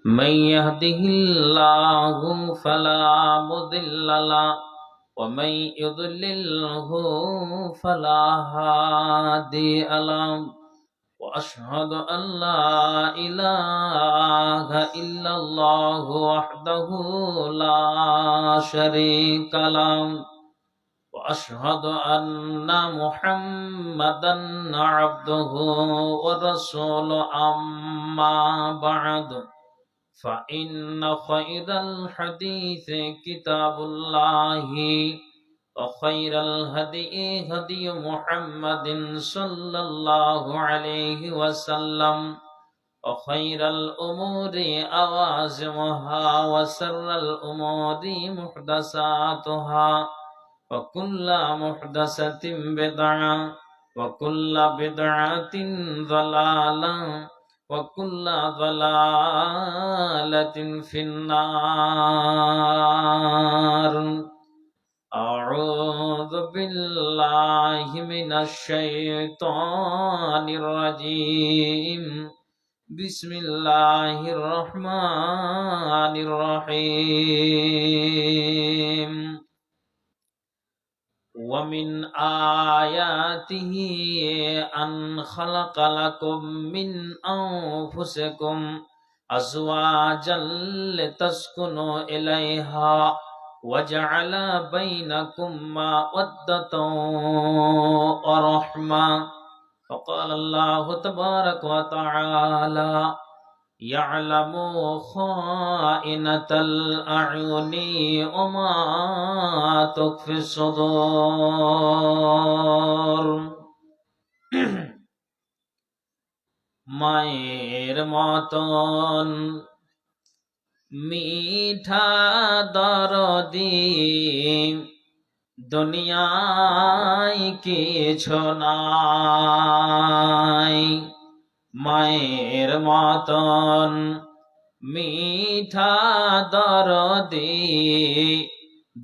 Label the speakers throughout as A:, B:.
A: من يهده الله فلا مضل له ومن يضلله فلا هادي له وأشهد أن لا إله إلا الله وحده لا شريك له وأشهد أن محمدا عبده ورسوله أما بعد فإن خير الحديث كتاب الله وخير الهدي هدي محمد صلى الله عليه وسلم وخير الأمور أوازمها وسر الأمور محدثاتها وكل محدثة بدعة وكل بدعة ضلالة وكل ضلالة في النار. أعوذ بالله من الشيطان الرجيم. بسم الله الرحمن الرحيم. ومن آياته أن خلق لكم من أنفسكم أزواجا لتسكنوا إليها وجعل بينكم مودة ورحمة. فقال الله تبارك وتعالى يعلم خائنة الأعين وما تخفي الصدور. মায়ের মতন মিঠা দরদি দুনিয়ায় কিছু নাই। মায়ের মতন মিঠা দরদি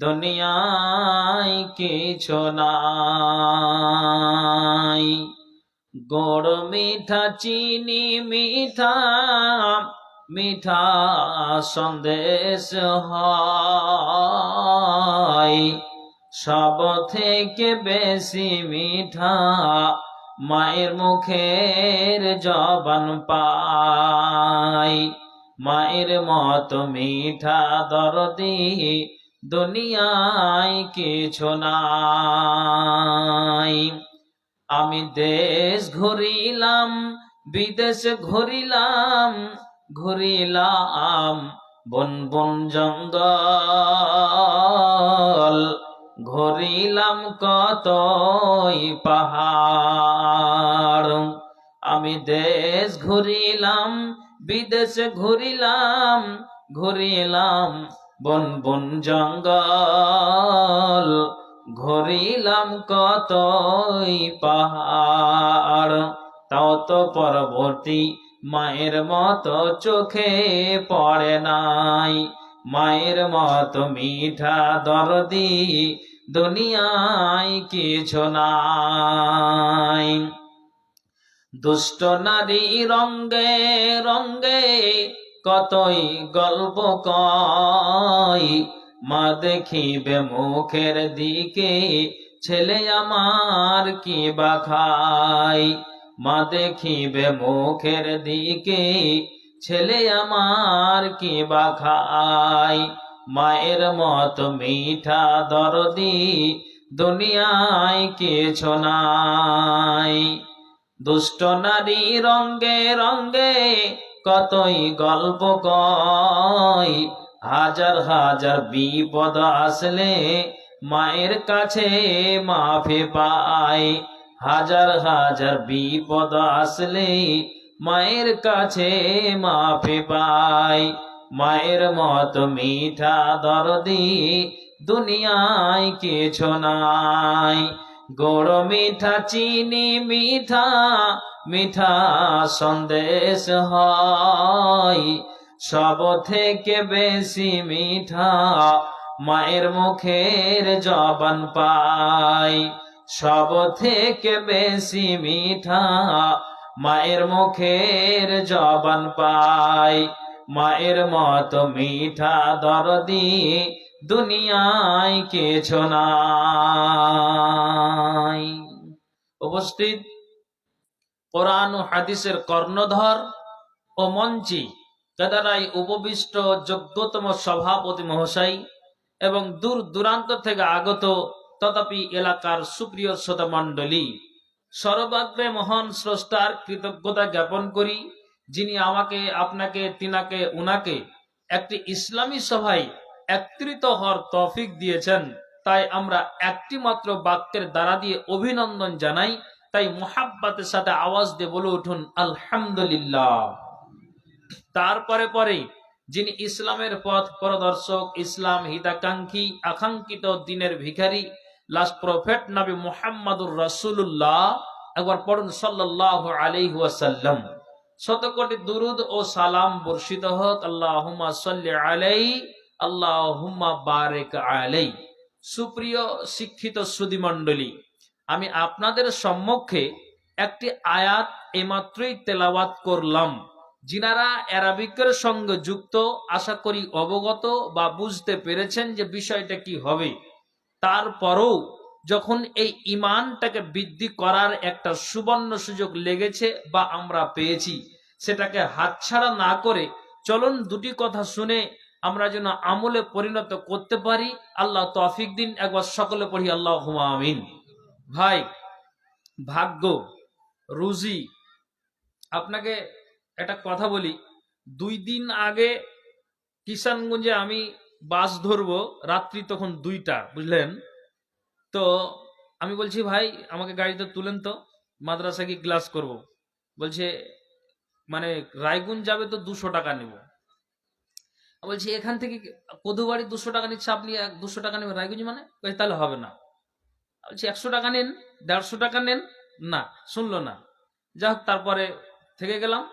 A: দুনিয়ায় কিছু নাই। গোড় মিঠা চিনি মিঠা মিঠা সন্দেশ হয়, সব থেকে বেশি মিঠা মায়ের মুখের জবান পাই। মায়ের মতো মিঠা দরদি দুনিয়ায় কিছু নাই। আমি দেশ ঘুরিলাম বিদেশ ঘুরিলাম ঘুরিলাম বন বন জঙ্গল ঘুরিলাম কতই পাহাড়। আমি দেশ ঘুরিলাম বিদেশ ঘুরিলাম ঘুরিলাম বন বন জঙ্গল ঘুরিলাম কতই পাহাড়। তাও তো পরবর্তী মায়ের মতো চোখে পড়ে নাই। মায়ের মতো মিঠা দরদি দুনিয়ায় কিছু নাই। দুষ্ট নারী রঙ্গে রঙ্গে কতই গল্প কয়, মা দেখিবে মুখের দিকে ছেলে আমার কি বা খায়। মা দেখিবে মুখের দিকে ছেলে আমার কি বা খায়। মায়ের মতো মিঠা দরদি দুনিয়ায় কিছু নাই। দুষ্ট নারী রঙ্গে রঙ্গে কতই গল্প কয়, হাজার হাজার বিপদ আসলে মায়ের কাছে মাফি পায়। হাজার হাজার বিপদ আসলে মায়ের কাছে মাফি পায়। মায়ের মতো মিঠা দরদি দুনিয়ায় কিছু নাই। গোড় মিঠা চিনি মিঠা মিঠা সন্দেশ হয়, সব থেকে বেশি মিঠা মায়ের মুখের জবান পাই। সব থেকে বেশি মিঠা মায়ের মুখের জবান পাই। মায়ের মতো মিঠা দরদি দুনিয়ায় কিছু নাই। উপস্থিত কোরআন ও হাদিসের কর্ণধর ও মঞ্চে কেদারাই উপবিষ্ট যোগ্যতম সভাপতি মহাশয় এবং দূর দূরান্ত থেকে আগত তথাপি এলাকার সুপ্রিয় শ্রোতা মণ্ডলী, সর্বাগ্রে মহান স্রষ্টার কৃতজ্ঞতা জ্ঞাপন করি, যিনি আমাকে, আপনাকে, তিনাকে, উনাকে একটি ইসলামী সভায় একত্রিত হওয়ার তৌফিক দিয়েছেন। তাই আমরা একটি মাত্র বাক্যের দ্বারা দিয়ে অভিনন্দন জানাই। তাই মুহাব্বতের সাথে আওয়াজ দিয়ে বলে উঠুন আলহামদুলিল্লাহ। তারপরে পরে যিনি ইসলামের পথ প্রদর্শক, ইসলাম হিতাকাঙ্ক্ষী, আকাঙ্ক্ষিত দিনের ভিখারি, লাস্ট প্রফেট নবী মুহাম্মদুর রাসূলুল্লাহ, একবার পড়ুন সাল্লাল্লাহু আলাইহি ওয়াসাল্লাম। শতকোটি দুরুদ ও সালাম বর্ষিত হোক। আল্লাহুম্মা সাল্লি আলাইহি, আল্লাহুম্মা বারিক আলাইহি। সুপ্রিয় শিক্ষিত সুধী মণ্ডলী, আমি আপনাদের সম্মুখে একটি আয়াত এইমাত্রই তেলাওয়াত করলাম। যিনারা অ্যারাবিকের সঙ্গে যুক্ত, আশা করি অবগত বা বুঝতে পেরেছেন যে বিষয়টা কি হবে। তারপরও যখন এই ঈমানটাকে বৃদ্ধি করার একটা সুবর্ণ সুযোগ লেগেছে বা আমরা পেয়েছি, সেটাকে হাতছাড়া না করে চলুন দুটি কথা শুনে আমরা যেন আমলে পরিণত করতে পারি। আল্লাহ তৌফিক দিন। একবার সকলে পড়ি আল্লাহুম্মা আমিন। ভাই, ভাগ্য, রুজি, আপনাকে একটা কথা বলি। 2 দিন আগে কিষানগঞ্জে আমি বাস ধরবো, রাত্রি তখন 2টা, বুঝলেন তো। আমি বলছি ভাই আমাকে গাড়িতে তুলেন তো, মাদ্রাসা কি ক্লাস করব। বলছে মানে রায়গঞ্জ যাবে তো 200 টাকা নেব। বলছি এখান থেকে কদুবাড়ি 200 টাকা নিচ্ছে, আপনি 200 টাকা নেবেন রায়গঞ্জ, মানে তাহলে হবে না। বলছি 100 টাকা নেন, 150 টাকা নেন, না শুনলো না। যাক, তারপরে থেকে গেলাম।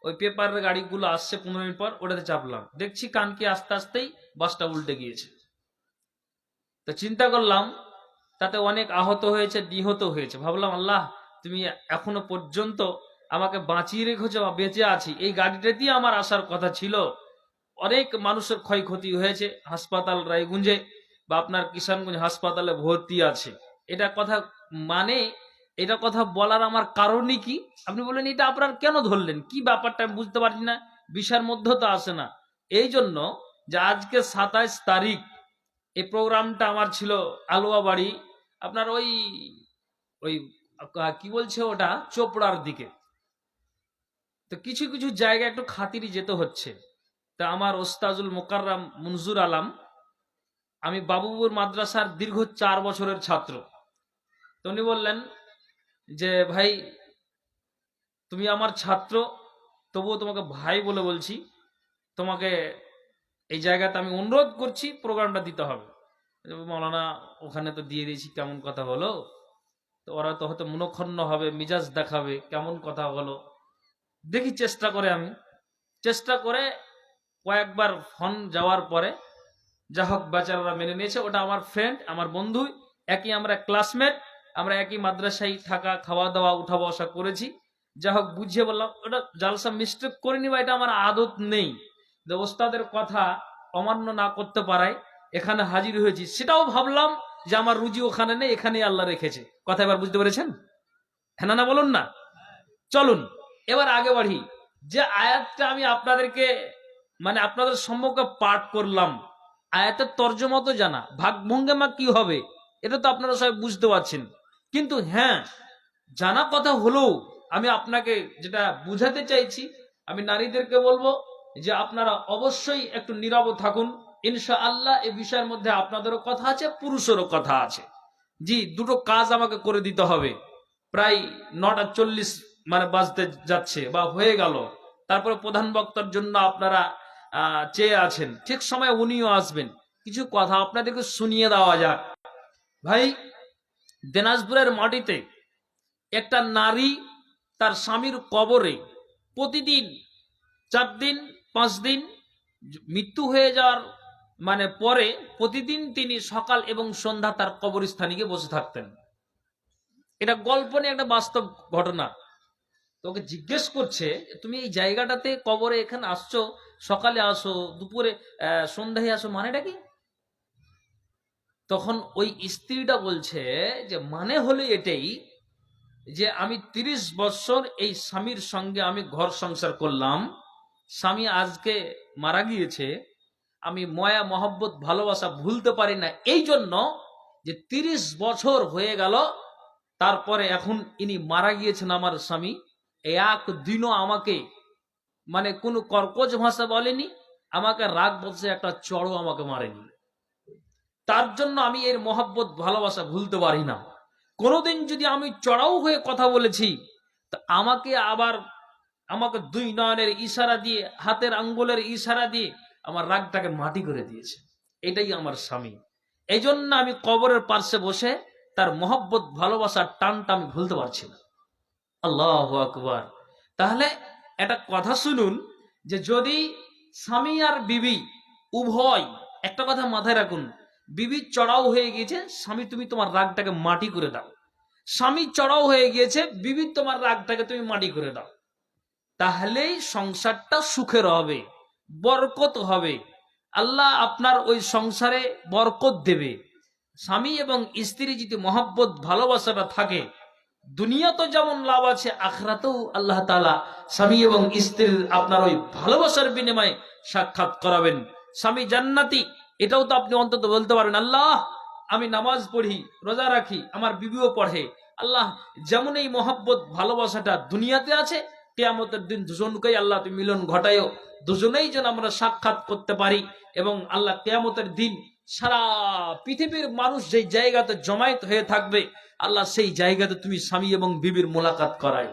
A: ওই পেপারের গাড়িগুলো আসছে 15 মিনিট পর, ওটাতে চাপলাম, দেখছি কানকি আস্তে আস্তেই বাসটা উল্টে গিয়েছে। তো চিন্তা করলাম তাতে অনেক আহত হয়েছে, নিহত হয়েছে। ভাবলাম আল্লাহ তুমি এখনো পর্যন্ত আমাকে বাঁচিয়ে রেখেছো, বেঁচে আছি। এই গাড়িটা দিয়ে আমার আসার কথা ছিল। অনেক মানুষের ক্ষয়ক্ষতি হয়েছে, হাসপাতাল রায়গঞ্জে বা আপনার কিষানগঞ্জ হাসপাতালে ভর্তি আছে। এটা কথা মানে এটা কথা বলার আমার কারণই কি? আপনি বললেন এটা আপনার কেন ধরলেন, কি ব্যাপারটা আমি বুঝতে পারছি না, বিষয়ের মধ্যে তো আসে না। এই জন্য যে আজকে 27 তারিখ এই প্রোগ্রামটা আমার ছিল আলুয়া বাড়ি, আপনার ওই ওই কি বলছে ওটা, চোপড়ার দিকে। তো কিছু কিছু জায়গায় একটু খাতিরি যেতে হচ্ছে। তা আমার ওস্তাজুল মোকাররম মনজুর আলম, আমি বাবুপুর মাদ্রাসার দীর্ঘ 4 বছরের ছাত্র। তো উনি বললেন যে ভাই তুমি আমার ছাত্র, তবুও তোমাকে ভাই বলে বলছি, তোমাকে এই জায়গাতে আমি অনুরোধ করছি প্রোগ্রামটা দিতে হবে। মৌলানা ওখানে তো দিয়ে দিয়েছি, কেমন কথা হলো। তো ওরা তো হয়তো মনক্ষুণ্ণ হবে, মিজাজ দেখাবে, কেমন কথা হলো। দেখি চেষ্টা করে, আমি চেষ্টা করে কয়েকবার ফোন যাওয়ার পরে যা হোক বেচারারা মেনে নিয়েছে। ওটা আমার ফ্রেন্ড, আমার বন্ধু, একই আমরা ক্লাসমেট, আমরা একই মাদ্রাসায় থাকা, খাওয়া দাওয়া, উঠা বসা করেছি। যা হোক বুঝিয়ে বললাম, ওটা জালসা মিস্টেক করিনি বা এটা আমার আদত নেই যে ওস্তাদের কথা অমান্য না করতে পারায় এখানে হাজির হয়েছি। সেটাও ভাবলাম যে আমার রুজি ওখানে নেই, এখানেই আল্লাহ রেখেছে। কথা এবার বুঝতে পেরেছেন? হ্যাঁ না বলুন না। চলুন এবার আগে বাড়ি। যে আয়াতটা আমি আপনাদেরকে মানে আপনাদের সম্মুখে পাঠ করলাম, আয়াতের তর্জমা তো জানা, ভাগভঙ্গিমা কি হবে এটা তো আপনারা সবাই বুঝতে পারছেন। কিন্তু হ্যাঁ, জানা কথা হলেও আমি আপনাকে যেটা বুঝাতে চাইছি, আমি নারীদেরকে বলবো যে আপনারা অবশ্যই একটু নীরব থাকুন। ইনশাআল্লাহ এই বিষয়ের মধ্যে আপনাদেরও কথা আছে, পুরুষেরও কথা আছে। জি, দুটো কাজ আমাকে করে দিতে হবে। প্রায় 9:40 মানে বাজতে যাচ্ছে বা হয়ে গেল। তারপরে প্রধান বক্তার জন্য আপনারা চেয়ে আছেন, ঠিক সময় উনিও আসবেন। কিছু কথা আপনাদেরকে শুনিয়ে দেওয়া যাক। ভাই, দিনাজপুরের মাটিতে একটা নারী তার স্বামীর কবরে প্রতিদিন 4 দিন 5 দিন মৃত্যু হয়ে যাওয়ার মানে পরে প্রতিদিন তিনি সকাল এবং সন্ধ্যা তার কবরস্থানে গিয়ে বসে থাকতেন। এটা গল্প নিয়ে একটা বাস্তব ঘটনা। তোকে জিজ্ঞেস করছে তুমি এই জায়গাটাতে কবরে এখানে আসছো, সকালে আসো, দুপুরে সন্ধ্যায় আসো, মানেটা কি? তখন ওই স্ত্রীটা বলছে যে মানে হলো এটাই যে আমি 30 বছর এই স্বামীর সঙ্গে আমি ঘর সংসার করলাম, স্বামী আজকে মারা গিয়েছে, আমি ময়া মহব্বত ভালোবাসা ভুলতে পারি না, এই জন্য যে 30 বছর হয়ে গেল, তারপরে এখন ইনি মারা গিয়েছেন আমার স্বামী, একদিনও আমাকে মানে কোনো কর্কশ ভাষা বলেনি, আমাকে রাগ বলছে একটা চড়ও আমাকে মারেনি, তার জন্য আমি এর মহব্বত ভালোবাসা ভুলতে পারি না। কোনোদিন যদি আমি চড়াও হয়ে কথা বলেছি, তা আমাকে দুই নয়নের ইশারা দিয়ে, হাতের আঙ্গুলের ইশারা দিয়ে আমার রাগটাকে মাটি করে দিয়েছে। এটাই আমার স্বামী। এই জন্য আমি কবরের পার্শ্বে বসে তার মহব্বত ভালোবাসার টানটা আমি ভুলতে পারছি না। আল্লাহু আকবার। তাহলে একটা কথা শুনুন, যে যদি স্বামী আর বিবি উভয়, একটা কথা মাথায় রাখুন, বিবি চড়াও হয়ে গিয়েছে, স্বামী তুমি তোমার রাগটাকে মাটি করে দাও, স্বামী চড়াও হয়ে গিয়েছে, বিবি তোমার রাগটাকে তুমি মাটি করে দাও, তাহলেই সংসারটা সুখের হবে, বরকত হবে, আল্লাহ আপনার ওই সংসারে বরকত দেবে। স্বামী এবং স্ত্রী যদি মহব্বত ভালোবাসাটা থাকে, দুনিয়া তো যেমন লাভ আছে, আখরাতেও আল্লাহ তাআলা স্বামী এবং স্ত্রীর আপনার ওই ভালোবাসার বিনিময়ে সাক্ষাৎ করাবেন। স্বামী জান্নাতি, এটাও তো আপনি অন্তত বলতে পারবেন, আল্লাহ আমি নামাজ পড়ি, রোজা রাখি, আমার বিবিও পড়ে, আল্লাহ যেমন এই মহব্বত ভালোবাসাটা দুনিয়াতে আছে, কিয়ামতের দিন দুজনকেই আল্লাহ তুমি মিলন ঘটায়ও, দুজনেই যেন আমরা সাক্ষাৎ করতে পারি, এবং আল্লাহ কিয়ামতের দিন সারা পৃথিবীর মানুষ যেই জায়গাতে জমায়েত হয়ে থাকবে, আল্লাহ সেই জায়গাতে তুমি স্বামী এবং বিবির মোলাকাত করাই।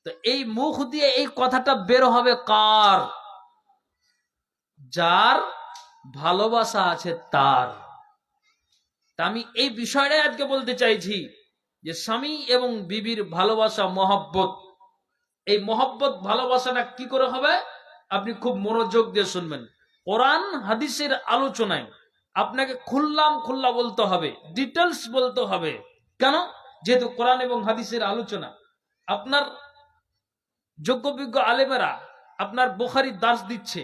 A: তো এই মুখ দিয়ে এই কথাটা বের হবে কার? যার ভালোবাসা আছে তার। তা আমি এই বিষয়টাই আজকে বলতে চাইছি, যে স্বামী এবং বিবির ভালোবাসা মহব্বত, এই মহব্বত ভালোবাসাটা কি করে হবে? আপনি খুব মনোযোগ দিয়ে শুনবেন। কোরআন হাদিসের আলোচনায় আপনাকে খুল্লা বলতে হবে, ডিটেলস বলতে হবে। কেন? যেহেতু কোরআন এবং হাদিসের আলোচনা, আপনার যোগ্য বিজ্ঞ আলেমেরা আপনার বুখারীর দার্স দিচ্ছে,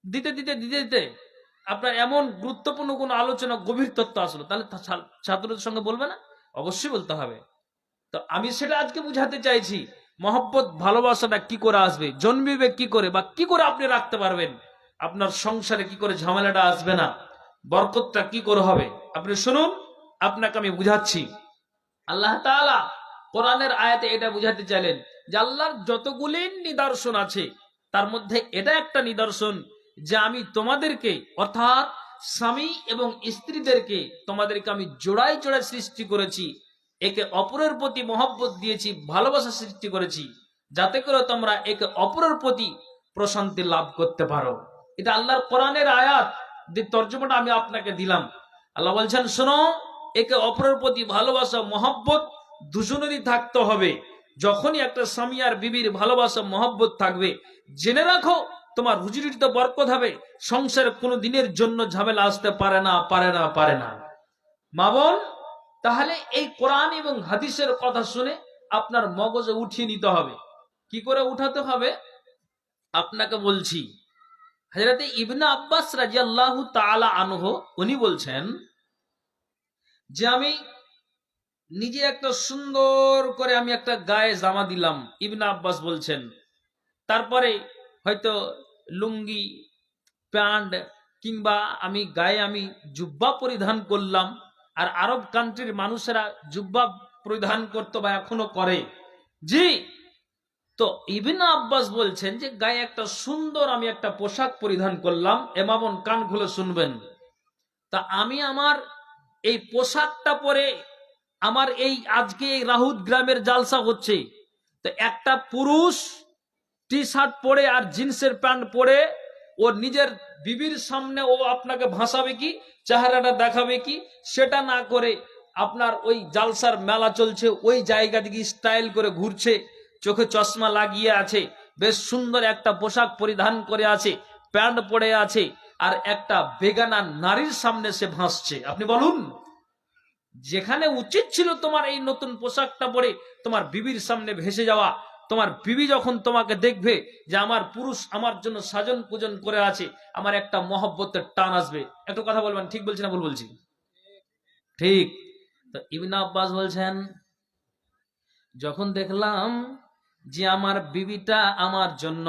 A: দিতে দিতে দিতে দিতে আপনার এমন গুরুত্বপূর্ণ কোন আলোচনা, গভীর তত্ত্ব আসলো, তাহলে ছাত্রদের সঙ্গে বলবে না? অবশ্যই বলতে হবে। তো আমি সেটা আজকে বুঝাতে চাইছি, মহব্বত ভালোবাসাটা কি করে আসবে, জন্মিবে কি করে, বা কি করে আপনি রাখতে পারবেন, আপনার সংসারে কি করে ঝামেলাটা আসবে না, বরকতটা কি করে হবে। আপনি শুনুন, আপনাকে আমি বুঝাচ্ছি। আল্লাহ তাআলা কোরআনের আয়াতে এটা বুঝাতে চাইলেন যে আল্লাহর যতগুলি নিদর্শন আছে, তার মধ্যে এটা একটা নিদর্শন, যে আমি তোমাদেরকে, অর্থাৎ স্বামী এবং স্ত্রীদেরকে, তোমাদেরকে আমি জোড়ায় জোড়ায় সৃষ্টি করেছি, একে অপরের প্রতি মহব্বত দিয়েছি, ভালোবাসা সৃষ্টি করেছি, যাতে করে তোমরা একে অপরের প্রতি প্রশান্তি লাভ করতে পারো। এটা আল্লাহর কোরআনের আয়াত, তর্জমাটা আমি আপনাকে দিলাম। আল্লাহ বলছেন, শোনো, একে অপরের প্রতি ভালোবাসা মহব্বত দুজনেরই থাকতে হবে। যখনই একটা স্বামী আর বিবির ভালোবাসা মহব্বত থাকবে, জেনে রাখো তোমার রুজিরুটিতে বরকত হবে, সংসারে কোনো দিনের জন্য ঝামেলা আসতে পারে না, পারে না, পারে না। মা বোন, তাহলে এই কোরআন এবং হাদিসের কথা শুনে আপনার মগজে উঠিয়ে নিতে হবে। কি করে উঠাতে হবে আপনাকে বলছি। হযরত ইবনে আব্বাস রাদিয়াল্লাহু তাআলা আনহু উনি বলছেন যে আমি নিজে একটা সুন্দর করে আমি একটা গায়ে জামা দিলাম, ইবনে আব্বাস বলছেন, তারপরে হয়তো লুঙ্গি, প্যান্ট, কিংবা আমি গায়ে আমি জুব্বা পরিধান করলাম। আর আরব কান্ট্রির মানুষেরা জুব্বা পরিধান করতো বা এখনো করে। জি, তো ইবনে আব্বাস বলছেন যে গায়ে একটা সুন্দর আমি একটা পোশাক পরিধান করলাম। এমামন কান খুলে শুনবেন। তা আমি আমার এই পোশাকটা পরে, আমার এই আজকে এই রাহুত গ্রামের জালসা হচ্ছে, তো একটা পুরুষ টি শার্ট পরে আর জিন্সের প্যান্ট পরে ওর নিজের বিবির সামনে ও আপনাকে ভাসাবে কি, চেহারাটা দেখাবে কি, সেটা না করে আপনার ওই জালসার মেলা চলছে, ওই জায়গা থেকে স্টাইল করে ঘুরছে, চোখে চশমা লাগিয়ে আছে, বেশ সুন্দর একটা পোশাক পরিধান করে আছে, প্যান্ট পরে আছে, আর একটা বেগানা নারীর সামনে সে ভাসছে। আপনি বলুন, যেখানে উচিত ছিল তোমার এই নতুন পোশাকটা পরে তোমার বিবির সামনে ভেসে যাওয়া, তোমার বিবি যখন তোমাকে দেখবে যে আমার পুরুষ আমার জন্য সাজন পূজন করে আছে, আমার একটা মহব্বতের টান আসবে। একটা কথা বলবেন, ঠিক বলছি না ভুল বলছি? ঠিক। তো ইবনে আব্বাস বলছেন, যখন দেখলাম যে আমার বিবিটা আমার জন্য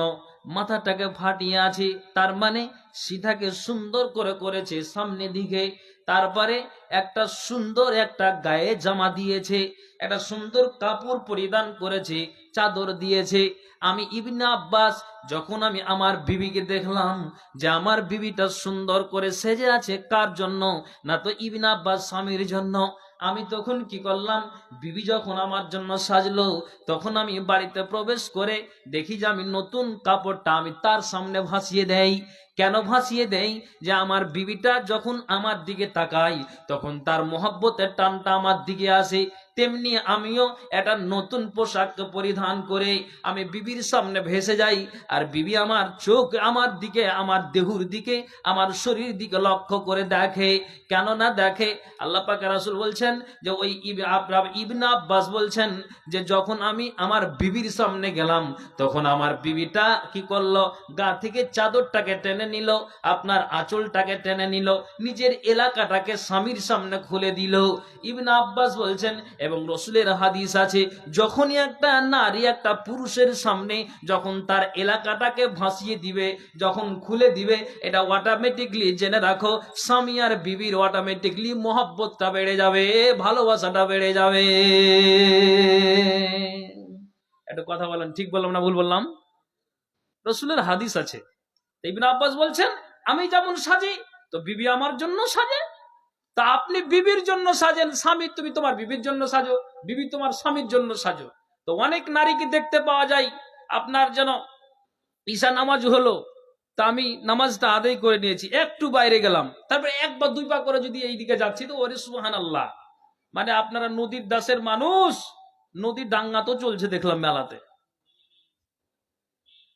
A: মাথাটাকে ফাটিয়ে আছে, তার মানে সিধাকে সুন্দর করে করেছে সামনে দিকে, তারপরে একটা সুন্দর একটা গায়ে জামা দিয়েছে, একটা সুন্দর কাপড় পরিধান করেছে, চাদর দিয়েছে। আমি ইবনে আব্বাস যখন আমি আমার বিবিকে দেখলাম যে আমার বিবিটা সুন্দর করে সেজে আছে, কার জন্য? না তো ইবনে আব্বাস স্বামীর জন্য। আমি তখন কি করলাম, বিবি যখন আমার জন্য সাজলো, তখন আমি বাড়িতে প্রবেশ করে দেখি যে আমি নতুন কাপড়টা আমি তার সামনে ভাসিয়ে দেই। কেন ভাসিয়ে দেই? যে আমার বিবিটা যখন আমার দিকে তাকায়, তখন তার মহব্বতের টানটা আমার দিকে আসে। তেমনি আমিও একটা নতুন পোশাক পরিধান করে আমি বিবির সামনে ভেসে যাই, আর বিবি আমার চোখ আমার দিকে, আমার দেহুর দিকে, আমার শরীর দিকে লক্ষ্য করে দেখে। কেন না দেখে? আল্লাহ পাক রাসূল বলছেন যে ওই ইবনে আব্বাস বলছেন যে যখন আমি আমার বিবির সামনে গেলাম, তখন আমার বিবিটা কি করলো, গা থেকে চাদরটাকে টেনে নিল, আপনার আঁচলটাকে টেনে নিল, নিজের এলাকাটাকে স্বামীর সামনে খুলে দিল। ইবনে আব্বাস বলছেন, এবং রসুলের হাদিস আছে, যখনই একটা নারী একটা পুরুষের সামনে যখন তার এলাকাটাকে ভাসিয়ে দিবে, যখন খুলে দিবে, এটা অটোমেটিকলি জেনে রাখো, স্বামী আর বিবির অটোমেটিকলি মহব্বতটা বেড়ে যাবে, ভালোবাসাটা বেড়ে যাবে। একটা কথা বলেন, ঠিক বললাম না ভুল বললাম? রসুলের হাদিস আছে। ইবনে আব্বাস বলছেন, আমি যেমন সাজি তো বিবি আমার জন্য সাজে। তা আপনি বিবির জন্য সাজেন, স্বামী তুমি তোমার বিবির জন্য সাজো, বিবি তোমার স্বামীর জন্য সাজো। তো অনেক নারীকে দেখতে পাওয়া যায়, আপনার যেন ঈশা নামাজ হলো, তা আমি নামাজটা আদায় করে নিয়েছি, একটু বাইরে গেলাম, তারপরে এক বা দুই পা করে যদি এইদিকে যাচ্ছি, তো ওরে সুবহানাল্লাহ, মানে আপনারা নদীর দাসের মানুষ, নদীর ডাঙ্গা তো চলছে দেখলাম মেলাতে।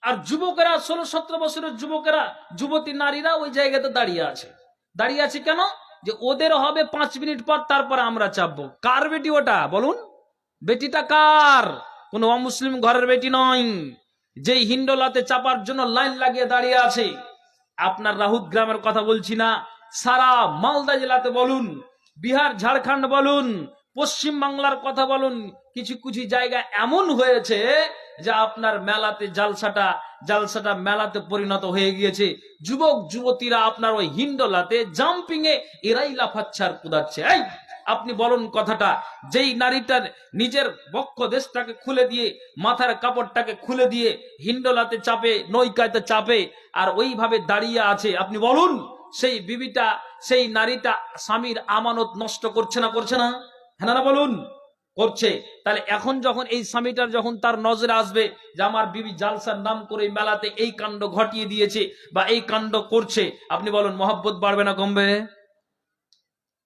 A: আর যুবকেরা 16-17 বছরের যুবকেরা, যুবতী নারীরা ওই জায়গাতে দাঁড়িয়ে আছে। দাঁড়িয়ে আছে কেন? যে ওদের হবে 5 মিনিট পর, তারপরে আমরা চাপবো। কার বেটি ওটা বলুন? বেটিটা কার? কোন অমুসলিম ঘরের বেটি নয়, যেই হিন্ডোলাতে চাপার জন্য লাইন লাগিয়ে দাঁড়িয়ে আছে। আপনার রাহুত গ্রামের কথা বলছি না, সারা মালদা জেলাতে বলুন, বিহার ঝাড়খণ্ড বলুন, পশ্চিম বাংলার কথা বলুন, কিছু কিছু জায়গা এমন হয়েছে যে আপনার মেলাতে জালসাটা মেলাতে পরিণত হয়ে গিয়েছে। যুবক যুবতীরা আপনার ওই হিন্ডোলাতে জাম্পিং এ এরাই লাফাচ্ছে আর কুদাচ্ছে। এই আপনি বলুন কথাটা, যেই নারীটার নিজের বক্ষ দেশটাকে খুলে দিয়ে, মাথার কাপড়টাকে খুলে দিয়ে হিন্ডোলাতে চাপে, নৌকাতে চাপে, আর ওইভাবে দাঁড়িয়ে আছে, আপনি বলুন সেই বিবিটা, সেই নারীটা স্বামীর আমানত নষ্ট করছে না করছে না? হ্যাঁ না বলুন? করছে। তাহলে এখন যখন এই স্বামীটার যখন তার নজরে আসবে যে আমার বিবি জালসার নাম করে মেলাতে এই কাণ্ড ঘটিয়ে দিয়েছে বা এই কাণ্ড করছে, আপনি বলুন মহব্বত বাড়বে না কমবে?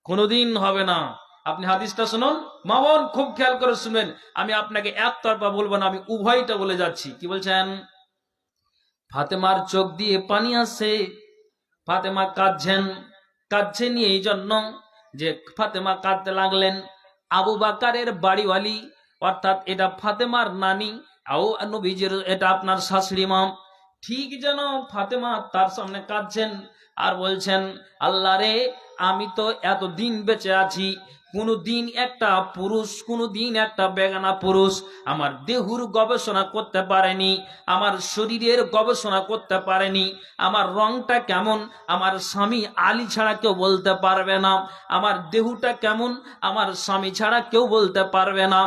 A: কোনোদিন হবে না। আপনি হাদিসটা শুনুন, মা বোন খুব খেয়াল করে শুনবেন, আমি আপনাকে একতরফা বলবো না, আমি উভয়টা বলে যাচ্ছি। কি বলছেন? ফাতেমার চোখ দিয়ে পানি আসছে, ফাতেমা কাঁদছেন এই জন্য যে ফাতেমা কাঁদতে লাগলেন। আবু বাকারের বাড়িওয়ালি, অর্থাৎ এটা ফাতেমার নানি, নবীজির এটা আপনার শাশুড়ি মা, ঠিক যেন ফাতেমা তার সামনে কাঁদছেন আর বলছেন, আল্লাহ রে, আমি তো এতদিন বেঁচে আছি, কোনদিন একটা পুরুষ, কোনদিন একটা বেগানা পুরুষ আমার দেহুর গবেষণা করতে পারেনি, আমার শরীরের গবেষণা করতে পারেনি, আমার রংটা কেমন আমার স্বামী আলী ছাড়া কেউ বলতে পারবে না, আমার দেহুটা কেমন আমার স্বামী ছাড়া কেউ বলতে পারবে না,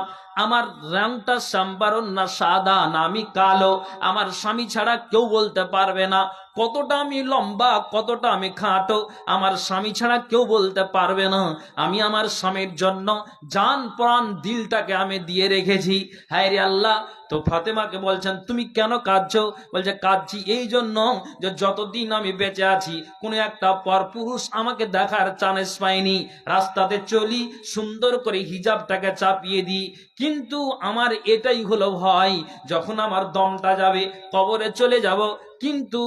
A: আমার রংটা শ্যামবারণ না সাদা না আমি কালো, আমার স্বামী ছাড়া কেউ বলতে পারবে না, কতটা আমি লম্বা কতটা আমি খাটো আমার স্বামী ছাড়া কেউ বলতে পারবে না, আমি আমার স্বামীর জন্য জান প্রাণ দিলটাকে আমি দিয়ে রেখেছি। হায় রে আল্লাহ। তো ফাতেমাকে বলছেন, তুমি কেন কাঁদছো? বলছে, কাঁদছি এই জন্য যে যতদিন আমি বেঁচে আছি কোন একটা পরপুরুষ আমাকে দেখার চান্স পাইনি, রাস্তাতে চলি সুন্দর করে হিজাবটাকে চাপিয়ে দিই, কিন্তু আমার এটাই হলো ভয়, যখন আমার দমটা যাবে, কবরে চলে যাব, কিন্তু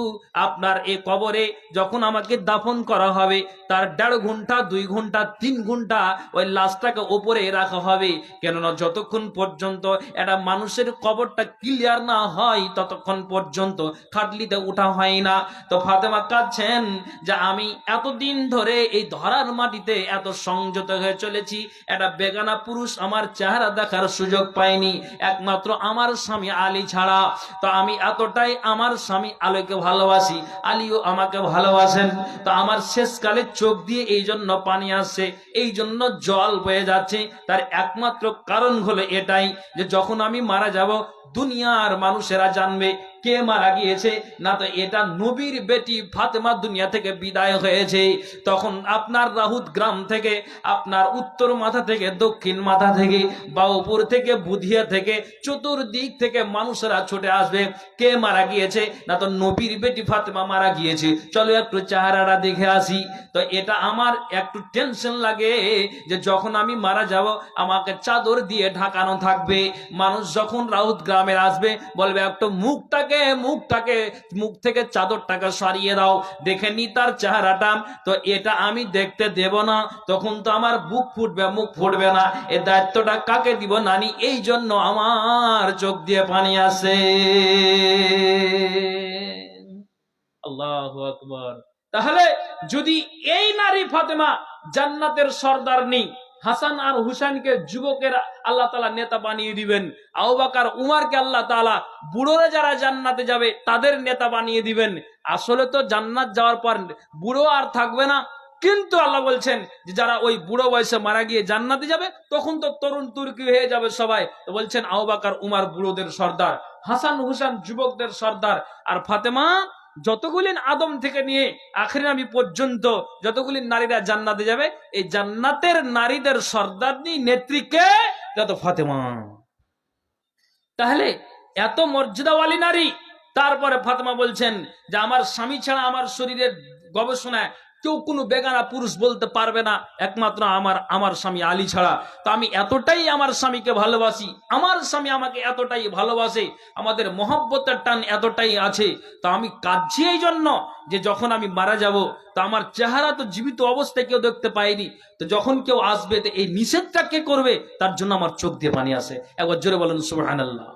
A: আপনার এই কবরে যখন আমাকে দাফন করা হবে তার 1.5 ঘন্টা 2 ঘন্টা 3 ঘন্টা ওই লাশটাকে উপরে রাখা হবে, কেননা যতক্ষণ পর্যন্ত একটা মানুষের কবরটা ক্লিয়ার না হয় ততক্ষণ পর্যন্ত খাটলিতে উঠা হয় না। তো ফাতেমা কাঁদছেন যে আমি এতদিন ধরে এই ধরার মাটিতে এত সংযত হয়ে চলেছি, একটা বেগানা পুরুষ আমার চেহারা দেখার সুযোগ পাইনি একমাত্র আমার স্বামী আলী ছাড়া। তো আমি এতটাই আমার স্বামী আলীকে ভালোবাসি, আলীও আমাকে ভালোবাসেন। তো আমার শেষকালে চোখ দিয়ে এই জন্য পানি আসছে, এই জন্য জল বয়ে যাচ্ছে। তার একমাত্র কারণ হলো এটাই যে যখন আমি মারা যাব দুনিয়ার মানুষেরা জানবে কে মারা গিয়েছে, না তো এটা নবীর বেটি ফাতেমা দুনিয়া থেকে বিদায় হয়েছে। তখন আপনার রাহুত গ্রাম থেকে, আপনার উত্তর মাথা থেকে, দক্ষিণ মাথা থেকে, বাউপুর থেকে, বুধিয়া থেকে, চতুর্দিক থেকে মানুষেরা ছুটে আসবে কে মারা গিয়েছে, না তো নবীর বেটি ফাতেমা মারা গিয়েছে, চলো একটু চেহারাটা দেখে আসি। তো এটা আমার একটু টেনশন লাগে যে যখন আমি মারা যাব আমাকে চাদর দিয়ে ঢাকানো থাকবে। মানুষ যখন রাউত গ্রামে আসবে বলবে একটু মুখ থেকে চাদরটাকে সরিয়ে দাও, দেখে নি তার চেহারাটা। তো এটা আমি দেখতে দেব না, তখন তো আমার বুক ফুটবে মুখ ফুটবে না, এ দায়িত্বটা কাকে দিব নানি? এই জন্য আমার চোখ দিয়ে পানি আসে। আল্লাহু আকবার। তাহলে যদি এই নারী ফাতেমা জান্নাতের সর্দারনি, হাসান আর হুসেনকে যুবকের আল্লাহ তাআলা নেতা বানিয়ে দিবেন, আবু বকর উমরকে আল্লাহ তাআলা বুড়োরা যারা জান্নাতে যাবে তাদের নেতা বানিয়ে দিবেন। আসলে তো জান্নাত যাওয়ার পর বুড়ো আর থাকবে না, কিন্তু আল্লাহ বলছেন যে যারা ওই বুড়ো বয়সে মারা গিয়ে জান্নাতে যাবে তখন তো তরুণ তুর্কি হয়ে যাবে সবাই। তো বলছেন আবু বকর উমর বুড়োদের সর্দার, হাসান হুসেন যুবকদের সর্দার, আর ফাতেমা যতগুলি আদম থেকে নিয়ে আখির নবী পর্যন্ত যতগুলি নারীরা জান্নাতে যাবে এই জান্নাতের নারীদের সর্দারনি নেত্রীকে যত ফাতেমা। তাহলে এত মর্যাদাওয়ালী নারী, তারপরে ফাতেমা বলছেন যে আমার স্বামী ছাড়া আমার শরীরের গবেষণায় কেউ কোনো বেগানা পুরুষ বলতে পারবে না একমাত্র আমার স্বামী আলী ছাড়া। তো আমি এতটাই আমার স্বামীকে ভালোবাসি, আমার স্বামী আমাকে এতটাই ভালোবাসে, আমাদের মহব্বতের টান এতটাই আছে। তো আমি কাঁদছি এই জন্য যে যখন আমি মারা যাব তো আমার চেহারা তো জীবিত অবস্থায় কেউ দেখতে পাইনি, তো যখন কেউ আসবে তো এই নিষেধটা কে করবে, তার জন্য আমার চোখ দিয়ে পানি আসে। একবার জোরে বলেন সুবহানাল্লাহ।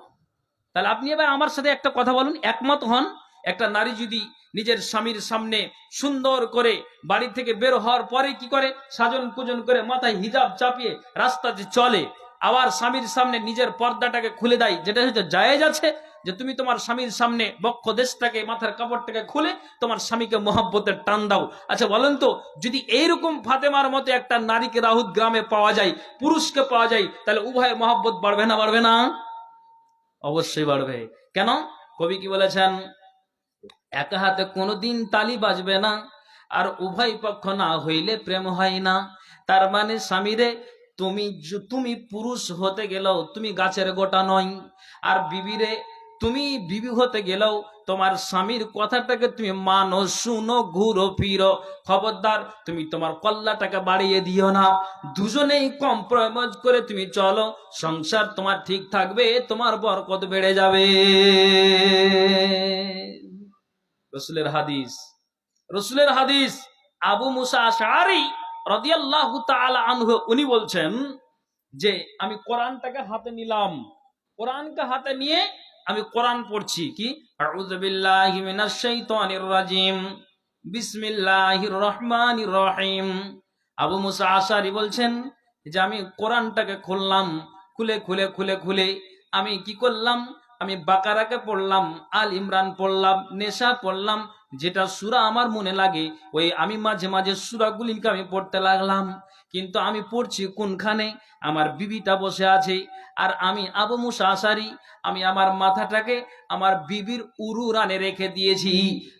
A: তাহলে আপনি এবার আমার সাথে একটা কথা বলুন, একমত হন, একটা নারী যদি নিজের স্বামীর সামনে সুন্দর করে বাড়ি থেকে বের হওয়ার পরে কি করে, সাজন কুজন করে মাথায় হিজাব চাপিয়ে রাস্তাতে চলে, আবার স্বামীর সামনে নিজের পর্দাটাকে খুলে দেয়, যেটা হচ্ছে জায়েজ আছে যে তুমি তোমার স্বামীর সামনে বক্ষ দেশটাকে মাথার কাপড়টাকে খুলে তোমার স্বামীকে মহব্বতের টান দাও। আচ্ছা বলেন তো, যদি এইরকম ফাতেমার মতো একটা নারীকে রাহুত গ্রামে পাওয়া যায়, পুরুষকে পাওয়া যায়, তাহলে উভয় মহব্বত বাড়বে না বাড়বে না? অবশ্যই বাড়বে। কেন? কবি কি বলেছেন, এক হাতে কোনোদিন তালি বাজবে না, আর উভয় পক্ষ না হইলে প্রেম হয় না। তার মানে স্বামীরে তুমি পুরুষ হতে গেলেও তুমি গাছের গোটা নয়, আর বিবিরে তুমি বিবি হতে গেলেও তোমার স্বামীর কথাটাকে তুমি মানো, শুনো, ঘুরো ফিরো, খবরদার তুমি তোমার কল্লাটাকে বাড়িয়ে দিও না। দুজনেই কম্প্রোমাইজ করে তুমি চলো, সংসার তোমার ঠিক থাকবে, তোমার বরকত বেড়ে যাবে। রসুলের হাদিস আবু মুসা আশআরী রাদিয়াল্লাহু তাআলা আনহু উনি বলছেন যে আমি কোরআনটাকে হাতে নিলাম, কোরআনকে হাতে নিয়ে আমি কোরআন পড়ছি, কি আউযু বিল্লাহি মিনাশ শাইতানির রাজিম বিসমিল্লাহির রহমানির রহিম। আবু মুসা আশআরী বলছেন যে আমি কোরআনটাকে খুললাম, খুলে আমি কি করলাম, আমি বাকারাকে পড়লাম, আল ইমরান পড়লাম, নেশা পড়লাম, যেটা সূরা আমার মনে লাগে ওই আমি মাঝে মাঝে সূরাগুলিকে আমি পড়তে লাগলাম। কিন্তু আমি পড়ছি কোনখানে, আমার বিবিটা বসে আছে, আর আমি আবু মুসা আশআরী আমি আমার মাথাটাকে আমার বিবির উরুরানে রেখে দিয়েছি,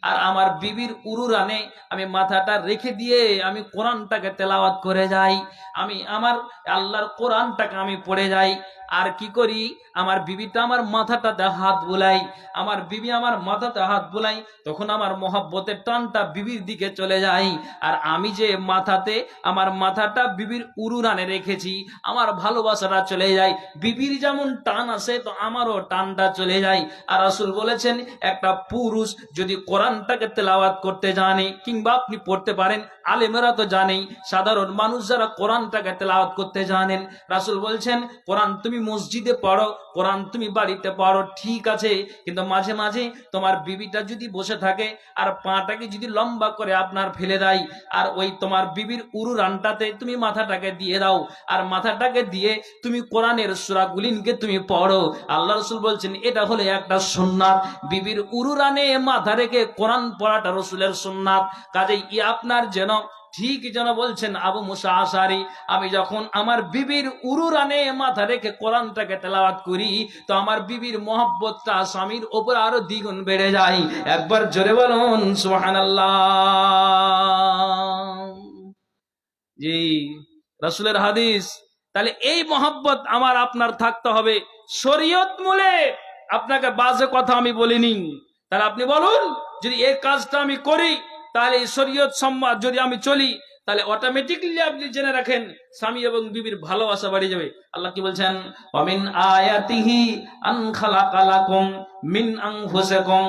A: আর আমার বিবির উরুরানে আমি মাথাটা রেখে দিয়ে আমি কোরআনটাকে তেলাওয়াত করে যাই, আমি আমার আল্লাহর কোরআনটাকে আমি পড়ে যাই। আর কি করি, আমার বিবিটা আমার মাথাটাতে হাত বুলাই, আমার বিবি আমার মাথাতে হাত বুলাই, তখন আমার মহব্বতের টানটা বিবির দিকে চলে যায়, আর আমি যে মাথাতে আমার মাথাটা বিবির উরুরানে রেখেছি আমার ভালোবাসাটা চলে যায় বিবির যেমন টান আছে তো আমারও টানটা চলে যায়। আর রাসূল বলেছেন একটা পুরুষ যদি কোরআনটাকে তেলাওয়াত করতে জানে, কিংবা আপনি পড়তে পারেন, আলেমেরা তো জানেই, সাধারণ মানুষ যারা কোরআনটাকে তেলাওয়াত করতে জানেন, রাসূল বলছেন কোরআন তুমি মসজিদে পড়ো, কোরআন তুমি বাড়িতে পড়ো, ঠিক আছে, কিন্তু মাঝে মাঝে তোমার বিবিটা যদি বসে থাকে আর পাটাকে যদি লম্বা করে আপনার ফেলে দেয়, আর ওই তোমার বিবির উরুরানটাতে তুমি মাথাটাকে দিয়ে দাও, আর মাথাটাকে দিয়ে তুমি কোরআনের সূরাগুলিনকে তুমি পড়ো। আল্লাহ রাসূল বলছেন এটা হলো একটা সুন্নাত। বিবির উরুরানে মাথা রেখে কোরআন পড়াটা রাসূলের সুন্নাত। কাজেই আপনার যেন ঠিক যেন বলছেন আবু মুসা আশারি, আমি যখন আমার বিবির উরুরানে মাথা রেখে কোরআনটাকে তেলাওয়াত করি তো আমার বিবির মহব্বতটা স্বামীর ওপর আরো দ্বিগুণ বেড়ে যায়। একবার জোরে বলুন সুবহানাল্লাহ। জি, রাসূলের হাদিস। তাহলে এই মহব্বত আমার আপনার থাকতে হবে শরীয়ত মূলে। আপনাকে বাজে কথা আমি বলিনি। তাহলে আপনি বলুন, যদি এই কাজটা আমি করি তাহলে এই শরীয়ত সম্মত যদি আমি চলি, তাহলে অটোমেটিক্যালি আপনি জেনে রাখেন স্বামী এবং বিবির ভালোবাসা বাড়ে যাবে। আল্লাহ কি বলছেন? ওয়ামিন আয়াতিহি আন খালাকালাকুম মিন আনফুসিকুম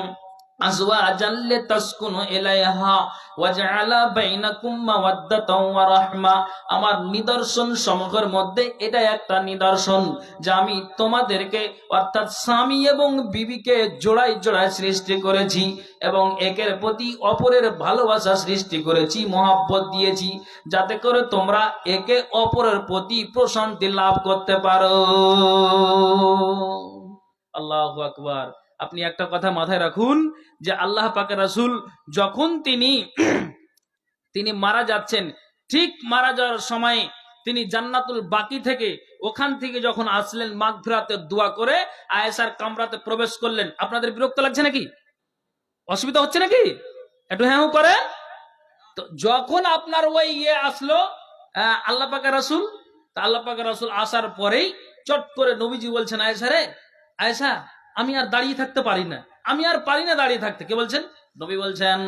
A: আজওয়াজান লিতাসকুনু ইলাইহা ওয়া জাআলা বাইনাকুম মাওয়াদ্দাতাও ওয়া রাহমা। আমার নিদর্শন সমূহের মধ্যে এটা একটা নিদর্শন যে আমি তোমাদেরকে অর্থাৎ স্বামী এবং বিবিকে জোড়ায় জোড়ায় সৃষ্টি করেছি এবং একের প্রতি অপরের ভালোবাসা সৃষ্টি করেছি, মহব্বত দিয়েছি, যাতে করে তোমরা একে অপরের প্রতি প্রশান্তি লাভ করতে পারো। আল্লাহু আকবার। আপনি একটা কথা মাথায় রাখুন যে আল্লাহ পাকের রাসূল যখন তিনি মারা যাচ্ছেন, ঠিক মারা যাওয়ার সময় তিনি জান্নাতুল বাকি থেকে ওখান থেকে যখন আসলেন মাগফিরাতের দোয়া করে আয়েশার কামরাতে প্রবেশ করলেন। আপনাদের বিরক্ত লাগছে নাকি? অসুবিধা হচ্ছে নাকি? একটু হ্যাঁ করে। তো যখন আপনার ওই আসলো আল্লাহ পাকের রাসূল, তা আল্লাহ পাকের রাসূল আসার পরেই চট করে নবীজি বলছেন আয়েশা রে, আয়েশা আমি আর দাঁড়িয়ে থাকতে পারি না, আমি আর পারি না দাঁড়িয়ে থাকতে। কে বলছেন? নবী বলছেন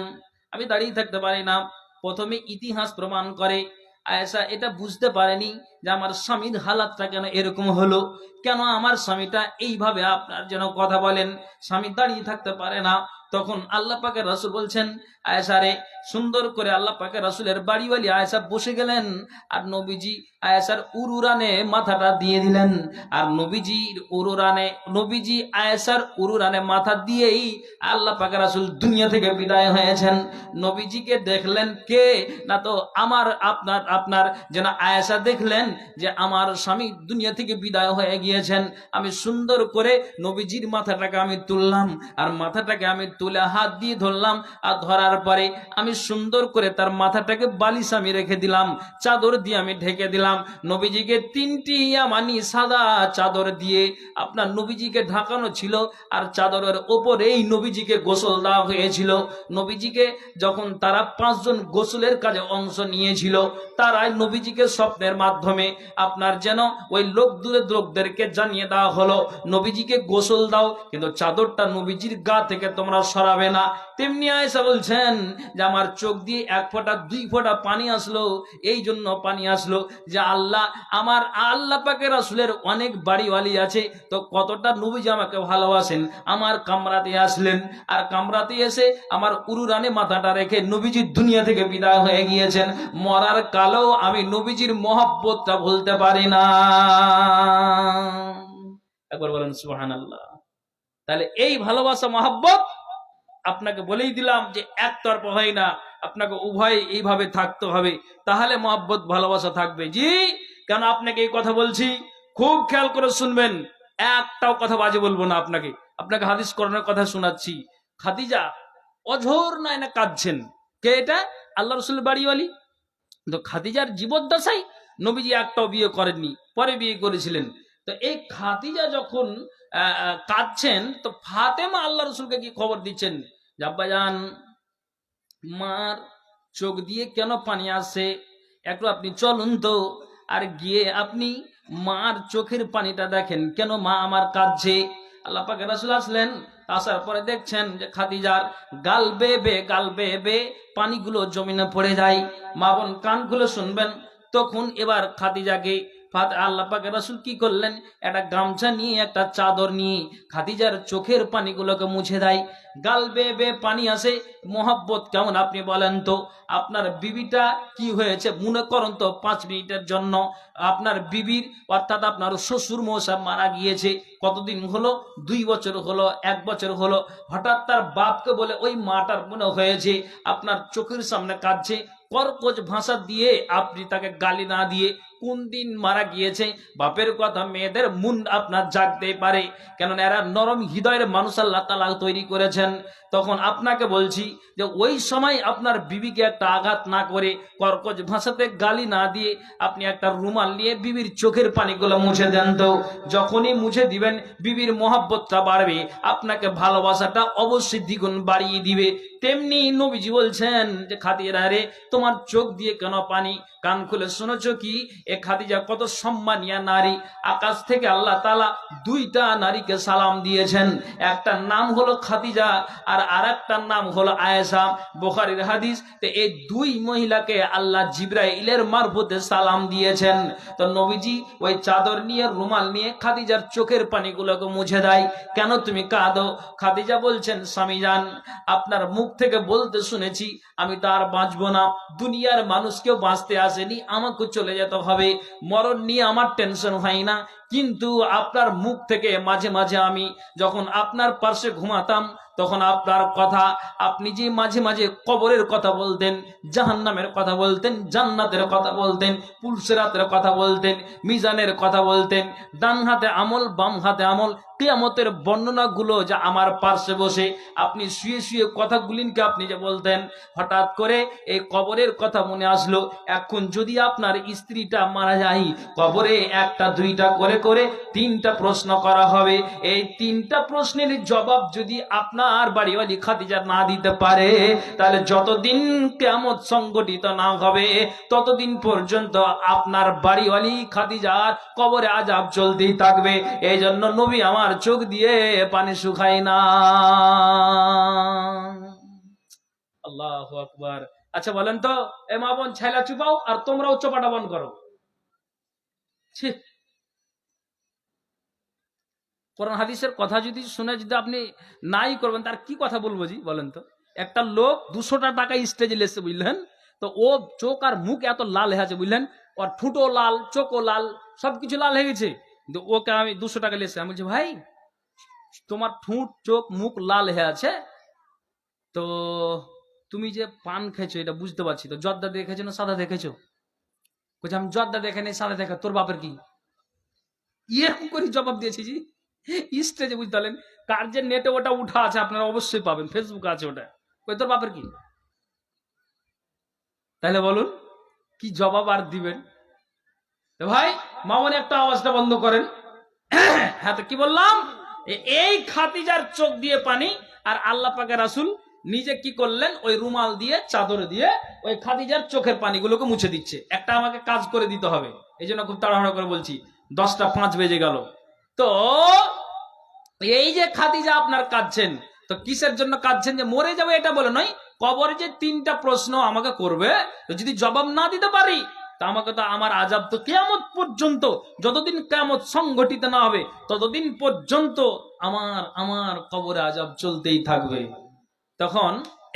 A: আমি দাঁড়িয়ে থাকতে পারি না। প্রথমে ইতিহাস প্রমাণ করে আয়েশা এটা বুঝতে পারেনি যে আমার স্বামীর হালাতটা কেন এরকম হলো, কেন আমার স্বামীটা এইভাবে আপনার যেন কথা বলেন, স্বামী দাঁড়িয়ে থাকতে পারে না। তখন আল্লাহ পাকের রাসূল বলছেন আয়েশা রে, সুন্দর করে আল্লাহ পাকের রাসূলের বাড়িওয়ালি আয়েশা বসে গেলেন আর নবীজি আয়েশার উরুরানে মাথাটা দিয়ে দিলেন। আর নবীজি আয়েশার উরুরানে মাথা দিয়েই আল্লাহ পাকের রাসূল দুনিয়া থেকে বিদায় হয়েছেন। নবীজিকে দেখলেন কে? না তো আপনার যেন আয়েশা দেখলেন যে আমার স্বামী দুনিয়া থেকে বিদায় হয়ে গিয়েছেন। আমি সুন্দর করে নবীজির মাথাটাকে আমি তুললাম, আর মাথাটাকে আমি তুলে হাত দিয়ে ধরলাম, আর ধরার পরে আমি সুন্দর করে তার মাথাটাকে বালিশ আমি রেখে দিলাম, চাদর দিয়ে আমি ঢেকে দিলাম। নবীজিকে 3টি ইয়ামানি সাদা চাদর দিয়ে আপনার নবীজিকে ঢাকানো ছিল, আর চাদরের ওপরেই নবীজিকে গোসল দেওয়া হয়েছিল। নবীজিকে যখন তারা 5 জন গোসলের কাজে অংশ নিয়েছিল, তারাই নবীজিকে স্বপ্নের মাধ্যমে আপনার যেন ওই লোকদেরকে জানিয়ে দেওয়া হলো নবীজিকে গোসল দাও, কিন্তু চাদরটা নবীজির গা থেকে তোমরা সরাবে না। তেমনি আয়েশা বলছেন যে আমার চোখ দিয়ে 1 ফোঁটা 2 ফোঁটা পানি আসলো, এই জন্য পানি আসলো যে আমার আল্লাহ পাকের রাসূলের অনেক বাড়িওয়ালি আছে, তো কতটা নবীজি আমাকে ভালোবাসেন। আমার কামরাতে আসলেন, আর কামরাতে এসে আমার উরুরানে মাথাটা রেখে নবীজি দুনিয়া থেকে বিদায় হয়ে গিয়েছেন। মরার কালেও আমি নবীজির মহব্বতটা ভুলতে পারি না। একবার বলেন সুবহানাল্লাহ। তাহলে এই ভালোবাসা মহব্বত আপনাকে বলেই দিলাম যে একতরফা হয় না, আপনাকে উভয় এইভাবে থাকতে হবে, তাহলে মহব্বত ভালোবাসা থাকবে। জি, কেন আপনাকে এই কথা বলছি খুব খেয়াল করে শুনবেন, একটাও কথা বাজে বলবো না। আপনাকে হাদিস কোরআনের কথা শোনাচ্ছি। খাদিজা অঝোর নয়নে কাঁদছেন। কে এটা? আল্লাহ রাসূলের বাড়িওয়ালি। তো খাদিজার জীবদ্দশায় নবীজি একটাও বিয়ে করেননি, পরে বিয়ে করেছিলেন। তো এই খাদিজা যখন কাঁদছেন, তো ফাতেমা আল্লাহ রাসূলকে কি খবর দিচ্ছেন যে আব্বাজান মার চোখ দিয়ে কেন পানি আসে, একটু আপনি চলুন তো, আর গিয়ে আপনি মার চোখের পানিটা দেখেন, কেন মা আমার কাঁদছে। আল্লাহ পাকের রাসূল আসলেন, আসার পরে দেখছেন যে খাদিজার গাল বেয়ে পানিগুলো জমিনে পড়ে যায়। মা বোন কান খুলে শুনবেন। তখন এবার খাদিজাকে আল্লাহ পাকের রাসূল কি করলেন, একটা গামছা নিয়ে একটা চাদর নিয়ে খাদিজার চোখের পানিগুলোকে মুছে দেয়। গাল বেয়ে বেয়ে পানি আসে। মোহাব্বত কেমন আপনি বলেন তো? আপনার বিবিটা কি হয়েছে মনে করুন তো, 5 মিনিটের জন্য আপনার বিবির অর্থাৎ আপনার শ্বশুর মশা মারা গিয়েছে। কতদিন হলো? 2 বছর হলো, 1 বছর হলো। হঠাৎ তার বাপকে বলে ওই মাটার মনে হয়েছে আপনার চোখের সামনে কাঁদছে, কর্কশ ভাষা দিয়ে আপনি তাকে গালি না দিয়ে কোন দিন মারা গিয়েছে বাপের কথা মেয়েদের মন আপনার জাগতেই পারে, কেননা এরা নরম হৃদয়ের মানুষ আল্লাহ তাআলা তৈরি করেছেন। তখন আপনাকে বলছি যে ওই সময় আপনার বিবিকে একটা আঘাত না করে, কর্কশ ভাষাতে গালি না দিয়ে আপনি একটা রুমাল নিয়ে বিবির চোখের পানিগুলো মুছে দেন। তো যখনই মুছে দিবেন বিবির মহব্বতটা বাড়বে, আপনাকে ভালোবাসাটা অবশ্যই দ্বিগুণ বাড়িয়ে দিবে। তেমনি নবীজি বলছেন যে খাদিজা রে, তোমার চোখ দিয়ে কেন পানি? কান খুলে শুনেছো কি? এ খাদিজা কত সম্মানিয়া নারী। আকাশ থেকে আল্লাহ তাআলা 2টা নারীকে সালাম দিয়েছেন। একটা নাম হলো খাদিজা আর আরেকটার নাম হলো আয়েশা। বুখারীর হাদিস। তো এই 2 মহিলাকে আল্লাহ জিবরাইলের মারফতে সালাম দিয়েছেন। তো নবীজি ওই চাদর নিয়ে রুমাল নিয়ে খাদিজার চোখের পানিগুলোকে মুছে দেয়। কেন তুমি কাঁদো? খাদিজা বলছেন, স্বামী জান, আপনার মুখ থেকে বলতে শুনেছি আমি তো আর বাঁচবো না। দুনিয়ার মানুষ কেউ বাঁচতে আসেনি, আমাকে চলে যেতে হবে। মরণ নিয়ে আমার টেনশন হয় না, কিন্তু আপনার মুখ থেকে মাঝে মাঝে আমি যখন আপনার পাশে ঘুমাতাম তখন আপনার কথা, আপনি যে মাঝে মাঝে কবরের কথা বলতেন, জাহান্নামের কথা বলতেন, জান্নাতের কথা বলতেন, পুলসিরাতের কথা বলতেন, মিজানের কথা বলতেন, ডান হাতে আমল বাম হাতে আমল, কিয়ামতের বর্ণনাগুলো যা আমার পাশে বসে আপনি শুয়ে শুয়ে কথাগুলিকে আপনি যে বলতেন, হঠাৎ করে এই কবরের কথা মনে আসলো। এখন যদি আপনার স্ত্রীটা মারা যায়, কবরে 1টা 2টা করে করে 3টা প্রশ্ন করা হবে। এই 3টা প্রশ্নের জবাব যদি আপনার বাড়িওয়ালি খাদিজা না দিতে পারে, তাহলে যতদিন কিয়ামত সংগঠিত না হবে ততদিন পর্যন্ত আপনার বাড়িওয়ালি খাদিজার কবরে আযাব চলতেই থাকবে। এই জন্য নবী আমার চোখ দিয়ে পানি শুকায় না। আল্লাহু আকবার। আচ্ছা বলেন তো, এ মা বোন ছাইলা চুপাও আর তোমরাও চোপাটা বন্ধ করো। কোরআন হাদিসের কথা যদি শুনে যদি আপনি নাই করবেন, তার কি কথা বলবো জি বলেন তো? একটা লোক 200টা টাকা স্টেজে লেসে, বুঝলেন তো, ও চোখ আর মুখ এত লাল হয়ে আছে, বুঝলেন, ওর ঠুটো লাল, চোখও লাল, সবকিছু লাল হয়ে গেছে। কিন্তু ওকে আমি 200 টাকা লেসে, আমি বলছি ভাই তোমার ঠুট চোখ মুখ লাল হয়ে আছে, তো তুমি যে পান খেয়েছো এটা বুঝতে পারছি, তো জর্দা দেখেছো না সাদা দেখেছো? বলছি আমি জর্দা দেখে নেই, সাদা দেখা, তোর বাপের কি? এরকম করে জবাব দিয়েছি জি স্টেজে, বুঝতে পারলেন? কার যে নেটে ওটা উঠা আছে আপনারা অবশ্যই পাবেন, ফেসবুকে আছে ওটা। কই তোর বাপের কি? তাহলে বলুন কি জবাব আর দিবেন? ভাই মামনি একটা আওয়াজটা বন্ধ করেন। হ্যাঁ, তো কি বললাম? এই খাদিজার চোখ দিয়ে পানি, আর আল্লাহ পাকের রাসূল নিজে কি করলেন, ওই রুমাল দিয়ে চাদর দিয়ে ওই খাদিজার চোখের পানিগুলোকে মুছে দিচ্ছে। একটা আমাকে কাজ করে দিতে হবে, এই জন্য খুব তাড়াহুড়া করে বলছি, 10টা 5 বেজে গেল। তো এই যে খাদিজা আপনার কাঁদছেন, তো কিসের জন্য কাঁদছেন? যে মরে যাবে এটা বলে নয়, কবরে যে 3টা প্রশ্ন আমাকে করবে, তো যদি জবাব না দিতে পারি তা আমাকে তো আমার আযাব তো কিয়ামত পর্যন্ত, যতদিন কিয়ামত সংগঠিত না হবে ততদিন পর্যন্ত আমার আমার কবরে আযাব চলতেই থাকবে। তখন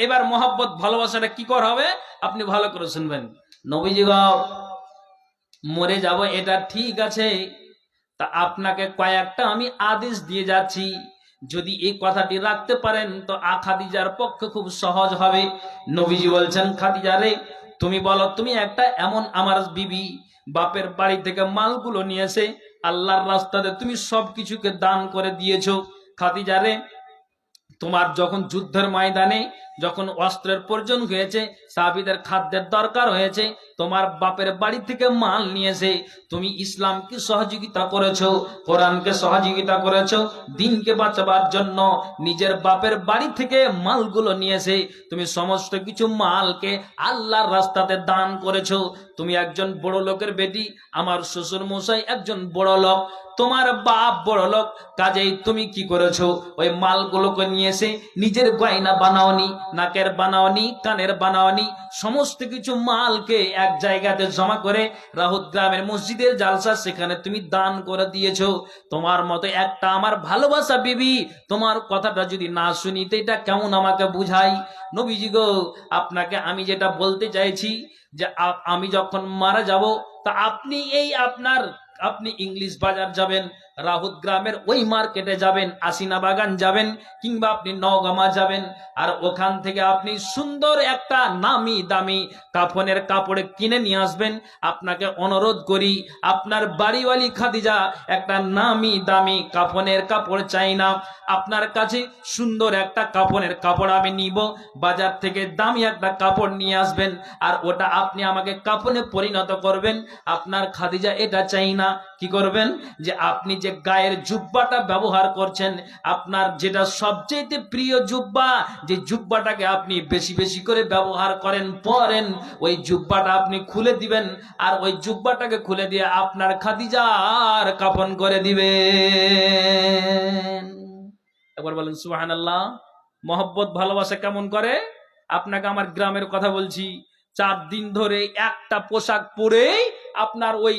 A: এবার মহব্বত ভালোবাসাটা কি করা হবে আপনি ভালো করে শুনবেন। নবীজি গো, মরে যাব এটা ঠিক আছে, তা আপনাকে কয়েকটা আমি আদেশ দিয়ে যাচ্ছি, যদি এই কথাটি রাখতে পারেন তো খাদিজার পক্ষে খুব সহজ হবে। নবীজি বলছেন, খাদিজা রে, তুমি বলো, তুমি একটা এমন আমার বিবি, বাপের বাড়ি থেকে মালগুলো নিয়েছে, আল্লাহর রাস্তাতে তুমি সবকিছুকে দান করে দিয়েছো। খাদিজা রে, তোমার যখন যুদ্ধের ময়দানে যখন অস্ত্রের প্রয়োজন হয়েছে, সাহাবীদের খাদ্যের দরকার হয়েছে, তোমার বাপের বাড়ি থেকে মাল নিয়েছে, তুমি ইসলামকে সহযোগিতা করেছো, কোরআনকে সহযোগিতা করেছো, দিনকে বাঁচাবার জন্য নিজের বাপের বাড়ি থেকে মালগুলো নিয়েছে, তুমি সমস্ত কিছু মালকে আল্লাহর রাস্তাতে দান করেছো। তুমি একজন বড় লোকের বেটি, আমার শ্বশুর মশাই একজন বড় লোক, তোমার বাপ বড় লোক, কাজেই তুমি কি করেছো, ওই মালগুলোকে নিয়ে এসে নিজের গয়না বানাওনি, নাকের বানাওনি, কানের বানাওনি, সমস্ত কিছু মালকে এক জায়গাতে জমা করে রাহুত গ্রামের মসজিদের জালসা সেখানে তুমি দান করে দিয়েছো। তোমার মতো একটা আমার ভালোবাসা বিবি তোমার কথাটা যদি না শুনি তো এটা কেমন আমাকে বুঝাই? নবীজি গো, আপনাকে আমি যেটা বলতে চাইছি যে আমি যখন মারা যাব তা আপনি আপনি ইংলিশ বাজার যাবেন, রাহুত গ্রামের ওই মার্কেটে যাবেন, আসিনা বাগান যাবেন, কিংবা আপনি নওগামা যাবেন, আর ওখান থেকে আপনি সুন্দর একটা নামি দামি কাফনের কাপড় কিনে নিয়ে আসবেন। আপনাকে অনুরোধ করি, আপনার বাড়িওয়ালি খাদিজা একটা নামি দামি কাফনের কাপড় চাই না, আপনার কাছে সুন্দর একটা কাফনের কাপড় আমি নিব, বাজার থেকে দামি একটা কাপড় নিয়ে আসবেন, আর ওটা আপনি আমাকে কাফনে পরিণত করবেন। আপনার খাদিজা এটা চাই না, কি করবেন, যে আপনি যে গায়ের জুব্বাটা ব্যবহার করছেন, আপনার যেটা সবচেয়ে প্রিয় জুব্বা, যে জুব্বাটাকে আপনি বেশি বেশি করে ব্যবহার করেন পরেন, ওই জুব্বাটা আপনি খুলে দিবেন, আর ওই জুব্বাটাকে খুলে দিয়ে আপনার খাদিজার কাফন করে দিবেন। একবার বলেন সুবহানাল্লাহ। মহব্বত ভালোবাসা কেমন করে? আপনাকে আমার গ্রামের কথা বলছি, 4 দিন ধরে একটা পোশাক পরেই আপনার ওই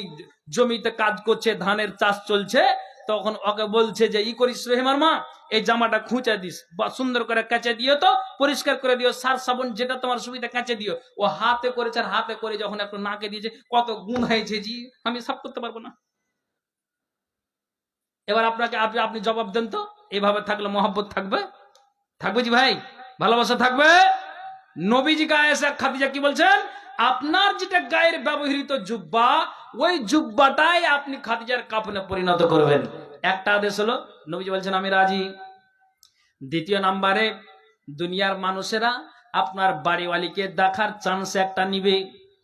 A: জমিতে কাজ করছে, ধানের চাষ চলছে, তখন ওকে বলছে যে ই করিস রহিমার মা, এই জামাটা খুঁচে দিস বা সুন্দর করে কেচে দিও, তো পরিষ্কার করে দিও, সার সাবন যেটা তোমার সুবিধা কেচে দিও। ও হাতে করেছে, আর হাতে করে যখন একটু নাকে দিয়েছে, কত গুণ হয়েছে জি, আমি সাফ করতে পারবো না। এবার আপনাকে আপনি জবাব দেন তো, এভাবে থাকলে মহব্বত থাকবে? থাকবে জি ভাই, ভালোবাসা থাকবে? নবীজি গায়ে এসে খাদিজা কি বলছেন, আপনার যেটা গায়ের ব্যবহৃত জুব্বা, ওই জুব্বাটাই আপনি খাদিজার কাফনে পরিণত করবেন। একটা আদেশ হলো, নবীজি বলছেন আমি রাজি। দ্বিতীয় নাম্বারে, দুনিয়ার মানুষেরা আপনার বাড়িওয়ালিকে দেখার চান্স একটা নিবে,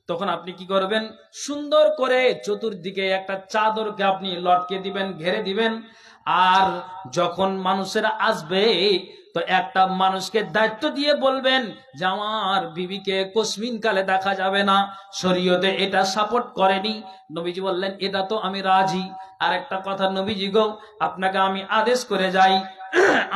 A: তখন আপনি কি করবেন, সুন্দর করে চতুর্দিকে একটা চাদরকে আপনি লটকে দিবেন, ঘেরে দিবেন, আর যখন মানুষেরা আসবে তো একটা মানুষকে দায়িত্ব দিয়ে বলবেন যে আমার বিবিকে কসমিন কালে দেখা যাবে না, শরীয়তে এটা সাপোর্ট করেনি। নবীজি বললেন এটা তো আমি রাজি। আর একটা কথা নবীজি গো, আপনাকে আমি আদেশ করে যাই,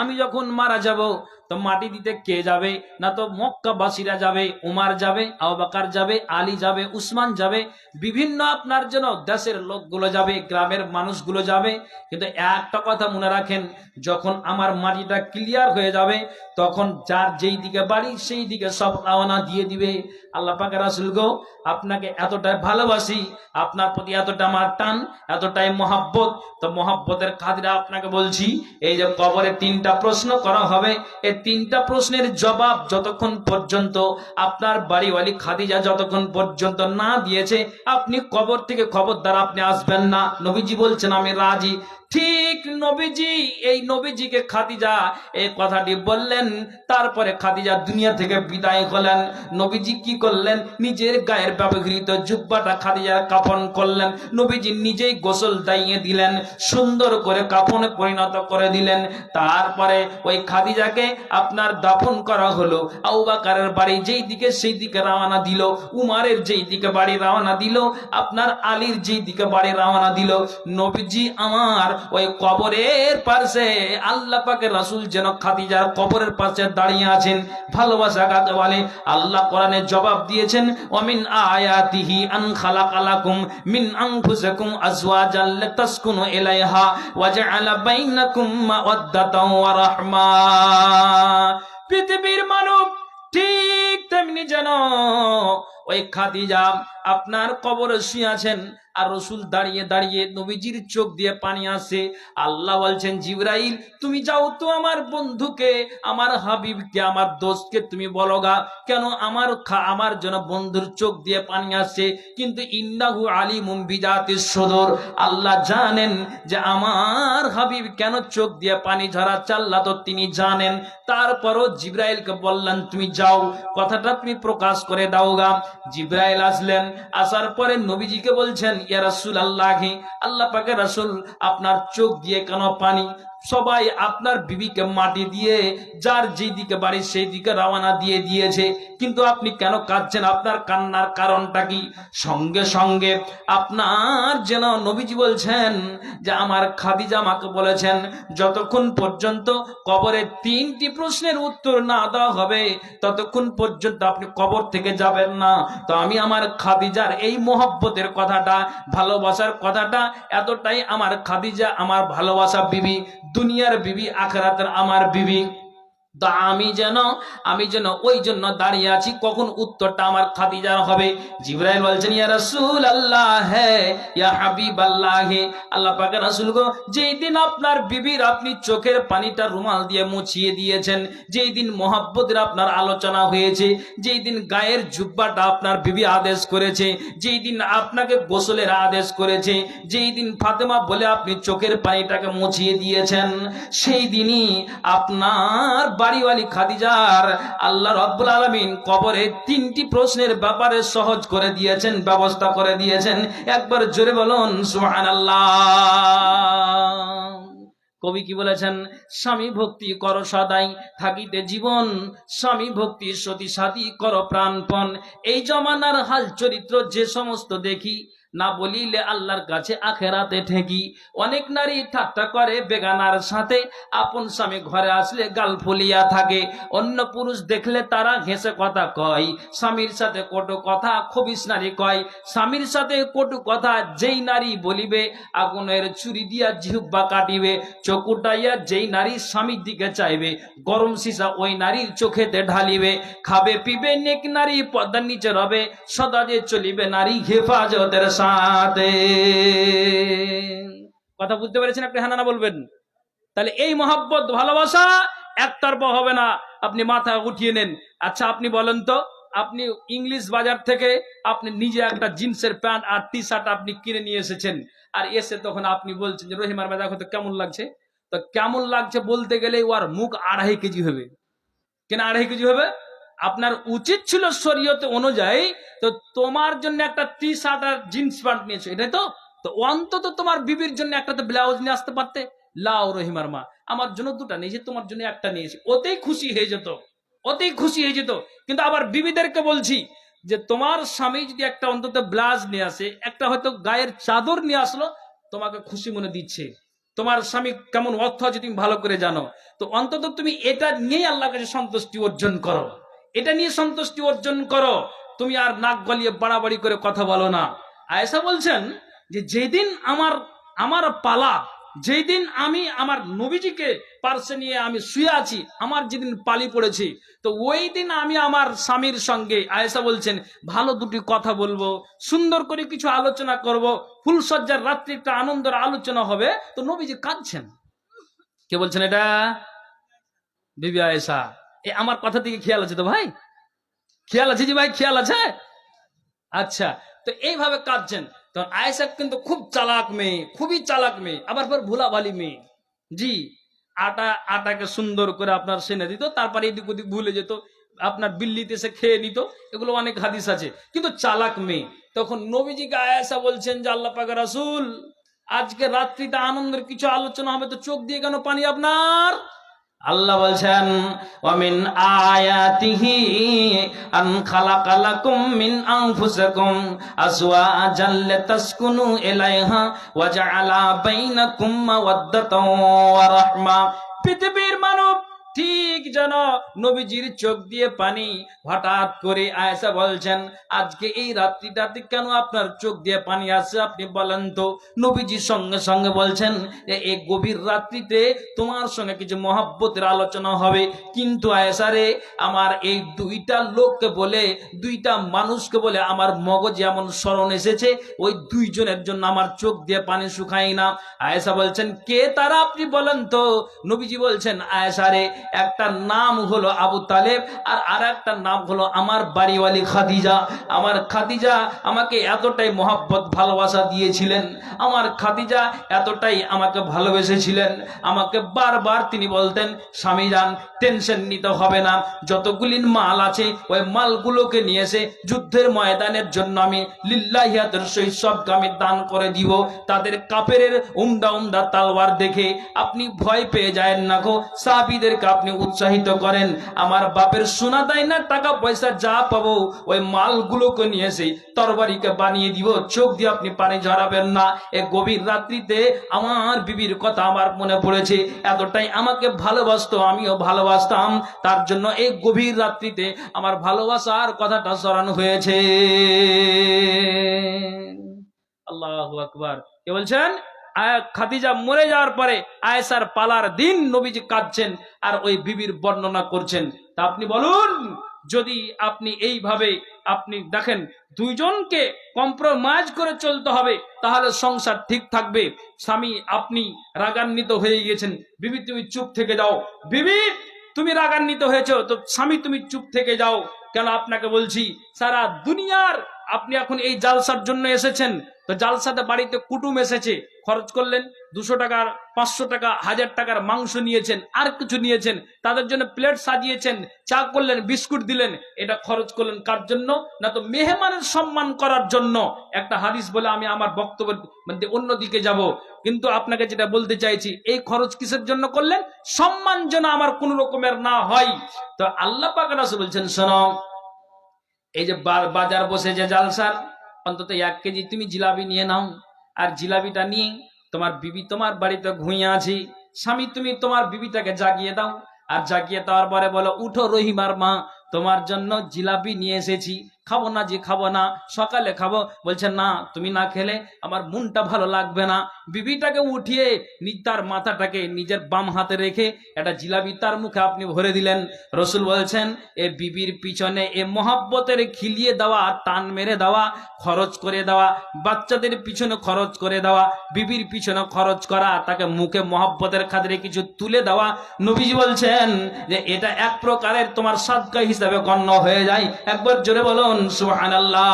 A: আমি যখন মারা যাব তো মাটি দিতে কে যাবে? না তো মক্কাবাসীরা যাবে, উমার যাবে, আবু বকর যাবে, আলী যাবে, উসমান যাবে, বিভিন্ন আপনার জন্য দেশের লোকগুলো যাবে, গ্রামের মানুষগুলো যাবে। কিন্তু একটা কথা মনে রাখেন, যখন আমার মাটিটা ক্লিয়ার হয়ে যাবে তখন যার যেই দিকে বাড়ি সেই দিকে সব রওনা দিয়ে দিবে। আল্লাহ পাকের রাসূল গো, আপনাকে এতটাই ভালোবাসি, আপনার প্রতি এতটা আমার টান, এতটাই মহব্বত, তো মহব্বতের খাতিরে আপনাকে বলছি, এই যে কবরে 3টা প্রশ্ন করা হবে, এই 3টা প্রশ্নের জবাব যতক্ষণ পর্যন্ত আপনার বাড়িওয়ালি খাদিজা যতক্ষণ পর্যন্ত না দিয়েছে, আপনি কবর থেকে খবরদার আপনি আসবেন না। নবীজি বলছেন আমি রাজি। ঠিক নবীজি, এই নবীজিকে খাদিজা এই কথাটি বললেন, তারপরে খাদিজা দুনিয়া থেকে বিদায় হলেন। নবীজি কি করলেন, নিজের গায়ের ব্যবহৃত জুব্বাটা খাদিজার কাফন করলেন, নবীজি নিজেই গোসল দাইয়ে দিলেন, সুন্দর করে কাফনে পরিণত করে দিলেন। তারপরে ওই খাদিজাকে আপনার দাফন করা হলো। আবু বকরের বাড়ি যেই দিকে সেই দিকে রওনা দিল, উমারের যেই দিকে বাড়ি রওনা দিল, আপনার আলীর যেই দিকে বাড়ি রওনা দিল। নবীজি আমার ওই কবরের পাশে, আল্লাহ পাকের রাসূল যেন খাদিজার কবরের পাশে দাঁড়িয়ে আছেন। ভালোবাসা কাকে বলে? আল্লাহ কোরআনে জবাব দিয়েছেন, ওয়ামিন আয়াতিহি আন খালাকালাকুম মিন আনফুসিকুম আজওয়াজাল লিতাসকুনু ইলাইহা ওয়া জাআলা বাইনাকুম মাওয়াদ্দাতাও ওয়া রাহমা। পৃথিবীর মানব ঠিক তেমনি যেন ওই খাদিজা আপনার কবরে শুয়ে আছেন, আর রাসূল দাঁড়িয়ে দাঁড়িয়ে নবীজির চোখ দিয়ে পানি আসে। আল্লাহ বলছেন জিবরাইল তুমি যাও তো আমার বন্ধুকে, আমার হাবিবকে, আমার দোস্তকে তুমি বলো গা, কেন আমার জন্য বন্ধুর চোখ দিয়ে পানি আসে। কিন্তু ইন্নাহু আলিমুম বিজাতিস সুদূর, আল্লাহ জানেন যে আমার হাবিব কেন চোখ দিয়ে পানি ঝরাচ্ছে, আল্লাহ তো তিনি জানেন। তারপরও জিবরাইলকে বললেন তুমি যাও, কথাটা তুমি প্রকাশ করে দাও গা। জিবরাইল আসলেন, আসার পরে নবীজিকে বলছেন ইয়া রাসূলুল্লাহ, আল্লাহ পাকের রাসূল আপনার চোখ দিয়ে কেন পানি? সবাই আপনার বিবিকে মাটি দিয়ে যার যেদিকে বাড়ি সেই দিকে রওনা দিয়ে দিয়েছে, কিন্তু আপনি কেন কাঁদছেন? আপনার কান্নার কারণটা কি? সঙ্গে সঙ্গে আপনার যেন নবীজি বলছেন যে আমার খাদিজা আমাকে বলেছেন যতক্ষণ পর্যন্ত কবরে 3টি প্রশ্নের উত্তর না দেওয়া হবে ততক্ষণ পর্যন্ত আপনি কবর থেকে যাবেন না। তো আমি আমার খাদিজার এই মোহব্বতের কথাটা, ভালোবাসার কথাটা, এতটাই আমার খাদিজা আমার ভালোবাসা বিবি, দুনিয়ার বিবি, আখিরাতের আমার বিবি। তো আমি যেন ওই জন্য দাঁড়িয়ে আছি কখন উত্তরটা আমার খাদিজার হবে। জিবরাইল বলছেন ইয়া রাসূলুল্লাহ, হে ইয়া হাবিবাল্লাহ, হে আল্লাহ পাকের রাসূল গো, যেই দিন আপনার বিবির আপনি চোখের পানিটা রুমাল দিয়ে মুছিয়ে দিয়েছেন, যেই দিন মোহাব্বতের আপনার আলোচনা হয়েছে, যেই দিন গায়ের জুব্বাটা আপনার বিবি আদেশ করেছে, যেই দিন আপনাকে গোসলের আদেশ করেছে, যেই দিন ফাতেমা বলে আপনি চোখের পানিটাকে মুছিয়ে দিয়েছেন, সেই দিনই আপনার বাড়িওয়ালি খাদিজার আল্লাহ রাব্বুল আলামিন কবরে 3টি প্রশ্নের ব্যাপারে সহজ করে দিয়েছেন, ব্যবস্থা করে দিয়েছেন। একবার জোরে বলুন সুবহানাল্লাহ। কবি কি বলেছেন? স্বামী ভক্তি করো সদাই থাকিতে জীবন, স্বামী ভক্তি সতী সাথী করো প্রাণপণ। এই জমানার হাল চরিত্র যে সমস্ত দেখি, না বলিলে আল্লাহর কাছে আখেরাতে ঠেকি। অনেক নারী ঠাট্টা করে বেগানার সাথে, আপন স্বামী ঘরে আসলে গাল ফুলিয়া থাকে। অন্য পুরুষ দেখলে তারা ঘেঁষে কথা কয়, স্বামীর সাথে কটু কথা খবিস নারী কয়। স্বামীর সাথে কটু কথা যেই নারী বলিবে, আগুনের ছুরি দিয়া জিহ্বা কাটিবে। চোখ উঠাইয়া যেই নারী স্বামীর দিকে চাইবে, গরম সীসা ওই নারীর চোখেতে ঢালিবে। খাবে পিবে নেক নারী পর্দার নিচে রবে, সদা যে চলিবে নারী হেফাজতের সাথে। কথা বুঝতে পেরেছেন? আপনি হানা না বলবেন? তাহলে এই মহব্বত ভালোবাসা একতরফা হবে না, আপনি মাথা উঠিয়ে নেন। আচ্ছা আপনি বলেন তো, আপনি ইংলিশ বাজার থেকে আপনি নিজে একটা জিন্সের প্যান্ট আর টি শার্ট আপনি কিনে নিয়ে এসেছেন, আর এসে তখন আপনি বলছেন যে রহিমার ভাই দেখো তো কেমন লাগছে। তো কেমন লাগছে বলতে গেলে ওর মুখ 2.5 কেজি হবে। কেন 2.5 কেজি হবে? আপনার উচিত ছিল শরীয়তে অনুযায়ী, তো তোমার জন্য একটা টি শার্ট আর জিন্স প্যান্ট নিয়েছো, এটাই তো। তো অন্তত তোমার বিবির জন্য একটা তো ব্লাউজ নিয়ে আসতে পারতে। লাও রহিমার মা, আমার জন্য 2টা নিয়েছি, তোমার জন্য একটা নিয়েছি, ওতেই খুশি হয়ে যেত, ওতেই খুশি হয়ে যেত। কিন্তু আবার বিবিদেরকে বলছি যে তোমার স্বামী যদি একটা অন্তত ব্লাউজ নিয়ে আসে, একটা হয়তো গায়ের চাদর নিয়ে আসলো, তোমাকে খুশি মনে দিচ্ছে। তোমার স্বামী কেমন অর্থ আছে তুমি ভালো করে জানো, তো অন্তত তুমি এটা নিয়ে আল্লাহর কাছে সন্তুষ্টি অর্জন করো, এটা নিয়ে সন্তুষ্টি অর্জন করো। তুমি আর নাক গলিয়ে বাড়াবাড়ি করে কথা বলো না। আয়েশা বলছেন যে যেদিন আমার পালা, যেই দিন আমি আমার নবীজিকে পার্শ্বে নিয়ে আমি শুয়ে আছি, আমার যেদিন পালি পড়েছি, তো ওই দিন আমি আমার স্বামীর সঙ্গে, আয়েশা বলছেন, ভালো 2টি কথা বলবো, সুন্দর করে কিছু আলোচনা করব, ফুলসজ্জার রাত্রি একটা আনন্দের আলোচনা হবে। তো নবীজি কাঁদছেন। কে বলছেন এটা? বিবি আয়েশা। আমার কথা থেকে খেয়াল আছে তো ভাই? খেয়াল আছে জি ভাই, খেয়াল আছে? আচ্ছা, তো এইভাবে কাঁদছেন। তখন আয়েশা কিন্তু খুব চালাক মেয়ে, খুবই চালাক মেয়ে, আবার ভুলাভালি মেয়ে। জি, আটাকে সুন্দর করে আপনার সেনে দিত, তারপরে এদিক ওদিক ভুলে যেত, আপনার বিল্লিতে সে খেয়ে নিত, এগুলো অনেক হাদিস আছে, কিন্তু চালাক মেয়ে। তখন নবীজিকে আয়েশা বলছেন যে আল্লাহ পাকের রাসূল, আজকে রাত্রিতে আনন্দের কিছু আলোচনা হবে, তো চোখ দিয়ে কেন পানি আপনার? আল্লাহ বলছেন ওয়ামিন আয়াতিহি আন খালাকালাকুম মিন আনফুসিকুম আজওয়াজান লিতাসকুনু ইলাইহা ওয়া জাআলা বাইনাকুম মাওয়াদ্দাতাও ওয়া রাহমা। পৃথিবীর মানব ঠিক যেন নবীজির চোখ দিয়ে পানি। হঠাৎ করে আয়েশা বলছেন আজকে এই রাত্রিটাতে কেন আপনার চোখ দিয়ে পানি আসছে আপনি বলেন তো। নবীজি সঙ্গে সঙ্গে বলছেন এই গভীর রাত্রিতে তোমার সঙ্গে কিছু মহব্বতের আলোচনা হবে, কিন্তু আয়েশা রে, আমার এই 2টা লোককে বলে, 2টা মানুষকে বলে আমার মগজে এমন স্মরণ এসেছে, ওই 2 জনের জন্য আমার চোখ দিয়ে পানি শুকায় না। আয়েশা বলছেন কে তারা আপনি বলেন তো। নবীজি বলছেন আয়েশা রে, একটা নাম হলো আবু তালেব, আর আরেকটা নাম হলো আমার বাড়িওয়ালি খাদিজা। আমার খাদিজা আমাকে এতটাই মহব্বত ভালোবাসা দিয়েছিলেন, আমার খাদিজা এতটাই আমাকে ভালোবেসেছিলেন, আমাকে বারবার তিনি বলতেন, স্বামী যান, টেনশন নিতে হবে না, যতগুলি মাল আছে ওই মালগুলোকে নিয়ে এসে যুদ্ধের ময়দানের জন্য আমি লিল্লাহিয়াতের সহিত সবকে আমি দান করে দিব। তাদের কাফেরের উমদা উমদা তালওয়ার দেখে আপনি ভয় পেয়ে যায় না গো, সাহাবীদেরকে আপনি উৎসাহিত করেন, আমার বাপের সোনা দেয় না টাকা পয়সা যা পাবো ওই মালগুলোকে নিয়ে এসে তরবারিকে বানিয়ে দিব, চোখ দিয়ে আপনি পানি ঝরাবেন না। এ গভীর রাত্রিতে আমার বিবির কথা আমার মনে পড়েছে, এতটাই আমাকে ভালোবাসতো, আমিও ভালোবাসতাম, তার জন্য এই গভীর রাত্রিতে আমার ভালোবাসার কথাটা স্মরণ হয়েছে। আল্লাহু আকবার। কে বলছেন? খাদিজা মরে যাওয়ার পরে আয়েশার পালার দিন নবীজি কাঁদছেন আর ওই বিবির বর্ণনা করছেন। তা আপনি বলুন, যদি আপনি এইভাবে আপনি দেখেন দুইজনকে কম্প্রোমাইজ করে চলতে হবে, তাহলে সংসার ঠিক থাকবে। স্বামী আপনি রাগান্বিত হয়ে গিয়েছেন, বিবি তুমি চুপ থেকে যাও, বিবি তুমি রাগান্বিত হয়েছো তো স্বামী তুমি চুপ থেকে যাও। কেন আপনাকে বলছি, সারা দুনিয়ার আপনি এখন এই জালসার জন্য এসেছেন, তো জালসাতে বাড়িতে কুটুম এসেছে, খরচ করলেন 200 টাকার 500 টাকা 1000 টাকার মাংস নিয়েছেন, আর কিছু নিয়েছেন, তাদের জন্য প্লেট সাজিয়েছেন, চা করলেন, বিস্কুট দিলেন, এটা খরচ করলেন কার জন্য? না তো মেহমানের সম্মান করার জন্য। একটা হাদিস বলে আমি আমার বক্তব্য মানে অন্যদিকে যাব, কিন্তু আপনাকে যেটা বলতে চাইছি, এই খরচ কিসের জন্য করলেন? সম্মান যেন আমার কোন রকমের না হয়। তো আল্লাহ পাক রাসূল বলছেন, শোনো, এই যে বাজার বসে যে জালসার, অন্তত 1 কেজি তুমি জিলাপি নিয়ে নাও, আর জিলাপিটা নিয়ে তোমার বিবি তোমার বাড়িতে ঘুমিয়ে আছি, স্বামী তুমি তোমার বিবিটাকে জাগিয়ে দাও, আর জাগিয়ে দেওয়ার পরে বলো, উঠো রহিমার মা, তোমার জন্য জিলাপি নিয়ে এসেছি, খাবো না যে খাবো না, সকালে খাবো। বলছে না, তুমি না খেলে আমার মনটা ভালো লাগবে না। বিবিটাকে উঠিয়ে তার মাথাটাকে নিজের বাম হাতে রেখে একটা জিলাপি তার মুখে আপনি ভরে দিলেন। রসুল বলছেন, এ বিবির পিছনে এ মহব্বতের খিলিয়ে দেওয়া, টান মেরে দেওয়া, খরচ করে দেওয়া, বাচ্চাদের পিছনে খরচ করে দেওয়া, বিবির পিছনে খরচ করা, তাকে মুখে মহব্বতের খাতিরে কিছু তুলে দেওয়া, নবীজি বলছেন যে এটা এক প্রকারের তোমার সাদকা হিসাবে গণ্য হয়ে যায়। একবার জোরে বলুন সুবহানাল্লাহ।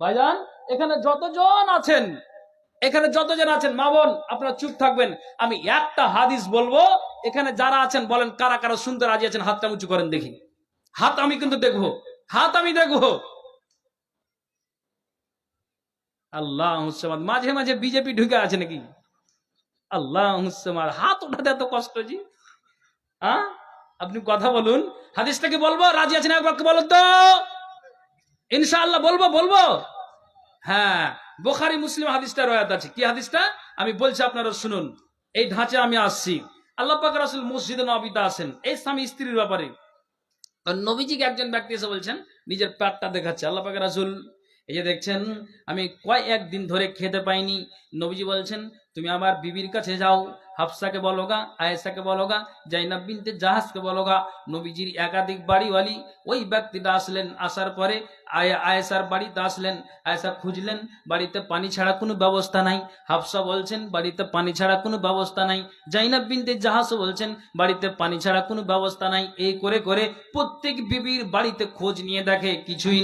A: ভাইজান, এখানে যতজন আছেন মা বোন, আপনারা চুপ থাকবেন, আমি একটা হাদিস বলবো, এখানে যারা আছেন বলেন কারা কারা শুনতে রাজি আছেন, হাতটা উঁচু করেন দেখি। হাত আমি কিন্তু দেখবো, হাত আমি দেখবো। আল্লাহ, মাঝে মাঝে বিজেপি ঢুকে আছে নাকি? আল্লাহ, হাত উঠাতে এত কষ্ট জি? হ্যাঁ, আপনি কথা বলুন, হাদিসটাকে বলবো, রাজি আছেন একবার বলুন তো? ইনশাআল্লাহ বলবো। হ্যাঁ, বুখারী মুসলিম হাদিসটা রয়াত আছে। কি হাদিসটা আমি বলছি, আপনারা শুনুন। এই ঢাঁচে আমি আসছি। আল্লাহ পাক রাসূল মসজিদে নববীতে আসেন এই স্বামী স্ত্রীর ব্যাপারে। নবীজিকে একজন ব্যক্তি এসে বলছেন, নিজের পেটটা দেখাচ্ছে, আল্লাহ পাক রাসূল এই যে দেখছেন আমি কয়েকদিন ধরে খেতে পাইনি। নবীজি বলছেন, তুমি আমার বিবির কাছে যাও, হাফসাকে বলোগা, আয়েশাকে বলোগা, জাইনাব বিনতে জাহাজকে বলোগা। নবীজির একাধিক বাড়িওয়ালি ওই ব্যক্তিটা আসলেন, আসার পরে আয়েশার বাড়িতে আসলেন, আয়েশা খুঁজলেন, বাড়িতে পানি ছাড়া কোনো ব্যবস্থা নাই। হাফসা বলছেন বাড়িতে পানি ছাড়া কোনো ব্যবস্থা নাই। জাইনাব বিনতে জাহাজও বলছেন বাড়িতে পানি ছাড়া কোনো ব্যবস্থা নাই। এই করে করে প্রত্যেক বিবির বাড়িতে খোঁজ নিয়ে দেখে কিছুই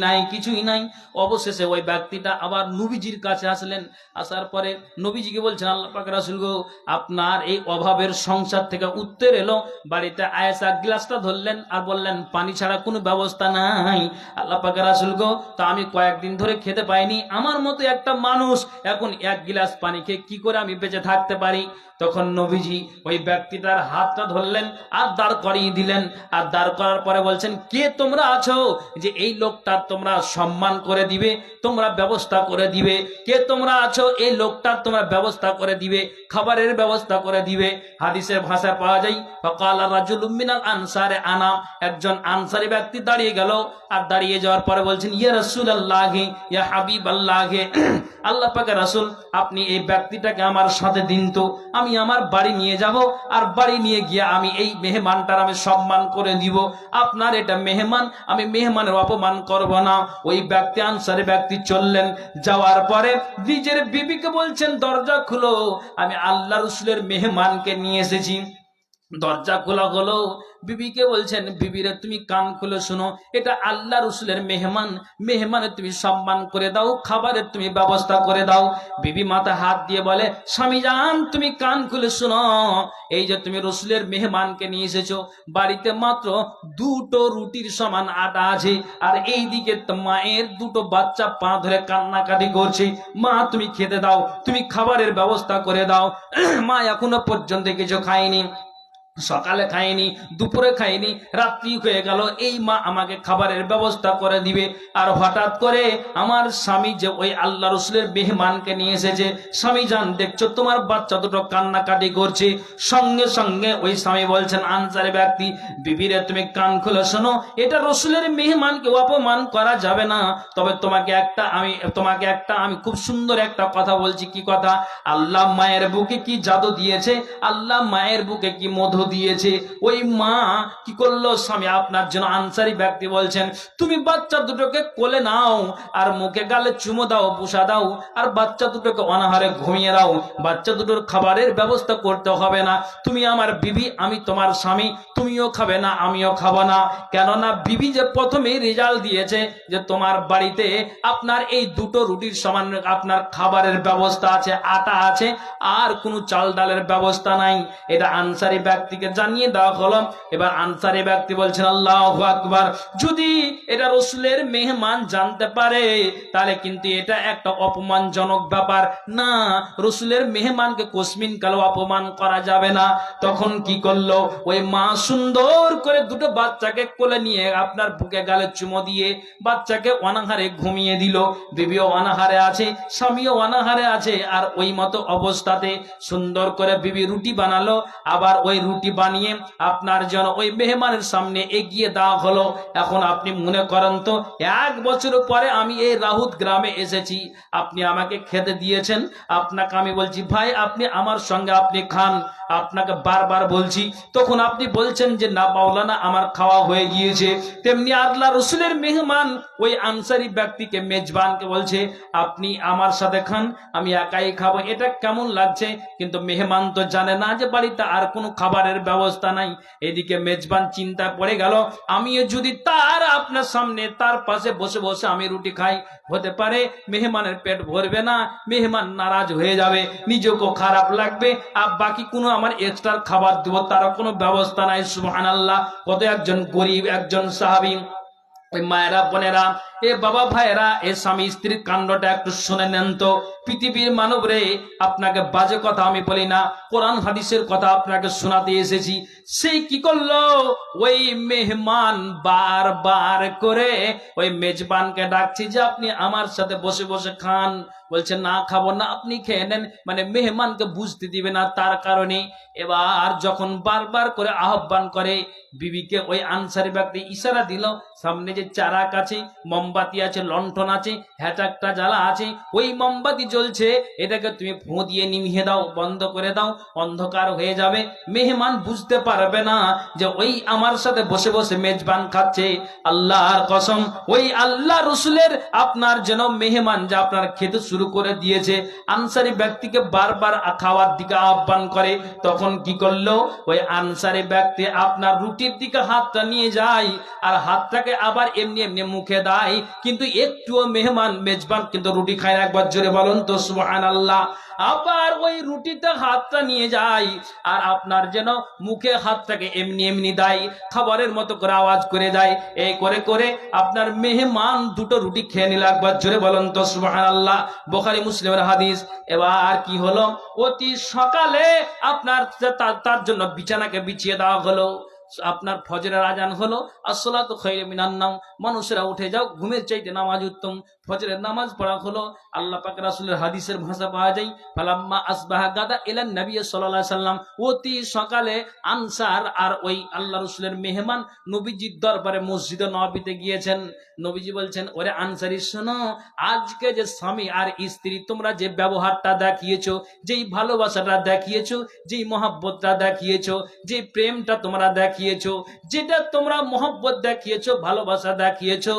A: নাই। অবশেষে ওই ব্যক্তিটা আবার নবীজির কাছে আসলেন। আসার পরে নবীজিকে বলছেন, আল্লাহ পাক রাসূল গো, আপনার এই অভাবের সংসার থেকে উত্তর এলো। বাড়িতে আয়েশা গ্লাসটা ধরলেন আর বললেন, পানি ছাড়া কোনো ব্যবস্থা নাই। আল্লাহ পাক রাসূল গো, তা আমি কয়েকদিন ধরে খেতে পাইনি, আমার মতো একটা মানুষ এখন 1 গ্লাস পানি খেয়ে কি করে আমি বেঁচে থাকতে পারি? তখন নবীজি ওই ব্যক্তিটার হাতটা ধরলেন আর দাঁড় করিয়ে দিলেন। আর দাঁড় করার পরে বলছেন, কে তোমরা আছো যে এই লোকটার তোমরা সম্মান করে দিবে, তোমরা ব্যবস্থা করে দিবে? কে তোমরা আছো এই লোকটার তোমরা ব্যবস্থা করে দিবে, খাবারের ব্যবস্থা করে দিবে? হাদিসের ভাষা পাওয়া যায়, ফাকালা রাজুলুম মিনাল আনসারে আনা, একজন আনসারী ব্যক্তি দাঁড়িয়ে গেল। আর দাঁড়িয়ে যাওয়ার পরে বলছেন, ইয়া রাসূলুল্লাহ, ইয়া হাবিবাল্লাহ, আল্লাহ পাকের রাসূল, আপনি এই ব্যক্তিটাকে আমার সাথে দিন তো, আমি আমার বাড়ি নিয়ে যাব, আর বাড়ি নিয়ে গিয়ে আমি এই মেহমানটার আমি সম্মান করে দিব। আপনার এটা মেহমান, আমি মেহমানের অপমান করব না। ওই ব্যক্তি আনসারী ব্যক্তি চললেন। যাওয়ার পরে নিজের বিবিকে বলছেন, দরজা খুলো, আমি আল্লাহ রাসূলের মেহমানকে নিয়ে এসেছি। দরজা খোলা হলো, বিবিকে বলছেন, বিবিরে তুমি কান খুলে শোনো, এটা আল্লাহ রসুলের মেহমান, মেহমানের তুমি সম্মান করে দাও, খাবারের তুমি ব্যবস্থা করে দাও। বিবি মাথা হাত দিয়ে বলে, স্বামী জান তুমি কান খুলে শোনো, এই যে তুমি রসুলের মেহমানকে নিয়ে এসেছো, বাড়িতে মাত্র দুটো রুটির সমান আটা আছে, আর এইদিকে মায়ের দুটো বাচ্চা পা ধরে কান্নাকাটি করছে, মা তুমি খেতে দাও, তুমি খাবারের ব্যবস্থা করে দাও। মা এখনো পর্যন্ত কিছু খায়নি, সকালে খাইনি, দুপুরে খাইনি, রাত্রি হয়ে গেল, এই মা আমাকে খাবারের ব্যবস্থা করে দিবে। আর হঠাৎ করে আমার স্বামী যে ওই আল্লাহ রসুলের মেহমানকে নিয়ে এসেছে, স্বামী জান দেখছো তোমার বাচ্চা দুটো কান্নাকাটি করছে। সঙ্গে সঙ্গে ওই স্বামী বলছেন, আনসারি ব্যক্তি, বিবিরে তুমি কান খুলে শোনো, এটা রসুলের মেহমানকে অপমান করা যাবে না। তবে তোমাকে একটা আমি খুব সুন্দর একটা কথা বলছি। কি কথা? আল্লাহ মায়ের বুকে কি জাদু দিয়েছে, আল্লাহ মায়ের বুকে কি মধু দিয়েছে। ওই মা কি করলো, স্বামী আপনার জন্য আনসারি ব্যক্তি বলছেন, তুমি বাচ্চা দুটোকে কোলে নাও, আর মুখে গালে চুমো দাও, বুসা দাও, আর বাচ্চা দুটোকে অনাহারে ঘুমিয়ে দাও। বাচ্চা দুটোর খাবারের ব্যবস্থা করতে হবে না, তুমি আমার বিবি, আমি তোমার স্বামী, তুমিও খাবে না আমিও খাবো না। কেননা বিবি যে প্রথমেই রেজাল্ট দিয়েছে যে তোমার বাড়িতে আপনার এই দুটো রুটির সমান আপনার খাবারের ব্যবস্থা আছে, আটা আছে, আর কোনো চাল ডালের ব্যবস্থা নাই। এটা আনসারি ব্যক্তিকে জানিয়ে দেওয়া হলো। এবার আনসারি ব্যক্তি বলছেন, আল্লাহু আকবার, যদি এটা রসুলের মেহমান জানতে পারে তাহলে কিন্তু এটা একটা অপমানজনক ব্যাপার না, রসুলের মেহমানকে কোসমিন কালো অপমান করা যাবে না। তখন কি করলো, ওই মা সুন্দর করে দুটো বাচ্চাকে কোলে নিয়ে আপনার বুকে গালে চুমো দিয়ে বাচ্চাকে অনাহারে ঘুমিয়ে দিল। বিবিও অনাহারে আছে, স্বামীও অনাহারে আছে, আর ওই মতো অবস্থাতে সুন্দর করে বিবি রুটি বানালো। আবার ওই রুটি বানিয়ে আপনার জন্য ওই মেহমানের সামনে এগিয়ে দেওয়া হলো। এখন আপনি মনে করেন তো, 1 বছর পরে আমি এই রাহুত গ্রামে এসেছি, আপনি আমাকে খেতে দিয়েছেন, আপনাকে আমি বলছি ভাই আপনি আমার সঙ্গে আপনি খান, আপনাকে বারবার বলছি, তখন আপনি বলছেন যে না মাওলানা আমার খাওয়া হয়ে গিয়েছে। তেমনি আল্লাহ রসুলের মেহমান ওই আনসারি ব্যক্তিকে, মেজবানকে বলছে, আপনি আমার সাথে খান, আমি একাই খাবো। এটা কেমন লাগছে? কিন্তু মেহমান তো জানে না যে বাড়িতে আর কোনো খাবারের ব্যবস্থা নাই। এদিকে মেজবান চিন্তা পড়ে গেল, আমিও যদি তার আপনার সামনে তার পাশে বসে বসে আমি রুটি খাই, হতে পারে মেহমানের পেট ভরবে না, মেহমান নারাজ হয়ে যাবে, নিজেকেও খারাপ লাগবে, আর বাকি কোনো আমার এক্সট্রা খাবার দেব তার কোনো ব্যবস্থা নাই। সুবহানাল্লাহ। কত একজন গরিব একজন সাহাবী। ওই মায়েরা বোনেরা, এ বাবা ভাইয়েরা, এ স্বামী স্ত্রীর কাণ্ডটা একটু শুনে নেন তো। পৃথিবীর মানব রে, আপনাকে বাজে কথা আমি বলি না, কোরআন হাদিসের কথা আপনাকে শোনাতে এসেছি। সেই কি করলো, ওই মেহমান বারবার করে ওই মেজবানকে ডাকছি যে আপনি আমার সাথে বসে বসে খান, বলছে না খাবো না, আপনি খেয়ে নেন, মানে মেহমানকে বুঝতে দিবে না তার কারণে। এবার যখন বারবার করে আহ্বান করে, বিবিকে ওই আনসারি ব্যক্তি ইশারা দিল, সামনে যে চারাক আছে, মোমবাতি আছে, লণ্ঠন আছে, হ্যাটাকটা জ্বালা আছে, ওই মোমবাতি জ্বলছে, এটাকে তুমি ফু দিয়ে নিভিয়ে দাও, বন্ধ করে দাও, অন্ধকার হয়ে যাবে, মেহমান বুঝতে পারবে না যে ওই আমার সাথে বসে বসে মেজবান খাচ্ছে। আল্লাহর কসম, ওই আল্লাহ রসুলের আপনার যেন মেহমান যা আপনার খেতে শুরু করে দিয়েছে। আনসারি ব্যক্তিকে বারবার খাওয়ার দিকে আহ্বান করে, তখন কি করলো, ওই আনসারি ব্যক্তি আপনার রুটির দিকে হাতটা নিয়ে যায়, আর হাতটাকে আবার এমনি এমনি মুখে দেয়, কিন্তু একটুও মেজবান কিন্তু রুটি খায় না। একবার জোরে বলুন তো সুবহানাল্লাহ। আবার ওই রুটিতে হাতটা নিয়ে যায়, আর আপনার যেন মুখে হাতটাকে এমনি এমনি দেয়, খাবারের মতো করে আওয়াজ করে দেয়। এই করে করে আপনার মেহমান দুটো রুটি খেয়ে নিল। একবার জোরে বলুন তো সুবহানাল্লাহ। বুখারী মুসলিমের হাদিস। এবার কি হলো, অতি সকালে আপনার তার জন্য বিছানাকে বিছিয়ে দেওয়া হলো। আপনার ফজরের আজান হলো, আসসালাতু খায়রুম মিনান নাওম, মানুষেরা উঠে যাও, ঘুমের চাইতে নামাজ উত্তম। ফজরের নামাজ পড়া হলো। আল্লাহ পাক রাসূলের হাদিসের ভাষা পাওয়া যায়, ফালাম্মা আসবাহা গাদা ইলান নবী সাল্লাল্লাহু আলাইহি সাল্লাম, অতি সকালে আনসার আর ওই আল্লাহ রাসূলের মেহমান নবীজির দরবারে মসজিদে নববীতে গিয়েছেন। নবীজি বলছেন, ওরে আনসারী শোনো, আজকে যে স্বামী আর স্ত্রী তোমরা যে ব্যবহারটা দেখিয়েছো, যেই ভালোবাসাটা দেখিয়েছো, যেই মহব্বতটা দেখিয়েছো, যে প্রেমটা তোমরা দেখিয়েছো, দেখিয়েছো, যেটা তোমরা মহব্বত দেখিয়েছো, ভালোবাসা দেখিয়েছো,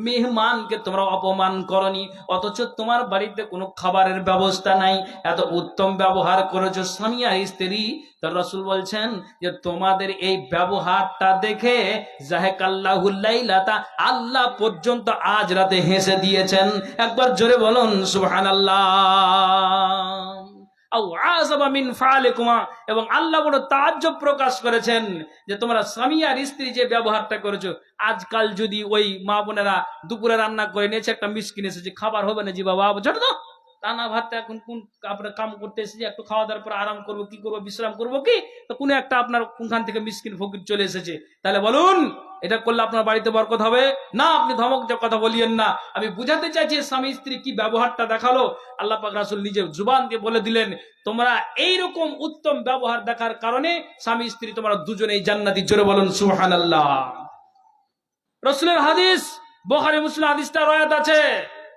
A: মেহমানকে তোমরা অপমান করনি, অথচ তোমার বাড়িতে কোনো খাবারের ব্যবস্থা নাই, এত উত্তম ব্যবহার করেছো স্বামী আর স্ত্রী। তো রাসূল বলছেন যে তোমাদের এই ব্যবহারটা দেখে জাহাকাল্লাহুল লাইলাতা, আল্লাহ পর্যন্ত আজ রাতে হেসে দিয়েছেন। একবার জোরে বলুন সুবহানাল্লাহ। এবং আল্লাহ বড় তাজ্জব প্রকাশ করেছেন যে তোমরা স্বামী আর স্ত্রী যে ব্যবহারটা করেছো। আজকাল যদি ওই মা বোনেরা দুপুরে রান্না করে নিয়েছে, একটা মিসকিন এসেছে, খাবার হবে না জি বাবা, ছোট তো রান্না ভাতটা এখন কোন আপনার কাম করতে এসেছে, একটু খাওয়া দাওয়ার পর আরাম করবো, কি করবো, বিশ্রাম করবো, কি তো কোনো একটা আপনার কোনখান থেকে মিসকিন ফকির চলে এসেছে, তাহলে বলুন এটা করলে আপনার বাড়িতে বরকত হবে না? আপনি ধমক দিয়ে কথা বলিয়েন না। আমি বুঝাতে চাইছি স্বামী স্ত্রী কি ব্যবহারটা দেখালো, আল্লাহ পাক রাসূল নিজে জুবান দিয়ে বলে দিলেন তোমরা এইরকম উত্তম ব্যবহার দেখার কারণে স্বামী স্ত্রী তোমরা দুজনেই জান্নাতি। জোরে বলুন সুবহানাল্লাহ। রাসূলের হাদিস, বুখারী মুসলিম হাদিসটা রয়াত আছে।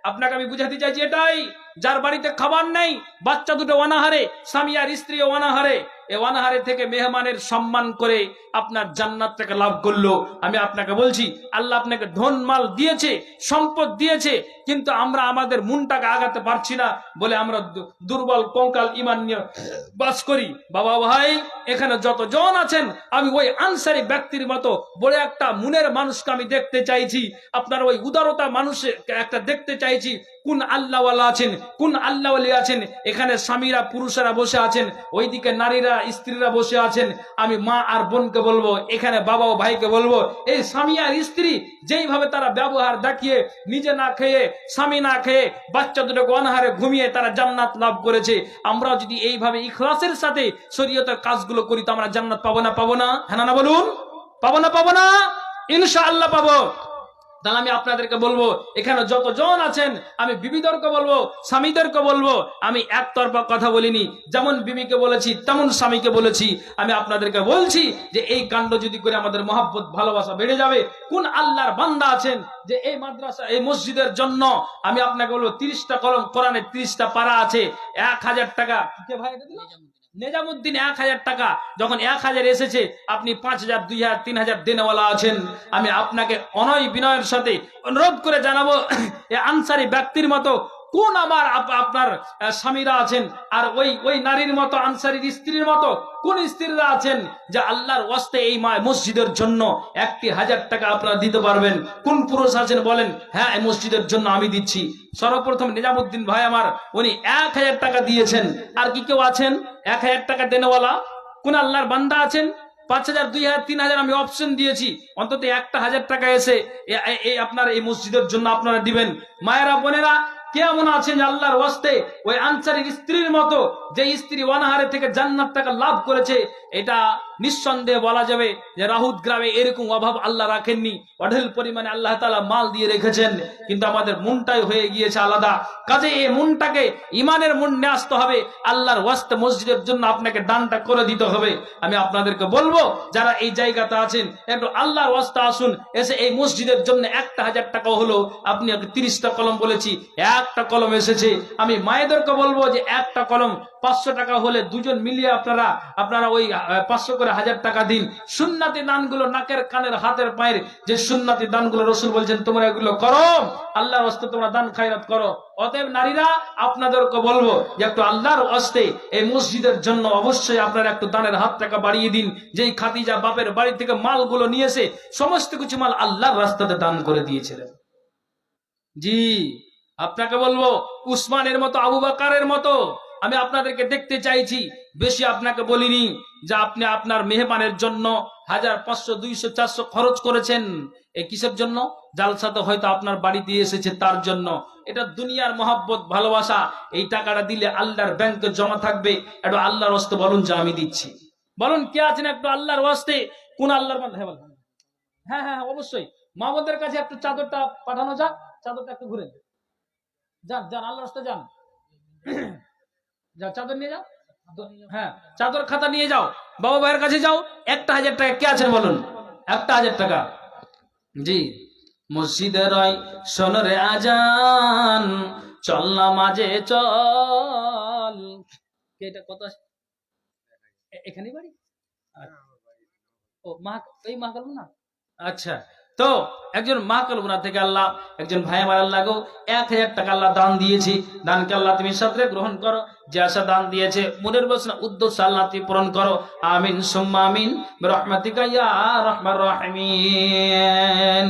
A: আপনাকে আমি বুঝাতে চাইছি এটাই, যার বাড়িতে খাবার নেই, বাচ্চা দুটো অনাহারে, স্বামী আর স্ত্রী অনাহারে, এই অনাহারে থেকে মেহমানের সম্মান করে আপনার জান্নাতটাকে লাভ করলো। আমি আপনাকে বলছি আল্লাহ আপনাকে ধন মাল দিয়েছে, সম্পদ দিয়েছে, কিন্তু আমরা আমাদের মনটাকে আগাতে পারছি না বলে আমরা দুর্বল কঙ্কাল ইমান নিয়ে বাস করি। বাবা ভাই, এখানে যতজন আছেন, আমি ওই আনসারী ব্যক্তির মতো বড় একটা মনের মানুষকে আমি দেখতে চাইছি, আপনার ওই উদারতা মানুষের একটা দেখতে চাইছি। কোন আল্লাহওয়ালা আছেন, কোন আল্লাহওয়ালি আছেন, এখানে স্বামীরা পুরুষেরা বসে আছেন, ওইদিকে নারীরা স্ত্রীরা বসে আছেন। আমি মা আর বোনকে বলবো, এখানে বাবা ও ভাইকে বলবো, এই স্বামী আর স্ত্রী যেইভাবে তারা ব্যবহার দেখিয়ে নিজে না খেয়ে, স্বামী না খেয়ে, বাচ্চা দুটোকে অনাহারে ঘুমিয়ে তারা জান্নাত লাভ করেছে, আমরাও যদি এইভাবে ইখলাসের সাথে শরীয়তের কাজগুলো করি তো আমরা জান্নাত পাবো না? পাবো না? হ্যাঁ না বলুন, পাবো না? পাবো না? ইনশাআল্লাহ পাবো। তাহলে আমি আপনাদেরকে বলবো, এখানে যতজন আছেন, আমি বিবিদেরকে বলবো, স্বামীদেরকে বলবো, আমি একতরফা কথা বলিনি, যেমন বিবিকে বলেছি তেমন স্বামীকে বলেছি। আমি আপনাদেরকে বলছি যে এই কাণ্ড যদি করে আমাদের মহব্বত ভালোবাসা বেড়ে যাবে। কোন আল্লাহর বান্দা আছেন যে এই মাদ্রাসা এই মসজিদের জন্য, আমি আপনাকে বলবো 30টা কলম কোরআনের 30টা পারা আছে, 1000 টাকা কে ভাই নেজামুদ্দিন 1000 টাকা, যখন 1000 এসেছে আপনি 5000 2000 3000 দেনেওয়ালা আছেন। আমি আপনাকে অনয় বিনয়ের সাথে অনুরোধ করে জানাবো, এই আনসারী ব্যক্তির মতো কোন আমার আপনার স্বামীরা আছেন, আর ওই নারীর মতো আনসারীর স্ত্রীর মতো কোন স্ত্রীরা আছেন যে আল্লাহর ওয়াস্তে এই মসজিদের জন্য 1000 টাকা আপনারা দিতে পারবেন? কোন পুরুষ আছেন বলেন, হ্যাঁ এই মসজিদের জন্য আমি দিচ্ছি? সর্বপ্রথম নিজামুদ্দিন ভাই আমার, উনি 1000 টাকা দিয়েছেন। আর কি কেউ আছেন 1000 টাকা দেনেওয়ালা? কোন আল্লাহর বান্দা আছেন? 5000 2000 3000 আমি অপশন দিয়েছি, অন্তত 1000 টাকা এসে এই আপনার এই মসজিদের জন্য আপনারা দিবেন। মায়েরা বোনেরা, কে এমন আছেন আল্লাহর ওয়াস্তে ওই আনসারীর স্ত্রীর মতো, যে স্ত্রী অনাহারে থেকে জান্নাত টাকা লাভ করেছে? এটা নিঃসন্দেহে বলা যাবে যে রাহুত গ্রামে এরকম অভাব আল্লাহ রাখেননি, অঢেল পরিমাণে আল্লাহ তাআলা মাল দিয়ে রেখেছেন, কিন্তু আমাদের মনটাই হয়ে গিয়েছে আলাদা। কাজে এই মনটাকে ইমানের মন নিয়ে আসতে হবে, আল্লাহর ওয়াস্তে মসজিদের জন্য আপনাকে দানটা করে দিতে হবে। আমি আপনাদেরকে বলবো, যারা এই জায়গাতে আছেন একটু আল্লাহর ওয়াস্তে আসুন, এসে এই মসজিদের জন্য 1000 টাকা হলো, আপনি 30টা কলম বলেছি, একটা কলম এসেছে। আমি মায়েদেরকে বলবো যে একটা কলম 500 টাকা হলে দুজন মিলিয়ে আপনারা ওই 500 করে 1000 টাকা দিন। সুন্নাতি দানগুলো নাকের কানের হাতের পায়ের যে সুন্নাতি দানগুলো রাসূল বলছেন তোমরা এগুলো করো, আল্লাহর ওয়াস্তে তোমরা দান খায়রাত করো। অতএব নারীরা, আপনাদেরকে বলবো যে একটু আল্লাহর ওয়াস্তে এই মসজিদের জন্য অবশ্যই আপনারা একটু দানের হাত টাকা বাড়িয়ে দিন। যেই খাদিজা বাপের বাড়ি থেকে মালগুলো নিয়েছে, সমস্ত কিছু মাল আল্লাহর রাস্তাতে দান করে দিয়েছিলেন। জি, আপনাকে বলবো উসমানের মতো, আবু বকরের মতো আমি আপনাদেরকে দেখতে চাইছি। বেশি আপনাকে বলিনি যে আপনি আপনার মেহমানের জন্য 1000 500 200 400 খরচ করেছেন। এই কিসের জন্য? জালসাতে হয়তো আপনার বাড়িতে এসেছে তার জন্য। এটা দুনিয়ার মহব্বত ভালোবাসা। এই টাকাটা দিলে আল্লাহর ব্যাংকে জমা থাকবে। একটু আল্লাহর ওয়াস্তে বলুন যে আমি দিচ্ছি। বলুন কে আছেন একটু আল্লাহর ওয়াস্তে? কোন আল্লাহর বান্দা? হ্যাঁ হ্যাঁ অবশ্যই। মাহমুদের কাছে একটু চাদরটা পাঠানো যাক, চাদরটা একটু ঘুরে যান, যান আল্লাহর রাস্তায় যান, যাও চাদর নিয়ে যাও। হ্যাঁ, চাদর খাতা নিয়ে যাও, বাবা ভাইয়ের কাছে যাও। 1000 টাকা কে আছেন বলুন? 1000 টাকা। জি, মসজিদে রয় শোনরে আজান, চল না মাঝে চল। এটা কত? এখানে বাড়ি?
B: ও মা এই মাহকাল না।
A: আচ্ছা, তো একজন মা কলবনা থেকে আল্লাহ, একজন ভাই আমার আল্লাহ গো 1000 টাকা আল্লাহ দান দিয়েছি, দানকে আল্লাহ তুমি সাথে গ্রহণ করো। যে আশা দান দিয়েছে মনের বাসনা উদ্দেশ্য আল্লাহ তুমি পূরণ করো। আমিন সুম্মা আমিন বিরহমাতিকা ইয়া রাহমান রাহিমিন।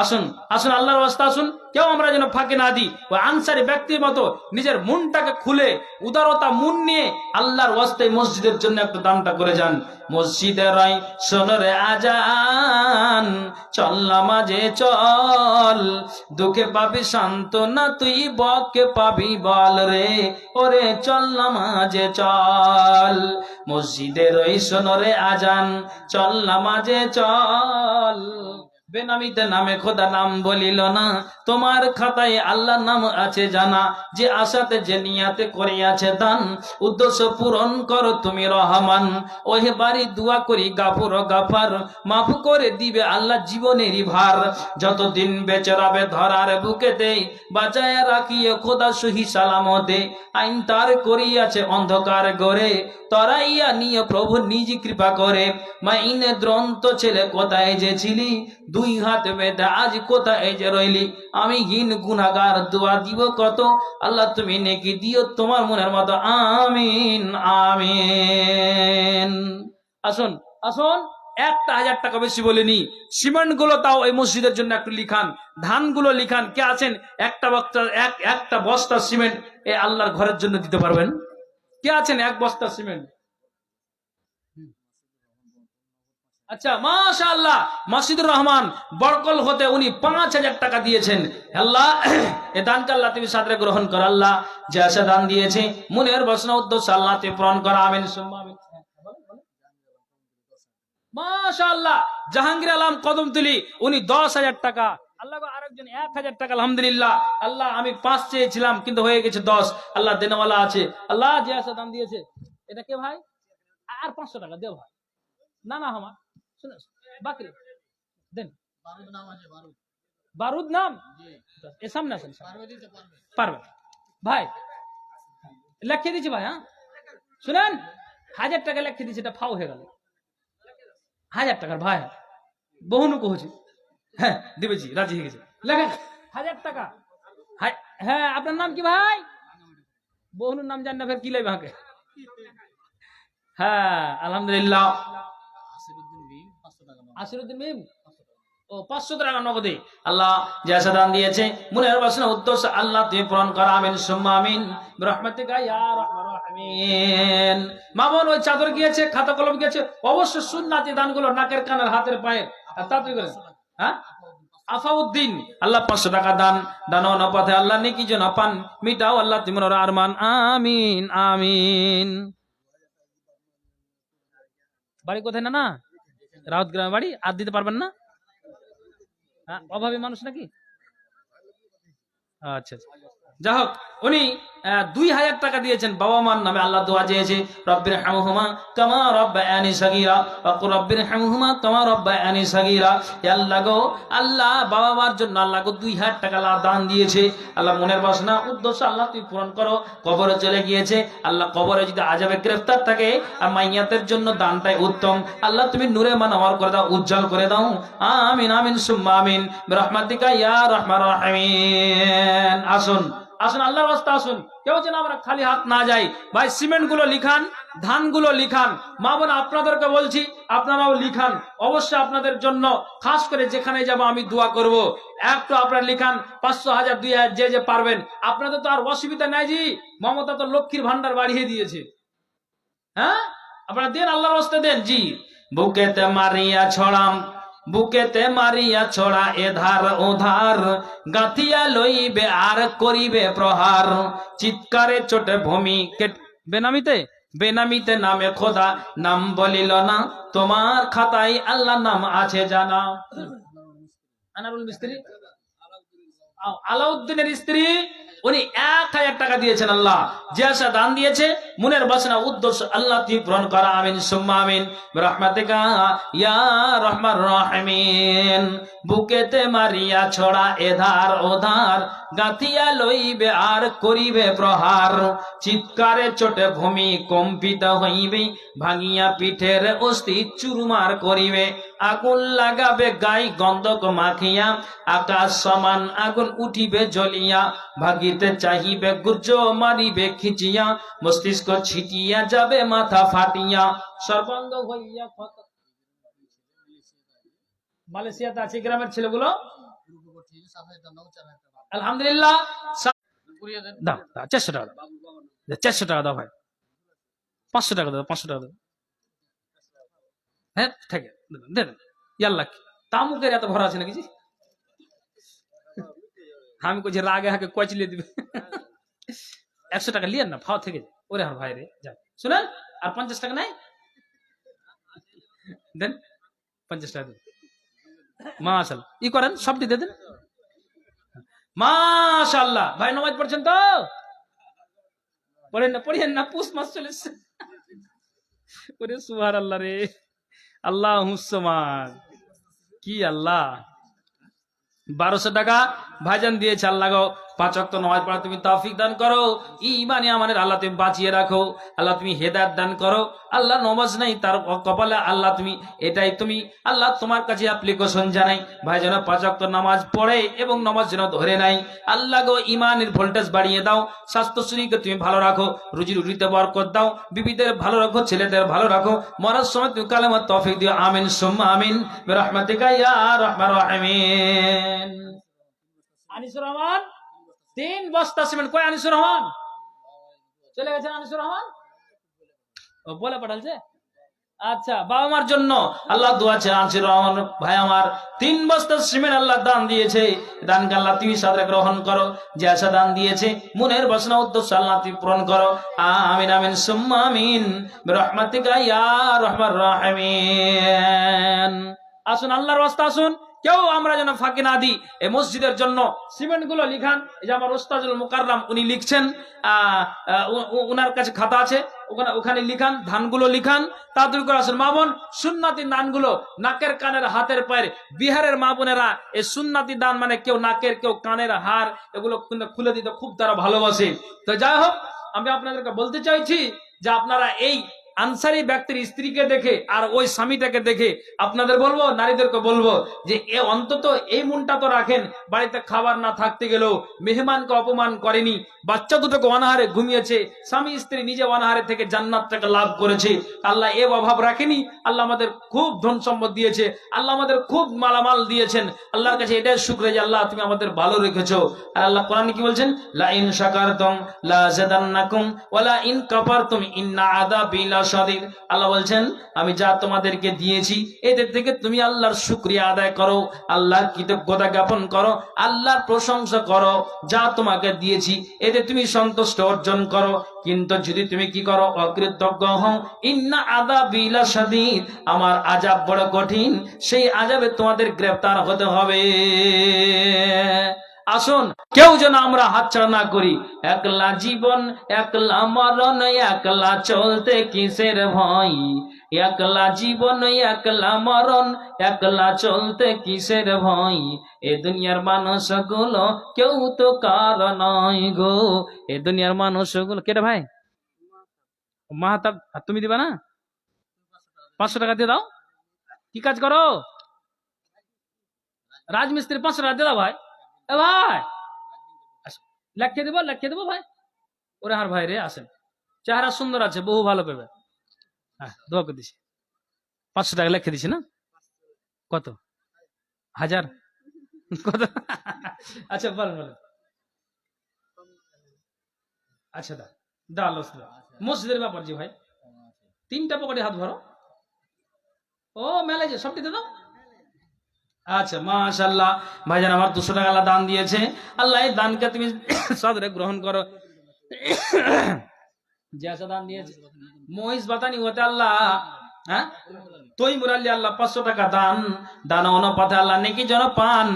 A: আসুন আসুন আল্লাহর ওয়াস্তে আসুন, কেউ আমরা যেন ফাঁকে না দিই। ওই আনসারী ব্যক্তির মতো নিজের মনটাকে খুলে উদারতা মন নিয়ে আল্লাহর ওয়াস্তে মসজিদের জন্য একটু দানটা করে যান। মসজিদের শোনরে আজান, চল নামাজে চল, দুঃখে পাবি সান্ত্বনা তুই বকে পাবি বল রে, ওরে চল নামাজে চল। মসজিদের শোনরে আজান, চল নামাজে চল। বেনামিতে নামে খোদা নাম বলিল না, তোমার খাতায় আল্লাহর নাম আছে জানা। যে আশাতে যে নিয়াতে করিয়াছে দান, উদ্দেশ্য পূরণ করো তুমি রহমান। ওহে বাড়ি দোয়া করি গাফুর গাফার, মাফ করে দিবে আল্লাহ জীবনেরই ভার। যতদিন বেঁচে রবে ধরার বুকেতে, বাঁচায় রাখিয়ে খোদা সহি সালামতে। আইন তার করিয়াছে অন্ধকার গড়ে, তরাইয়া নিয়ে প্রভু নিজ কৃপা করে। মাইনে দ্রন্ত ছেলে কোথায় যে ছিলি, দুই হাত বেঁধে আজ কোথায় যে রইলি। আমি হীন গুনাহগার দোয়া দিব কত, আল্লাহ তুমি নেকি দিও তোমার মনের মতো। আমিন আমিন। আসুন আসুন, 1000 টাকা বেশি বলিনি। সিমেন্ট গুলো তাও এই মসজিদের জন্য একটু লিখান, ধানগুলো লিখান। কে আছেন একটা বস্তা সিমেন্ট এই আল্লাহর ঘরের জন্য দিতে পারবেন? কে আছেন এক বস্তা সিমেন্ট? আচ্ছা, মাশাআল্লাহ, মাসিদুর রহমান বরকল হতে উনি 5000 টাকা দিয়েছেন। আল্লাহ এ দানকে আল্লাহ তুমি সাদরে গ্রহণ কর। আল্লাহ যে আশা দান দিয়েছে মনের বাসনা উদ্দেশ্য আল্লাহ তুমি পূরণ কর। আমিন সুম্মা আমিন। মাশাআল্লাহ, জাহাঙ্গীর আলম কদমতলী উনি 10,000 টাকা। আল্লাহ গো, আরেকজন 1000 টাকা। আলহামদুলিল্লাহ। আল্লাহ আমি 5 চেয়েছিলাম কিন্তু হয়ে গেছে 10। আল্লাহ দেনওয়ালা আছে। আল্লাহ যে আশা দান দিয়েছে। এটা কে ভাই? আর 500 টাকা দেও ভাই। না না আমার শুনে বাকরি দেন। বারুদ নাম এ সামনে আসেন, পারবে ভাই লেখিয়ে দিচ্ছি ভাই। হ্যাঁ শুনেন, 1000 টাকা লেখিয়ে দিচ্ছি, এটা ফাও হয়ে গেল। 1000 টাকার ভাই বহুনু কহছি। হ্যাঁ দিবেছি, রাজি হয়ে গেছে। লেখেন 1000 টাকা। হ্যাঁ আপনার নাম কি ভাই? বহুনুর নাম জান না, ফের কি লাই ভাগে। হ্যাঁ আলহামদুলিল্লাহ। আসিরুদ্দিন মিম ও 500 টাকা নগদে। আল্লাহ যে আশা দান দিয়েছে মনের বাসনা উদ্দেশ্য আল্লাহ তুমি পূরণ করো। আমিন সুম্মা আমিন বিরহমাতিকা ইয়া রাহমান রাহিমিন। মা বোন ওই চাদর গিয়েছে, খাতা কলম গিয়েছে, অবশ্য সুন্নাতি দানগুলো নাকের কানের হাতের পায়ের তাড়াতাড়ি করে। হ্যাঁ আফাউদ্দিন আল্লাহ 500 টাকা দান, দান পথে আল্লাহ নেকি যেন পান, মিটাও আল্লাহ তোমার আরমান। আমিন আমিন। বাড়ি কোথায়? না না রাউত গ্রামে বাড়ি। আর দিতে পারবেন না? অভাবী মানুষ নাকি? আচ্ছা আচ্ছা, যাই হোক উনি 2000 টাকা দিয়েছেন বাবা মার নামে। আল্লাহ দোয়া চেয়েছে রব্বির হামহুমা কামা রব্বায়ানি সাগীরা ওয়া কুর রব্বির হামহুমা কামা রব্বায়ানি সাগীরা। হে আল্লাহ গো, আল্লাহ বাবা মার জন্য আল্লাহ গো 2000 টাকা আল্লাহ দান দিয়েছে। আল্লাহ মনের বাসনা উদ্দেশ্য আল্লাহ তুই পূরণ করো। কবরে চলে গিয়েছে, আল্লাহ কবরে যদি আযাবে গ্রেফতার থাকে আর মাইয়াতের জন্য দানটাই উত্তম। আল্লাহ তুমি নূরে মানওয়ার করে দাও, উজ্জ্বল করে দাও। আমিন আমিন সুম্মা আমিন বিরহমাতিকা ইয়া রাহমান রাহিমিন। আসুন আসুন আল্লাহর রাস্তা আসুন, কেউ যেন আমরা খালি হাত না যাই। ভাই সিমেন্ট গুলো লিখান, ধানগুলো লিখান। মা বোন আপনাদেরকে বলছি আপনারাও লিখান। অবশ্যই আপনাদের জন্য খাস করে যেখানে যাব আমি দোয়া করব। একটু আপনারা লিখান 500, 1000, 2000 যে যে পারবেন। আপনাদের তো আর অসুবিধা নাই জি, মমতা তো লক্ষ্মীর ভান্ডার বাড়িয়ে দিয়েছে। হ্যাঁ আপনারা দেন, আল্লাহর রাস্তা দেন জি। বুকেতে মারিয়া ছড়াম, বুকেতে মারিয়া ছড়া এধার ওধার, গাঁথিয়া লইবে আর করিবে প্রহার, চিৎকারে চোটে ভূমি বেনামিতে বেনামিতে নামে খোদা নাম বলিল না, তোমার খাতায় আল্লাহ নাম আছে জানা। আনারুল মিস্ত্রি আলাউদ্দিনের স্ত্রী উনি 1000 টাকা দিয়েছেন। আল্লাহ যে আশা দান দিয়েছে মনের বাসনা উদ্দেশ্য আল্লাহ তুমি পূরণ করা, আমিন সুম্মা আমিন বিরহমাতিকা ইয়া রহমান রহিমিন। বুকেতে মারিয়া ছড়া এধার ওধার, গাঁথিয়া লইবে আর করিবে প্রহার, চিৎকারে চোটে ভূমি কম্পিত হইবে, ভাঙিয়া পিঠের অস্থি চুরমার করিবে, আগুন লাগাবে গাই গন্ধক মাখিয়া, আকাশ সমান আগুন উঠিবে জ্বলিয়া, ভাগিতে চাহিবে গুর্জ মারিবে খিচিয়া, মস্তিষ্ক ছিটিয়া যাবে মাথা ফাটিয়া, সর্বাঙ্গ হইয়া ক্ষত। মালয়েশিয়াতে আছে গ্রামের ছেলেগুলো, আলহামদুলিল্লাহ। দাও 400 টাকা দাও, 400 টাকা দাও ভাই, 500 টাকা দাও, 500 টাকা দাও। হ্যাঁ ঠিক আছে দেন, ইয়াল্লাহ তামুকের এত ভরা আছে নাকি জি? আমি কইছি রাগে হাকে কচলিয়ে দিবে। 100 টাকা লিয়েন না, ফাও থেকে ওরে আর ভাই রে যান শুনেন, আর 50 টাকা নাই দেন, 50 টাকা দেন। মাশাআল্লাহ ই করেন সবটি দিয়ে দেন। মাশাআল্লাহ ভাই নামাজ পড়ছেন তো? পড়েন না, পড়েন না, পুষ মাস চলে এসছে। ওরে সুবহানাল্লাহ রে, আল্লাহুস সামাদ, কি আল্লাহ। 1200 টাকা ভাইজান দিয়েছে। আল্লাহ গো 5 ওয়াক্ত নামাজ পড়া তুমি তৌফিক দান করো, ঈমানে আমানের আল্লাহ তুমি বাঁচিয়ে রাখো, আল্লাহ তুমি হেদায়েত দান করো। আল্লাহ নামাজ নাই তার কপালে আল্লাহ তুমি এটাই তুমি আল্লাহ তোমার কাছে অ্যাপ্লিকেশন জানাই, ভাইজান 5 ওয়াক্ত নামাজ পড়ে এবং নামাজ যেন ধরে নাই। আল্লাহ গো ঈমানের ভোল্টেজ বাড়িয়ে দাও, স্বাস্থ্য শরীরকে তুমি ভালো রাখো, রুজি রুটিতে বরকত দাও, বিবিদের ভালো রাখো, ছেলেদের ভালো রাখো, মরার সময় তুমি কালেমার তৌফিক দিও, আমিন সুম্মা আমিন বিরহমাতিকা ইয়া রহমানুর রহিমিন। আনিসুর রহমান 3 বস্তা সিমেন্ট। কই আনিসুর রহমান? চলে গেছেন আনিসুর রহমান? ও বলে পাঠালছে। আচ্ছা বাবা মার জন্য আল্লাহ দোয়া আছে। আনিসুর রহমান ভাই আমার 3 বস্তা সিমেন্ট আল্লাহ দান দিয়েছে, দানকে আল্লাহ তুমি সাদরে গ্রহণ করো, যে আশা দান দিয়েছে মনের বাসনা উদ্দেশ্য আল্লাহ তুমি পূরণ করো, আমিন আমিন সুম্মা আমিন বিরহমাতিকা ইয়া রহমানুর রহিমিন। আসুন আল্লাহর রাস্তা, আসুন কেউ আমরা যেন ফাঁকি না দিই। এই মসজিদের জন্য সিমেন্ট গুলো লিখান, এই যে আমার ওস্তাদুল মুকাররম উনি লিখছেন, উনার কাছে খাতা আছে, ওখানে লিখান, ধানগুলো লিখান তাড়াতাড়ি করে। আসুন মা বোন, সুন্নাতি দানগুলো নাকের কানের হাতের পায়ের, বিহারের মা বোনেরা এই সুন্নাতি দান মানে কেউ নাকের কেউ কানের হার এগুলো খুলে দিতে খুব তারা ভালোবাসে। তো যাই হোক আমি আপনাদেরকে বলতে চাইছি যে আপনারা এই আনসারি ব্যক্তির স্ত্রীকে দেখে আর ওই স্বামীটাকে দেখে আপনাদের বলবো, নারীদেরকে বলবো যে এ অন্তত এই মনটা তো রাখেন, বাড়িতে খাবার না থাকতে গেলেও মেহমানকে অপমান করেনি, বাচ্চা দুটোকে অনাহারে ঘুমিয়েছে, স্বামী স্ত্রী নিজে অনাহারে থেকে জান্নাতটাকে লাভ করেছে। আল্লাহ এ অভাব রাখেনি, আল্লাহ আমাদের খুব ধন সম্পদ দিয়েছে, আল্লাহ আমাদের খুব মালামাল দিয়েছেন। আল্লাহর কাছে এটাই শুকরিয়া যে আল্লাহ তুমি আমাদের ভালো রেখেছো। আর আল্লাহ কোরআনে কি বলছেন? লা ইন শাকারতুম লা যাদান্নাকুম ওয়া লা ইন কাফারতুম ইন্না আযাবি লাশাদীদ। আল্লাহ বলছেন আমি যা তোমাদেরকে দিয়েছি এদের থেকে তুমি আল্লাহর শুকরিয়া আদায় করো, আল্লাহর কৃতজ্ঞতা জ্ঞাপন করো, আল্লাহর প্রশংসা করো, যা তোমাকে দিয়েছি এতে তুমি সন্তুষ্ট অর্জন করো। কিন্তু যদি তুমি কি করো, অকৃতজ্ঞ হও, ইন্না আযাবি লাশাদীদ, আমার আযাব বড় কঠিন, সেই আযাবে তোমাদের গ্রেফতার হতে হবে। আসুন কেউ যেন আমরা হাতছাড়া না করি। একলা জীবন একলা মরণ, একলা চলতে কিসের ভয়, একলা জীবন একলা মরণ, একলা চলতে কিসের ভয়, এ দুনিয়ার মানুষগুলো কেউ তো কার নয় গো, এ দুনিয়ার মানুষগুলো কেটে ভাই মাহাতাব তুমি দিবা না? 500 টাকা দিয়ে দাও। কি কাজ করো? রাজমিস্ত্রি। 500 টাকা দিয়ে দাও ভাই। এ ভাই লেখে দেবো ভাই। ওরে আর ভাই রে আসেন, চেহারা সুন্দর আছে, বহু ভালো পেবে। হ্যাঁ দোয়া করে দিছি। 500 টাকা লেখে দিছি না? কত? 1000? কত? আচ্ছা বলেন বলেন। আচ্ছা দা মসজিদের ব্যাপার জি ভাই, 3টা পকেটে হাত ভরো। ও মেলে যে সবটি দাও। আচ্ছা মাশাআল্লাহ ভাইজান আমার 200 টাকা আল্লাহ দান দিয়েছে, আল্লাহ এই দানকে তুমি সাদরে গ্রহণ করো। যে আশা দান দিয়েছে মহিষ বাতানি হতে আল্লাহ হ্যাঁ তৈমুর আলী আল্লাহ 500 টাকা দান, দান অনুপাতে আল্লাহ নেকি যেন পান,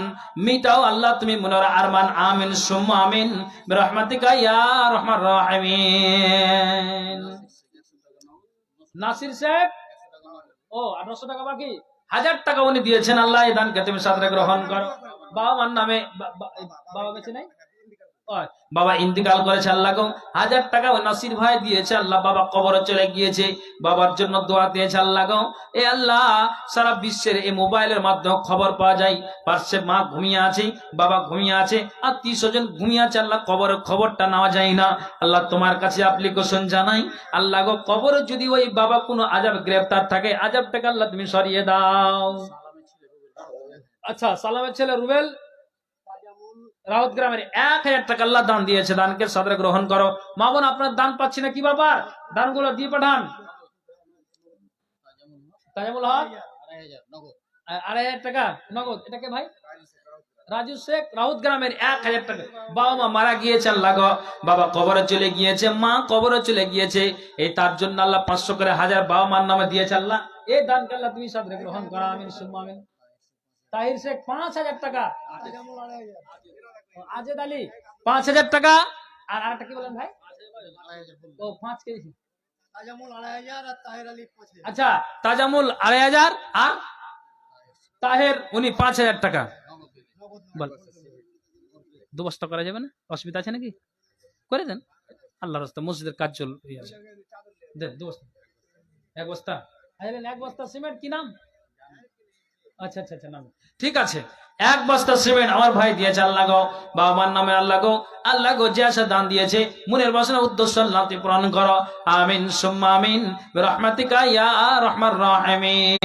A: মিটাও আল্লাহ তুমি মনের আরমান, আমিন সুম্মা আমিন বিরহমাতিকা ইয়া আরহামার রাহিমিন। নাসির শেখ, ও 1800 টাকা বাকি, 1000 টাকা উনি দিয়েছেন, আল্লাহ এই দানকে তুমি সাদরে গ্রহণ করো। বাবা মার নামে, বাবা বেঁচে নাই, বাবা ইন্তিকাল করেছে, আল্লাহ গো 1000 টাকা ওই নাসির ভাই দিয়েছে, আল্লাহ বাবা কবরে চলে গিয়েছে, বাবার জন্য দোয়া দিয়েছে, আল্লাহ গো এ আল্লাহ সারা বিশ্বের এই মোবাইলের মাধ্যমে খবর পাওয়া যায়, পার্শ্বে মা ঘুমিয়ে আছে, বাবা ঘুমিয়ে আছে, আত্মীয় স্বজন ঘুমিয়ে আছে, আল্লাহ কবরের খবরটা নেওয়া যায় না, আল্লাহ তোমার কাছে অ্যাপ্লিকেশন জানাই, আল্লাহ গো কবরে যদি ওই বাবা কোনো আযাব গ্রেফতার থাকে, আযাবটাকে আল্লাহ তুমি সরিয়ে দাও। আচ্ছা, সালামের ছেলে রুবেল রাউত গ্রামের 1000 টাকা আল্লাহ দান দিয়েছে, দানকে সাদরে গ্রহণ করো। মা বোন আপনার দান পাচ্ছি না কি ব্যাপার, দানগুলো দিয়ে পাঠান। তাজামুল হক 2500 টাকা নগদ, এটাকে ভাই রাজু শেখ রাউত গ্রামের 1000 টাকা। বাবা মা মারা গিয়েছে, আল্লাহ গো বাবা কবরে চলে গিয়েছে, মা কবরে চলে গিয়েছে, এই তার জন্য আল্লাহ 500 করে 1000 বাবা মার নামে দিয়েছে, আল্লাহ এই দানকে আল্লাহ তুমি সাদরে গ্রহণ করো, আমিন সুম্মা আমিন। তাহির শেখ 5000 টাকা, আজেদ আলী 5000 টাকা, আর আরেকটা কি বলেন ভাই, ও 5 কেজি, তাজামুল 2500 আর তাহের আলী 5000। আচ্ছা, তাজামুল 2500 আর তাহের উনি 5000 টাকা। বল 2 বস্তা করা যাবে না, অসুবিধা আছে নাকি, করে দেন, আল্লাহর রাস্তা মসজিদের কাজ চল আছে, দেন 2 বস্তা, 1 বস্তা, আইলেন 1 বস্তা সিমেন্ট, কি নাম, আচ্ছা আচ্ছা আচ্ছা নাম, ঠিক আছে 1 বস্তা সিমেন্ট আমার ভাই দিয়েছে, আল্লাহ গো বাবা মার নামে, আল্লাহ গো যে আশা দান দিয়েছে মনের বাসনা উদ্দেশ্য আল্লাহ তুমি পূরণ করো, আমিন সুম্মা আমিন বিরহমাতিকা ইয়া আরহামার রাহিমিন।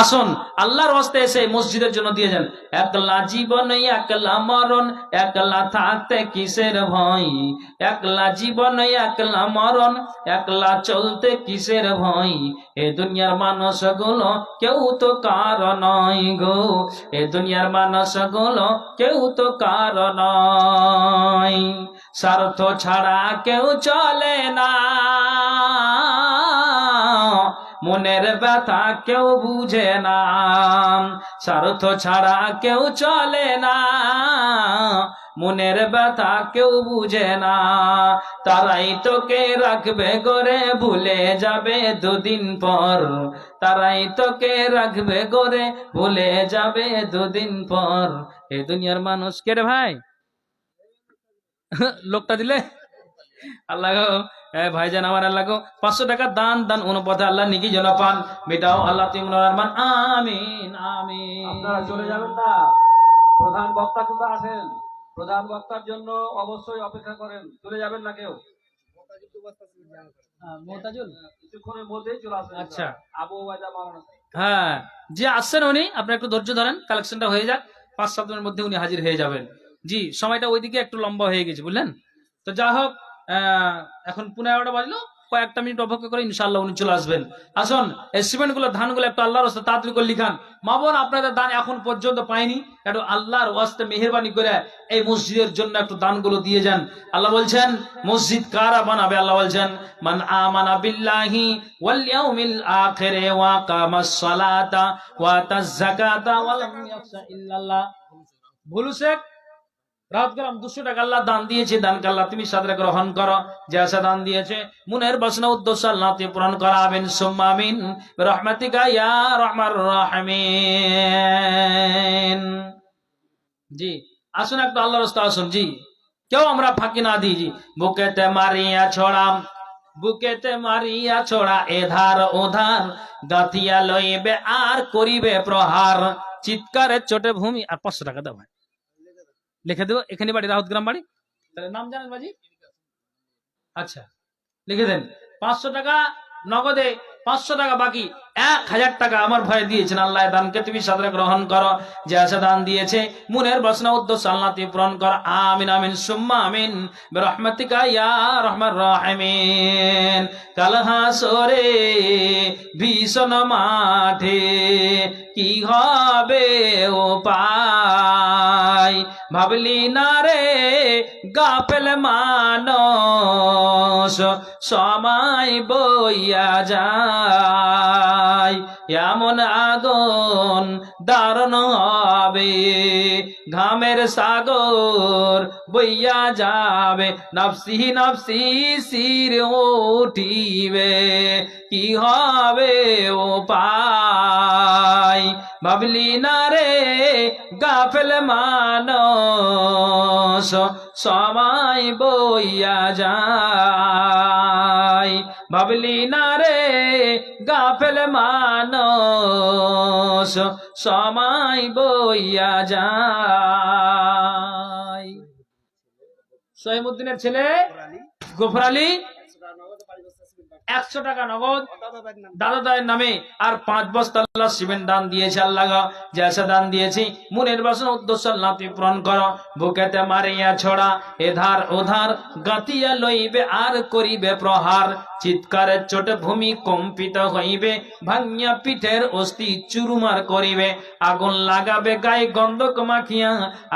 A: আসুন আল্লাহর ওয়াস্তে এসে মসজিদের জন্য দিয়ে যান। একলা জীবন একলা মরণ, একলা থাকতে কিসের ভয়, একলা জীবন একলা মরণ, একলা চলতে কিসের ভয়, এ দুনিয়ার মানুষ গুলো কেউ তো কারণ নয় গো, এ দুনিয়ার মানুষ গুলো কেউ তো কারণ নয়, স্বার্থ ছাড়া কেউ চলে না, মনের ব্যথা কেউ বুঝে না, স্বার্থ ছাড়া কেউ চলে না, মনের ব্যথা কেউ বুঝে না, তারাই তোকে রাখবে গরে ভুলে যাবে দুদিন পর, তারাই তোকে রাখবে গরে ভুলে যাবে দুদিন পর, এ দুনিয়ার মানুষ কে রে ভাই, লোকটা দিলে আল্লাহ ভাইজান আমার, আল্লাহ 500 টাকা দান, দান অনুপাতে আল্লাহ নিকি যেন পান, মিটাও আল্লাহ তুমি আরমান, আমিন আমিন।
B: আপনারা চলে যাবেন না, প্রধান বক্তা কিন্তু আসেন, প্রধান বক্তার জন্য অবশ্যই অপেক্ষা করেন, চলে যাবেন না কেউ,
A: মোতাজুল
B: কিছুক্ষণের মধ্যেই চলে আসবেন।
A: আচ্ছা,
B: আবু ওবায়দা মাওলানা,
A: হ্যাঁ যে আসছেন উনি, আপনার একটু ধৈর্য ধরেন, কালেকশনটা হয়ে যাক, 5-7 দিনের মধ্যে উনি হাজির হয়ে যাবেন। জি সময়টা ওইদিকে একটু লম্বা হয়ে গেছে বুঝলেন, তো যা হোক এখন 11:15 বাজলো, কয়েকটা মিনিট অপেক্ষা করে ইনশাআল্লাহ উনি চলে আসবেন। আসুন এই সিমেন্ট গুলো ধানগুলো একটু আল্লাহর ওয়াস্তে তাড়াতাড়ি করে লিখান। মা বোন আপনাদের দান এখন পর্যন্ত পাইনি, একটু আল্লাহর ওয়াস্তে মেহেরবানি করে এই মসজিদের জন্য একটু দানগুলো দিয়ে যান। আল্লাহ বলছেন মসজিদ কারা বানাবে, আল্লাহ বলছেন মান আমানা বিল্লাহি ওয়াল ইয়াউমিল আখির ওয়া কামাস সালাতা ওয়া আতাজ যাকাতা ওয়া লাম ইয়াখশা ইল্লাল্লাহ। ভুলু শেখ রাতগ্রাম 200 টাকা আল্লাহ দান দিয়েছে, দানকে আল্লাহ তুমি সাদরে গ্রহণ করো, যে আশা দান দিয়েছে মনের বাসনা উদ্দেশ্য আল্লাহ তুমি পূরণ করো, আমিন সুম্মা আমিন বিরহমাতিকা ইয়া আরহামার রাহিমিন। জি আসুন একটু আল্লাহর রাস্তা আসুন, জি কেউ আমরা ফাঁকি না দিই, জি বুকেতে মারিয়া ছড়াম, বুকেতে মারিয়া ছড়া এধার ওধার, গাথিয়া লইবে আর করিবে প্রহার, চিৎকারের চোটে ভূমি। আর 500 টাকা দাও ভাই, লিখে দেবো, এখানে বাড়ি রাউত গ্রাম বাড়ি, তাহলে নাম জানেন বাজি, আচ্ছা লিখে দেন 500 টাকা নগদে, 500 টাকা বাকি, 1000 টাকা আমার ভাই দিয়েছেন, আল্লাহ দানকে তুমি সাদরে গ্রহণ করো, যে আশা দান দিয়েছে মনের বাসনা উদ্দেশ্য আল্লাহ তুমি পূরণ কর, আমিন আমিন সুম্মা আমিন বিরহমাতিকা ইয়া আরহামার রাহিমিন। কাল হাসরে ভীষণ মাঠে কি হবে ও পাই, ভাবলি না রে গাফেল মানস সময় বইয়া যায়, এমন আগুন দারুণ হবে, ঘামের সাগর বইয়া যাবে, নফসি নফসি শির উঠিবে, কি হবে ও পাই ভাবলি না রে গাফেল মানস, সময় বইয়া যায়, ভাবলি না রে গাফেল মানস, সময় বইয়া যায়। সহিমউদ্দিনের ছেলে গফর আলী 100 টাকা নগদ দাদা দায়ের নামে আর 5 বস্তা আল্লাহ সিমেন্ট দান দিয়েছে। আল্লাহ জেসা দান দিয়েছি মনের বাসনা উদ্দেশ্য আল্লাহ তুই পূরণ করো। বুকেতে মারিয়া ছড়া এধার ওধার গাতিয়া লইবে আর করিবে প্রহার, চিৎকারের চোটে ভূমি কম্পিত হইবে, ভাঙিয়া পিঠের অস্থি চুরুমার করিবে, আগুন লাগাবে গায়ে গন্ধক মাখিয়া,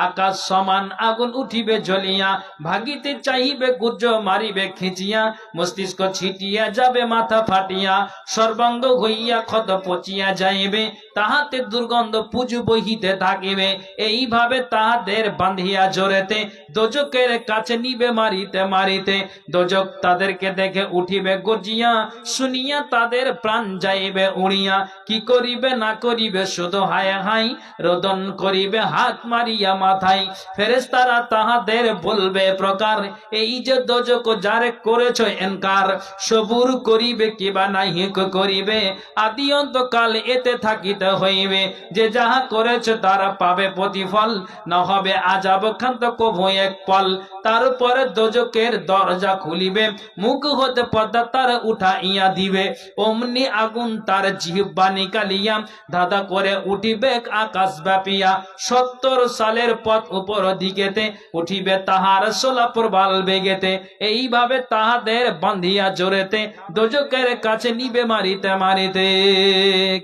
A: আকাশ সমান আগুন উঠিবে জ্বলিয়া, ভাগিতে চাইবে গুর্জ মারিবে খিচিয়া, মস্তিষ্ক ছিটিয়া যাবে মাথা ফাটিয়া, সর্বাঙ্গ হইয়া ক্ষত পচিয়া যাইবে, তাহাতে দুর্গন্ধ পুজু বহিতে থাকিবে, এইভাবে তাহাদের বাঁধিয়া জোরেতে দোজকের কাছে নিবে মারিতে মারিতে, দোজক তাদেরকে দেখে উঠিবে গর্জিয়া, শুনিয়া তাদের প্রাণ যাইবে উড়িয়া, কি করিবে না করিবে শুধু হায় হাই, রোদন করিবে হাত মারিয়া মাথায়, ফেরেশতারা তাহাদের বলবে প্রকার, এই যে দোজক যারে করেছ এনকার, সবুর করিবে কিবা নাই করিবে, আদি অন্তকাল এতে থাকিতে হইবে, যে যাহা করেছ তারা পাবে প্রতিফল, না হবে আযাব ক্ষান্ত কভু এক পল, তারপরে দোজকের দরজা খুলিবে, মুখ হতে পর্দা তার উঠাইয়া দিবে, অমনি আগুন তার জিহ্বা নিকালিয়া ধাঁধা করে উঠিবে আকাশ ব্যাপিয়া, 70 সালের পথ উপর দিকেতে উঠিবে তাহার সোলাপুর বাল বেগেতে, এইভাবে তাহাদের বাঁধিয়া জোরেতে দোজকের কাছে নিবে মারিতে মারিতে।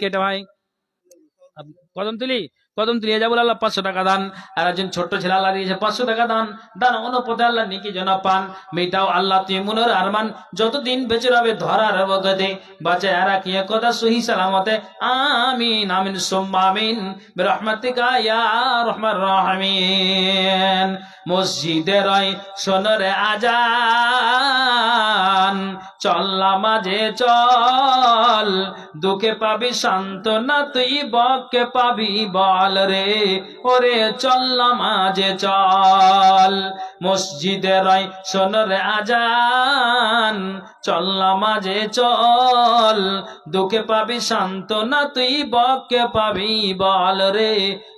A: কেটে ভাই কদম তুলি কদম তুলিয়ে যাবো আল্লাহ 500 টাকা দান, আর একজন ছোট্ট ছেলে আল্লাহ দিয়েছে 500 টাকা দান, দান অনুপথে আল্লাহ নিকি যেন পান, মেয়েটাও আল্লাহ তুই মনের আরমান যতদিন বেঁচে রবে ধরার বগতে বাঁচায় রাখিয়ে কথা সহি সালামতে, আমিন আমিন সুম্মা আমিন বিরহমাতিকা ইয়া রহমান রাহিমিন। মসজিদে রয় শোনরে আজান, চল নামাজে চল, দুঃখে পাবি সান্ত্বনা তুই বকে পাবি বল রে, ওরে চল নামাজে চল। মসজিদে রয় শোনরে আজান, চল নামাজে চল, দুঃখে পাবি সান্ত্বনা তুই বকে পাবি বল রে,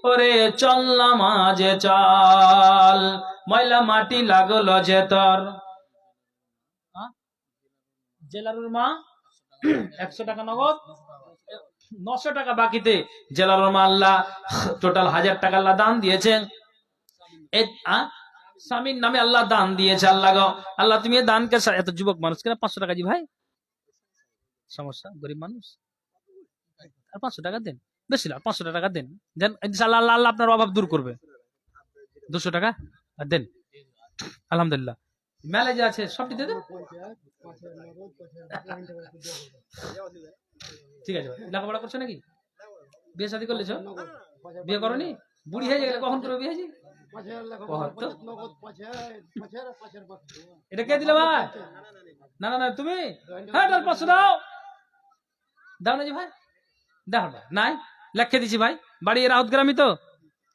A: ওরে চল নামাজে চল। ময়লা মাটি লাগলো যে তোর জেলারুর মা 100 টাকা নগদ, 900 টাকা বাকিতে জেলারুর মা আল্লাহ টোটাল 1000 টাকা আল্লাহ দান দিয়েছেন। স্বামীর নামে আল্লাহ দান দিয়েছে। আল্লাহ গো আল্লাহ তুমি দানকে, এত যুবক মানুষ কেন 500 টাকা জি ভাই, সমস্যা গরিব মানুষ, আর 500 টাকা দেন, বেশি না 500 টাকা দেন, দেন ইনশাআল্লাহ আল্লাহ আল্লাহ আপনার অভাব দূর করবে। 200 টাকা দেন, আলহামদুলিল্লাহ মেলে যে আছে সবটি দিয়ে দেন। ঠিক আছে, লেখাপড়া করছো নাকি, বিয়ে শাদী করলেছ, বিয়ে করনি, বুড়ি হয়ে গেলে কখন করবে বিয়ে হয়েছি, এটা কে দিলে ভাই? না না না তুমি, হ্যাঁ 500 দাও, দাও না জি ভাই, দেখো নাই লেখে দিছি ভাই, বাড়ি রাউত গ্রামই তো,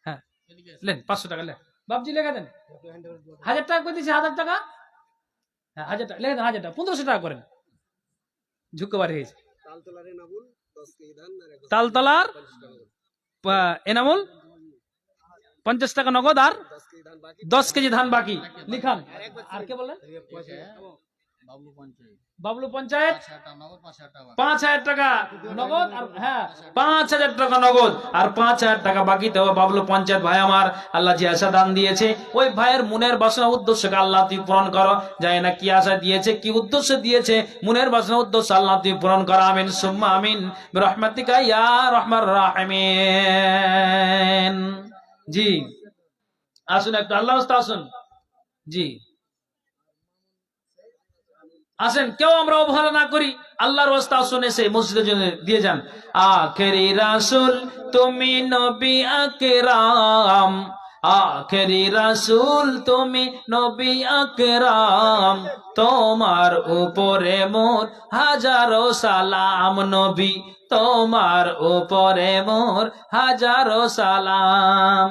A: হ্যাঁ লেন 500 টাকা লেন বাবজি, লেখা দেন। 1000 টাকা করে দিছি, 1000 টাকা, হ্যাঁ 1000 টাকা লেখা দেন, 1000 টাকা 1500 টাকা করেন, ঝুঁকো বাড়ি হয়েছে। তালতলার এনামুল 50 টাকা নগদ আর 10 কেজি ধান বাকি লিখান। আর কে বলেন? বাবলু পঞ্চায়েত 5000 টাকা নগদ, আর হ্যাঁ 5000 টাকা নগদ আর 5000 টাকা বাকি তো বাবলু পঞ্চায়েত ভাই আমার আল্লাহ যে আশা দান দিয়েছে, ওই ভাইয়ের মনের বাসনা উদ্দেশ্যকে আল্লাহ তুই পূরণ করো, জানি না কি আশা দিয়েছে কি উদ্দেশ্য দিয়েছে, মনের বাসনা উদ্দেশ্য আল্লাহ তুই পূরণ করো, আমিন সুম্মা আমিন বিরহমাতিকা ইয়া রহমান রাহিমিন। জি আসুন একটু আল্লাহ আসুন। জি আসেন কেউ আমরা অবহেলা না করি, আল্লাহর ওয়াস্তে আসুন এসে মসজিদের জন্য দিয়ে যান। আখেরি রাসূল তুমি নবী আকরাম, আখেরি রাসূল তুমি নবী আকরাম, তোমার উপরে মোর হাজারো সালাম নবী, তোমার উপরে মোর হাজারো সালাম।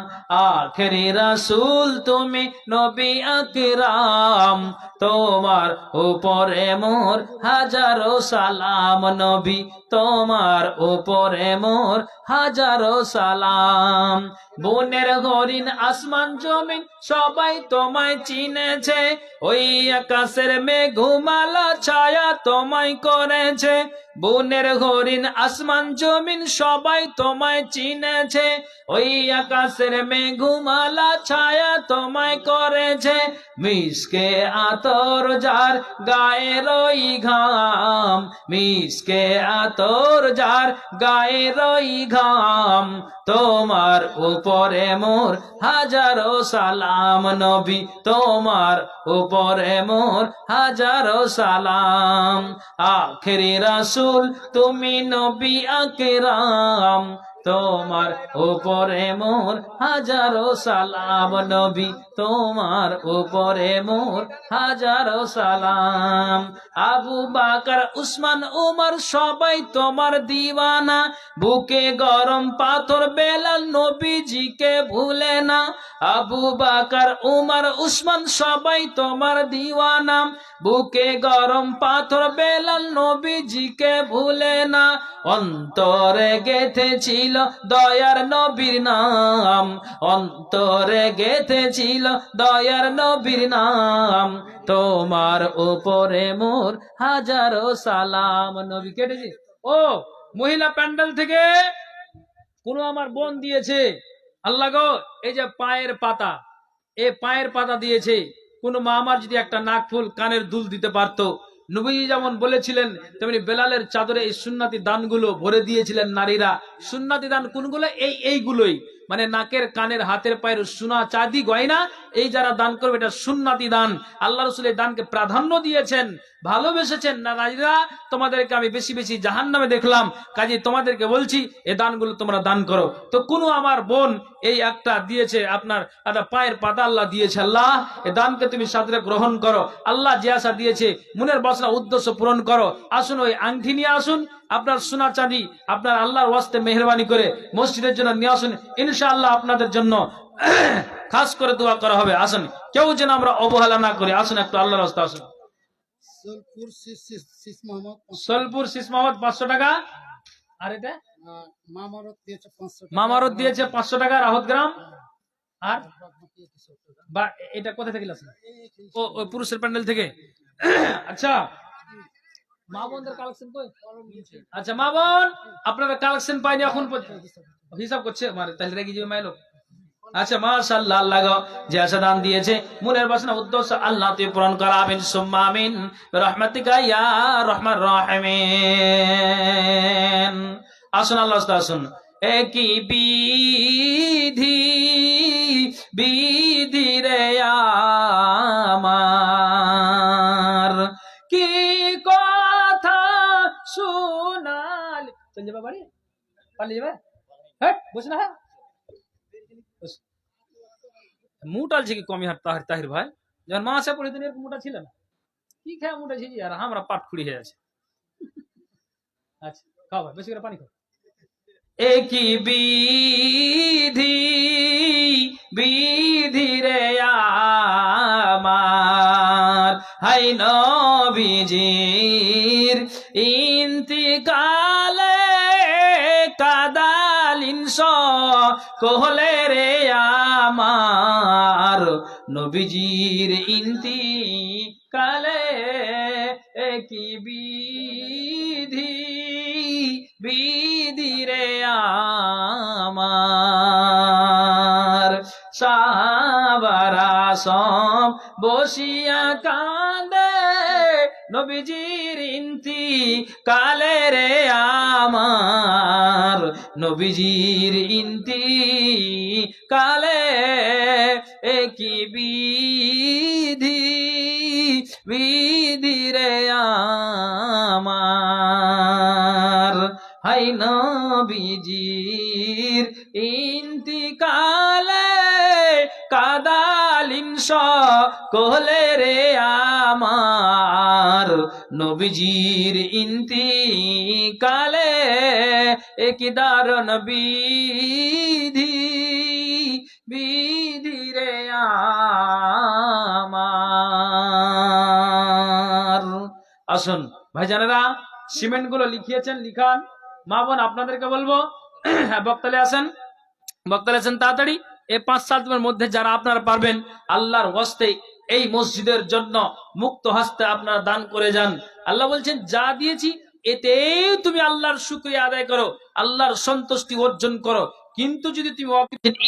A: আখেরি রাসূল তুমি নবী আকরাম, তোমার উপরে মোর হাজারো সালাম নবী, তোমার উপরে মোর হাজারো সালাম। বনের হরিণ আসমান জমিন সবাই তোমায় চিনেছে, ওই আকাশের মেঘমালা ছায়া তোমায় করেছে। বনের হরিণ আসমান জমিন সবাই তোমায় চিনেছে, ওই আকাশের মেঘমালা ছায়া তোমায় করেছে। মিসকে আতর যার গায়ের ওই ঘাম, মিসকে আতর যার গায়ের ওই ঘাম, তোমার উপরে মোর হাজারো সালাম নবী, তোমার উপরে মোর হাজারো সালাম। আখেরি রাসূল তুমি নবী আকরাম, তোমার উপরে মোর হাজারো সালাম নবী, তোমার উপরে মোর হাজারো সালাম। আবু বকর উসমান উমর সবাই তোমার দিওয়ানা, বুকে গরম পাথর বেলাল নবীজিকে ভুলে না। আবু বকর উমর উসমান সবাই তোমার দিওয়ানা, বুকে গরম পাথর বেলাল নবীজিকে ভুলে না। অন্তরে গেঁথেছিল দয়ার নবীর নাম, অন্তরে গেঁথেছিল দয়ার নবীর নাম, তোমার উপরে মোর হাজারো সালাম নবী। কেটেছি ও মহিলা প্যান্ডেল থেকে কোন আমার বোন দিয়েছে, আল্লাহ গো এই যে পায়ের পাতা, এই পায়ের পাতা দিয়েছে। কোন মা আমার যদি একটা নাক ফুল কানের দুল দিতে পারতো, নবীজি যেমন বলেছিলেন তেমনি বেলালের চাদরে এই সুন্নাতি দানগুলো ভরে দিয়েছিলেন নারীরা। সুন্নাতি দান কোনগুলো? এইগুলোই, মানে নাকের কানের হাতের পায়ের সোনা চাঁদি গয়না, এই যারা দান করবে এটা সুন্নাতি দান। আল্লাহ রাসূল এই দানকে প্রাধান্য দিয়েছেন, ভালোবেসেছেন। না নারীরা তোমাদেরকে আমি বেশি বেশি জাহান্নামে দেখলাম, কাজে তোমাদেরকে বলছি এই দানগুলো তোমরা দান করো। তো কোন আমার বোন এই একটা দিয়েছে, আপনার একটা পায়ের পাতা আল্লাহ দিয়েছে, আল্লাহ এই দানকে তুমি সাদরে গ্রহণ করো। আল্লাহ যে আশা দিয়েছে মনের বাসনা উদ্দেশ্য পূরণ করো। আসুন ওই আংটি নিয়ে আসুন, আপনার সোনা চাঁদি আপনার আল্লাহর ওয়াস্তে মেহেরবানি করে মসজিদের জন্য নিয়ে আসুন, ইনশাআল্লাহ আপনাদের জন্য খাস করে দোয়া করা হবে। আসুন কেউ যেন আমরা অবহেলা না করি। আসুন একটু আল্লাহর রাস্তা আসুন। সোলপুর শীষ মোহাম্মদ 500 টাকা, আর এটা মামারত দিয়েছে 500 টাকা রাহত গ্রাম। আর বা এটা কোথা থেকে আসলে? ও ওই পুরুষের প্যান্ডেল থেকে। আচ্ছা মা বোনদের কালেকশন কই? আচ্ছা মা বোন আপনারা কালেকশন পাইনি এখন হিসাব করছে মানে তাহলে রেখে যাবে মাইলো। আচ্ছা মাশাআল্লাহ, আল্লাহ গো যে আশা দান দিয়েছে মনের বাসনা উদ্দেশ্য আল্লাহ তুই পূরণ করাবেন, সুম্মা আমিন বিরহমাতিকা ইয়া রহমান রহিম। আসুন আল্লাহ আসুন। একই বিধি বিধি রে আমার, কি কথা শোনাল। চল যাবে বাড়ি, পালিয়ে যাবে, হ্যাঁ বসে না, হ্যাঁ মোটালছে কি কমি হার তাহির তাহির ভাই, যখন মা আসা পড়ে দিন এরকম মোটা ছিল না, কি খেয়ে মোটা ছিজি আর আমরা পাট খুঁড়ি হয়ে আছে। আচ্ছা খাও ভাই, বেশি করে পানি খাও। একই বিধি বিধি রে আমার, হাই নবীজির ইন্তিকালে কাদালিন কোহলে রে আমার, নবীজির ইন্তিকালে কি বিধি বিধি রে আমার। সাহাবারা সব বসিয়া কাঁদে নবীজির ইন্তিকালে রে আমার, নবীজির ইন্তিকালে কি বিধি বিধি রে কাদালিন সকলে রে আমার নবীজির ইন্তিকালে একই দারুণ বিধি বিধি রে আমার। আসুন ভাইজানেরা, সিমেন্ট গুলো লিখিয়েছেন, লিখান। মা বোন আপনাদেরকে বলবো বক্তালে আসেন, বক্তালে আসেন তাড়াতাড়ি। এই 5-7 দিনের মধ্যে যারা আপনারা পারবেন আল্লাহর ওয়াস্তে এই মসজিদের জন্য মুক্ত হস্তে আপনারা দান করে যান। আল্লাহ বলছেন যা দিয়েছি এতে তুমি আল্লাহর শুকরিয়া আদায় করো, আল্লাহর সন্তুষ্টি অর্জন করো। কিন্তু যদি তুমি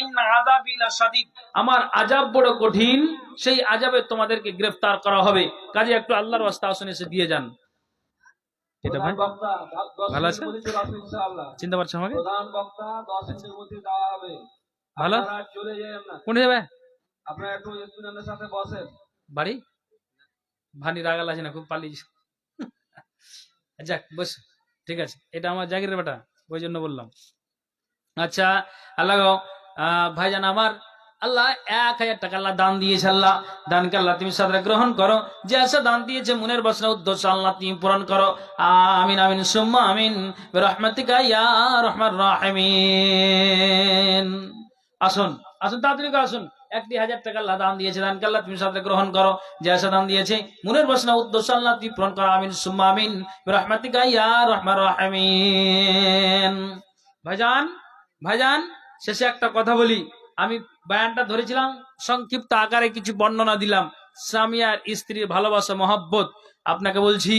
A: ইন্না আযাবি লাশাদীদ, আমার আযাব বড় কঠিন, সেই আযাবে তোমাদেরকে গ্রেফতার করা হবে। কাজে একটু আল্লাহর ওয়াস্তে আসুন, এসে দিয়ে যান। এটা ভাই
B: প্রধান বক্তা 10
A: ভালো আছে?
B: মিনিটের মধ্যে চলে আসবে ইনশাআল্লাহ।
A: চিন্তা পারছো আমাকে?
B: প্রধান বক্তা 10 মিনিটের মধ্যে দেওয়া হবে।
A: ভালো?
B: আপনারা চলে যাবেন না,
A: কোন যাবে
B: আপনারা একটু ইসমিনানের সাথে বসেন।
A: বাড়ি? ভানি রাগাল আছে না খুব, পালিয়ে যাক বস, ঠিক আছে। এটা আমার জাগিরের বেটা, ওই জন্য বললাম। আচ্ছা আল্লাহ গো, ভাইজান আমার, আল্লাহ 1000 টাকা আল্লাহ দান দিয়েছে। আল্লাহ দানকে আল্লাহ তুমি সাদরে গ্রহণ করো। যে আশা দান দিয়েছে মনের বাসনা উদ্দেশ্য আল্লাহ তুমি পূরণ করো। আমিন আমিন সুম্মা আমিন বিরহমাতিকা ইয়া আরহামার রাহিমিন। আসুন আসুন তাড়াতাড়ি করে আসুন। 1000 টাকা আল্লাহ দান দিয়েছে, দানকে আল্লাহ তুমি সাদরে গ্রহণ করো। যে আশা দান দিয়েছে মনের বাসনা উদ্দেশ্য আল্লাহ তুমি পূরণ করো। আমিন সুম্মা আমিন বিরহমাতিকা ইয়া আরহামার রাহিমিন। ভাইজান ভাইজান, শেষে একটা কথা বলি। আমি বয়ানটা ধরেছিলাম, সংক্ষিপ্ত আকারে কিছু বর্ণনা দিলাম। স্বামী আর স্ত্রীর ভালোবাসা মহব্বত আপনাকে বলছি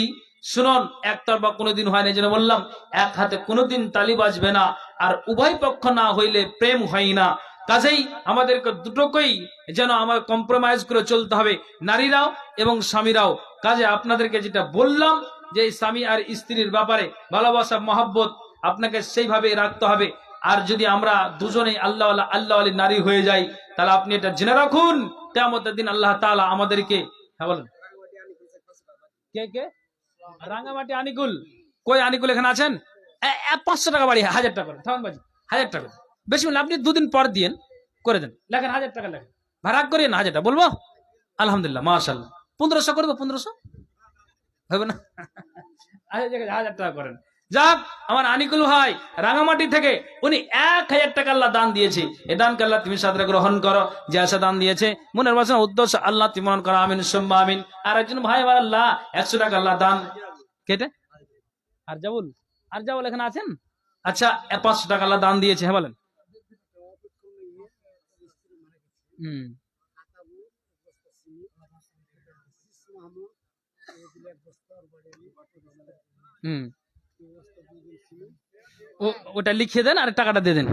A: শুনুন। একতরফা কোনোদিন হয় না, যেন বললাম এক হাতে কোনোদিন তালি বাজবে না, আর উভয় পক্ষ না হইলে প্রেম হয় না। কাজেই আমাদেরকে দুটোকেই যেন আমার কম্প্রোমাইজ করে চলতে হবে, নারীরাও এবং স্বামীরাও। কাজে আপনাদেরকে যেটা বললাম যে স্বামী আর স্ত্রীর ব্যাপারে ভালোবাসা মহব্বত আপনাকে সেইভাবে রাখতে হবে। আর যদি আমরা দুজনেই আল্লাহ আল্লাহ আলী নারী হয়ে যাই, তাহলে আপনি এটা জেনে রাখুন কিয়ামতের দিন আল্লাহ তাআলা আমাদেরকে, হ্যাঁ বলেন, কে কে রাঙ্গামাটি আনিকুল, কই আনিকুল এখানে আছেন? 500 টাকা বাড়ি, 1000 টাকা করেন, থামান বাজি, 1000 টাকা বেশি বললেন, আপনি 2 দিন পর দিয়েন, করে দেন, লেখেন 1000 টাকা লেখেন, ভাড়া করিয়ে না 1000 টাকা বলবো। আলহামদুলিল্লাহ মাশাআল্লাহ, 1500 করবো, 1500 হবে না? 1000 টাকা করেন। যাক, আমার আনিকুল ভাই রাঙামাটি থেকে উনি 1000 টাকা আল্লাহ দান দিয়েছে। এ দানকে আল্লাহ তুমি সাদরে গ্রহণ করো। যে আশা দান দিয়েছে মনের বাসনা উদ্দেশ্য আল্লাহ তুমি মন করো। আমিন সুম্মা আমিন। আর একজন ভাই আমার আল্লাহ 100 টাকা আল্লাহ দান কেটে, আর জাবুল এখানে আছেন? আচ্ছা 500 টাকা আল্লাহ দান দিয়েছে, হ্যাঁ বলেন। ওটা লিখিয়ে দেন আর টাকাটা দিয়ে দেন।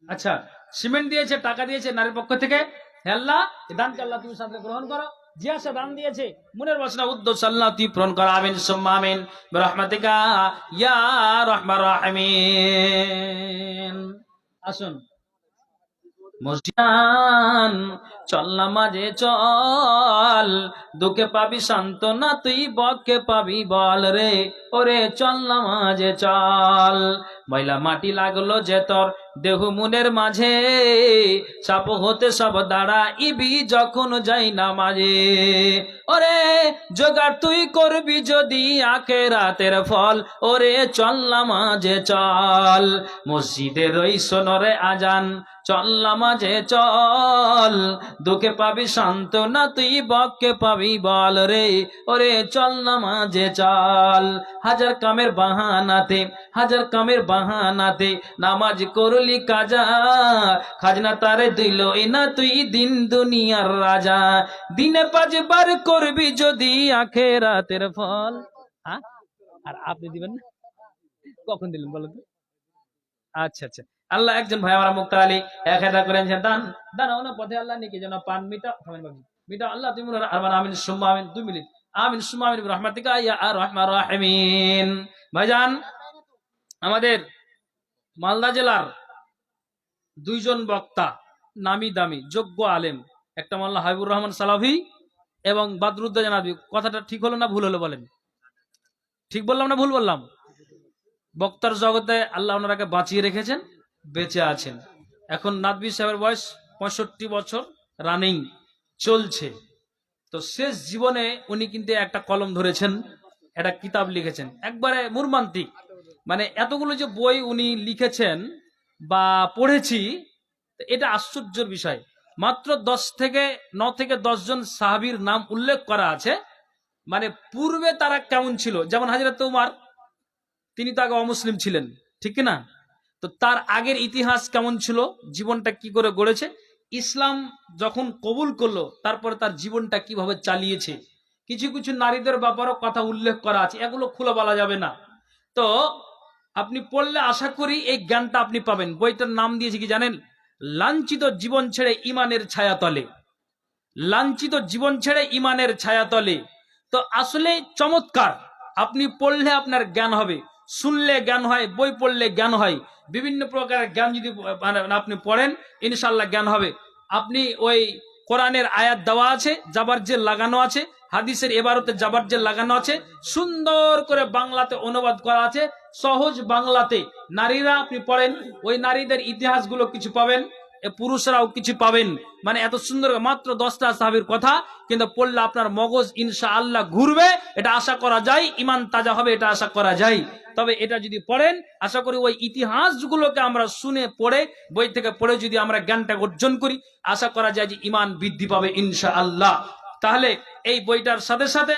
A: আচ্ছা, সিমেন্ট দিয়েছে, টাকা দিয়েছে নারীর পক্ষ থেকে। হে আল্লাহ, এই দানকে আল্লাহ তুমি সাথে গ্রহণ করো। যে আশা দান দিয়েছে মনের বাসনা উদ্দেশ্য আল্লাহ তুমি পূরণ করো। আমিন সুম্মা আমিন বিরহমাতিকা ইয়া আরহামার রাহিমিন। আসুন মসজিদান, চল নামাজে চল, দুঃখে পাবি সান্ত্বনা তুই, বকে পাবি বল রে। ওরে চল নামাজে চল, ময়লা মাটি লাগলো যে তোর দেহ মনের মাঝে, সাপ হতে সব দাঁড়া ইবি যখন যাই নামাজে। ওরে জোগাড় তুই করবি যদি আখিরাতের ফল, ওরে চল নামাজে চল। মসজিদের ওই সোনরে আজান, চল নামাজে চল, দুঃখে পাবি সান্ত্বনা তুই, বকে পাবি বল রে। ওরে চল নামাজে চল। হাজার কামের বাহানাতে নামাজ করলি কাজা, খাজনা তারে দিল না তুই দিন দুনিয়ার রাজা। দিনে 5 বার করবি যদি আখিরাতের ফল। হ্যাঁ, আর আপনি দিবেন না? কখন দিলেন বলেন তো? আচ্ছা আচ্ছা, আল্লাহ একজন ভাই আমার মুক্তার আলী 1000 করেন দান, দান ওনার পথে আল্লাহ নাকি যেন পান মিটা মিটা আল্লাহ তুমি আরমান। আমিন সুম্মা আমিন। 2 মিনিট। আমিন সুম্মা আমিন বিরহমাতিকা ইয়া আরহামার রাহিমিন। ভাইজান, আমাদের মালদা জেলার 2 জন বক্তা, নামি দামি যোগ্য আলেম, একটা মাল্লা হাবিবুর রহমান সালাফি এবং বাদরুদ্দোজা জানাবি। কথাটা ঠিক হলো না ভুল হলো বলেন? ঠিক বললাম না ভুল বললাম? বক্তার জগতে আল্লাহ ওনারাকে বাঁচিয়ে রেখেছেন, বেঁচে আছেন। এখন নাদবি সাহেবের বয়স 65 বছর রানিং চলছে। তো শেষ জীবনে উনি কিন্তু একটা কলম ধরেছেন, একটা কিতাব লিখেছেন, একবারে মর্মান্তিক। মানে এতগুলো যে বই উনি লিখেছেন বা পড়েছি, তো এটা আশ্চর্যের বিষয়। মাত্র 9 থেকে 10 জন সাহাবীর নাম উল্লেখ করা আছে। মানে পূর্বে তারা কেমন ছিল, যেমন হযরত উমর, তিনি তো আগে অমুসলিম ছিলেন, ঠিক কি না? তো তার আগের ইতিহাস কেমন ছিল, জীবনটা কি করে গড়েছে, ইসলাম যখন কবুল করলো তারপরে তার জীবনটা কিভাবে চালিয়েছে, কিছু কিছু নারীদের ব্যাপারেও কথা উল্লেখ করা আছে, এগুলো খুলে বলা যাবে না। তো আপনি পড়লে আশা করি এই জ্ঞানটা আপনি পাবেন। বইটার নাম দিয়েছে কি জানেন? লাঞ্ছিত জীবন ছেড়ে ইমানের ছায়াতলে। লাঞ্ছিত জীবন ছেড়ে ইমানের ছায়াতলে। তো আসলে চমৎকার। আপনি পড়লে আপনার জ্ঞান হবে, শুনলে জ্ঞান হয়, বই পড়লে জ্ঞান হয়। বিভিন্ন প্রকারের জ্ঞান যদি আপনি পড়েন, ইনশাল্লাহ জ্ঞান হবে। আপনি ওই কোরআনের আয়াত দেওয়া আছে, জাবারজের লাগানো আছে, হাদিসের এবারতে জাবারজের লাগানো আছে, সুন্দর করে বাংলাতে অনুবাদ করা আছে, সহজ বাংলাতে। নারীরা আপনি পড়েন, ওই নারীদের ইতিহাসগুলো কিছু পাবেন, পুরুষরাও কিছু পাবেন। মানে এত সুন্দর, মাত্র 10টা সাহাবীর কথা, কিন্তু পড়লে আপনার মগজ ইনশাআল্লাহ ঘুরবে, এটা আশা করা যায়। ইমান তাজা হবে, এটা আশা করা যায়। তবে এটা যদি পড়েন, আশা করি ওই ইতিহাসগুলোকে আমরা শুনে পড়ে, বই থেকে পড়ে যদি আমরা জ্ঞানটা অর্জন করি, আশা করা যায় যে ইমান বৃদ্ধি পাবে ইনশাআল্লাহ। তাহলে এই বইটার সাথে সাথে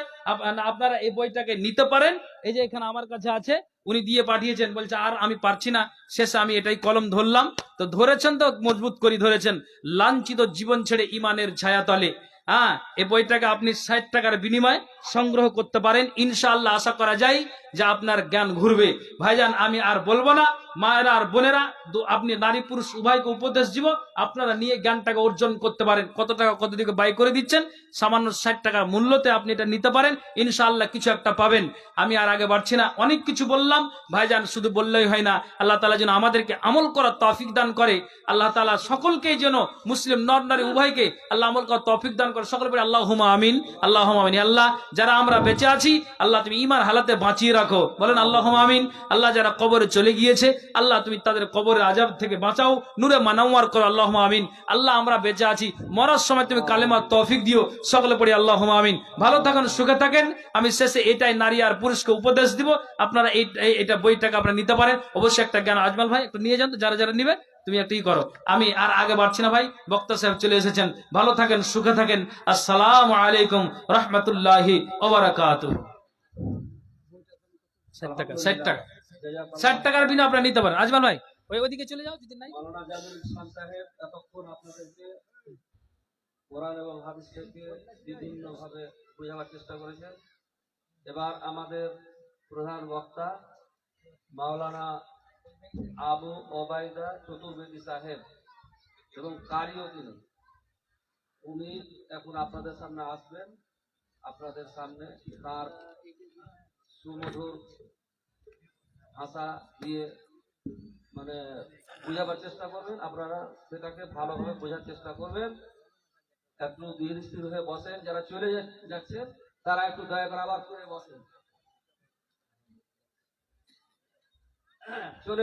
A: আপনারা এই বইটাকে নিতে পারেন। এই যে এখানে আমার কাছে আছে, উনি দিয়ে পাঠিয়েছেন, বলছে আর আমি পারছি না, শেষে আমি এটাই কলম ধরলাম। তো ধরেছেন তো মজবুত করে ধরেছেন, লাঞ্ছিত জীবন ছেড়ে ইমানের ছায়াতলে। হ্যাঁ, এই বইটাকে আপনি 60 টাকার বিনিময়ে সংগ্রহ করতে পারেন। ইনশাআল্লাহ আশা করা যায় যে আপনার জ্ঞান ঘুরবে। ভাইজান, আমি আর বলবো না, মায়েরা আর বোনেরা, আপনি নারী পুরুষ উভয়কে উপদেশ দিব, আপনারা নিয়ে জ্ঞানটাকে অর্জন করতে পারেন। কত টাকা কত দিকে বাই করে দিচ্ছেন, সামান্য 60 টাকার মূল্যতে আপনি এটা নিতে পারেন। ইনশাআল্লাহ কিছু একটা পাবেন। আমি আর আগে বাড়ছি না, অনেক কিছু বললাম ভাইজান, শুধু বললেই হয় না। আল্লাহ তাআলা যেন আমাদেরকে আমল করার তৌফিক দান করে। আল্লাহ তাআলা সকলকেই যেন, মুসলিম নর নারী উভয়কে আল্লাহ আমল করার তৌফিক দান করে। সকলে বলে আল্লাহুম্মা আমিন, আল্লাহুম্মা আমিন। আল্লাহ, যারা আমরা বেঁচে আছি, আল্লাহ তুমি ঈমান হালাতে বাঁচিয়ে রাখো, বলেন আল্লাহুম্মা আমিন। আল্লাহ, যারা কবরে চলে গিয়েছে, আল্লাহ তুমি তাদের কবরের আযাব থেকে বাঁচাও, নূরে মানাওয়ার করো, আল্লাহুম্মা আমিন। আল্লাহ, আমরা বেঁচে আছি, মরার সময় তুমি কালেমার তৌফিক দিও, সকলে পড়ি আল্লাহুম্মা আমিন। ভালো থাকেন, সুখে থাকেন। আমি শেষে এটাই নারী আর পুরুষকে উপদেশ দিব, আপনারা এটা বইটাকে আপনারা নিতে পারেন। অবশ্যই একটা জ্ঞান, আজমাল ভাই একটু নিয়ে যান তো, যারা যারা নিবে, তুমি একটা ই করো। আমি আর আগে বাড়ছি না ভাই, বক্তা সাহেব চলে এসেছেন। ভালো থাকেন, সুখে থাকেন। আসসালামু আলাইকুম রাহমাতুল্লাহি ওয়া বারাকাতুহু। 60 টাকা, 60 টাকা, 60 টাকার বিনা আপনারা নিতে পারেন। আজমাল ভাই ওইদিকে চলে যাও যদি নাই।
B: মাওলানা জামিল ইসলাম সাহেব এতক্ষণ আপনাদেরকে কোরআন এবং হাদিস থেকে বিভিন্ন ভাবে বোঝাবার চেষ্টা করেছেন। এবার আমাদের প্রধান বক্তা মাওলানা আবু ওবায়দা চতুর্বেদী সাহেব, এবং কারিও তিনি, উনি এখন আপনাদের সামনে আসবেন। আপনাদের সামনে তার সুমধুর ভাষা দিয়ে মানে বোঝাবার চেষ্টা করবেন। আপনারা সেটাকে ভালোভাবে বোঝার চেষ্টা করবেন। একটু ধীর স্থির হয়ে বসেন, যারা চলে যাচ্ছেন তারা একটু দয়া করে আবার করে বসেন। চলে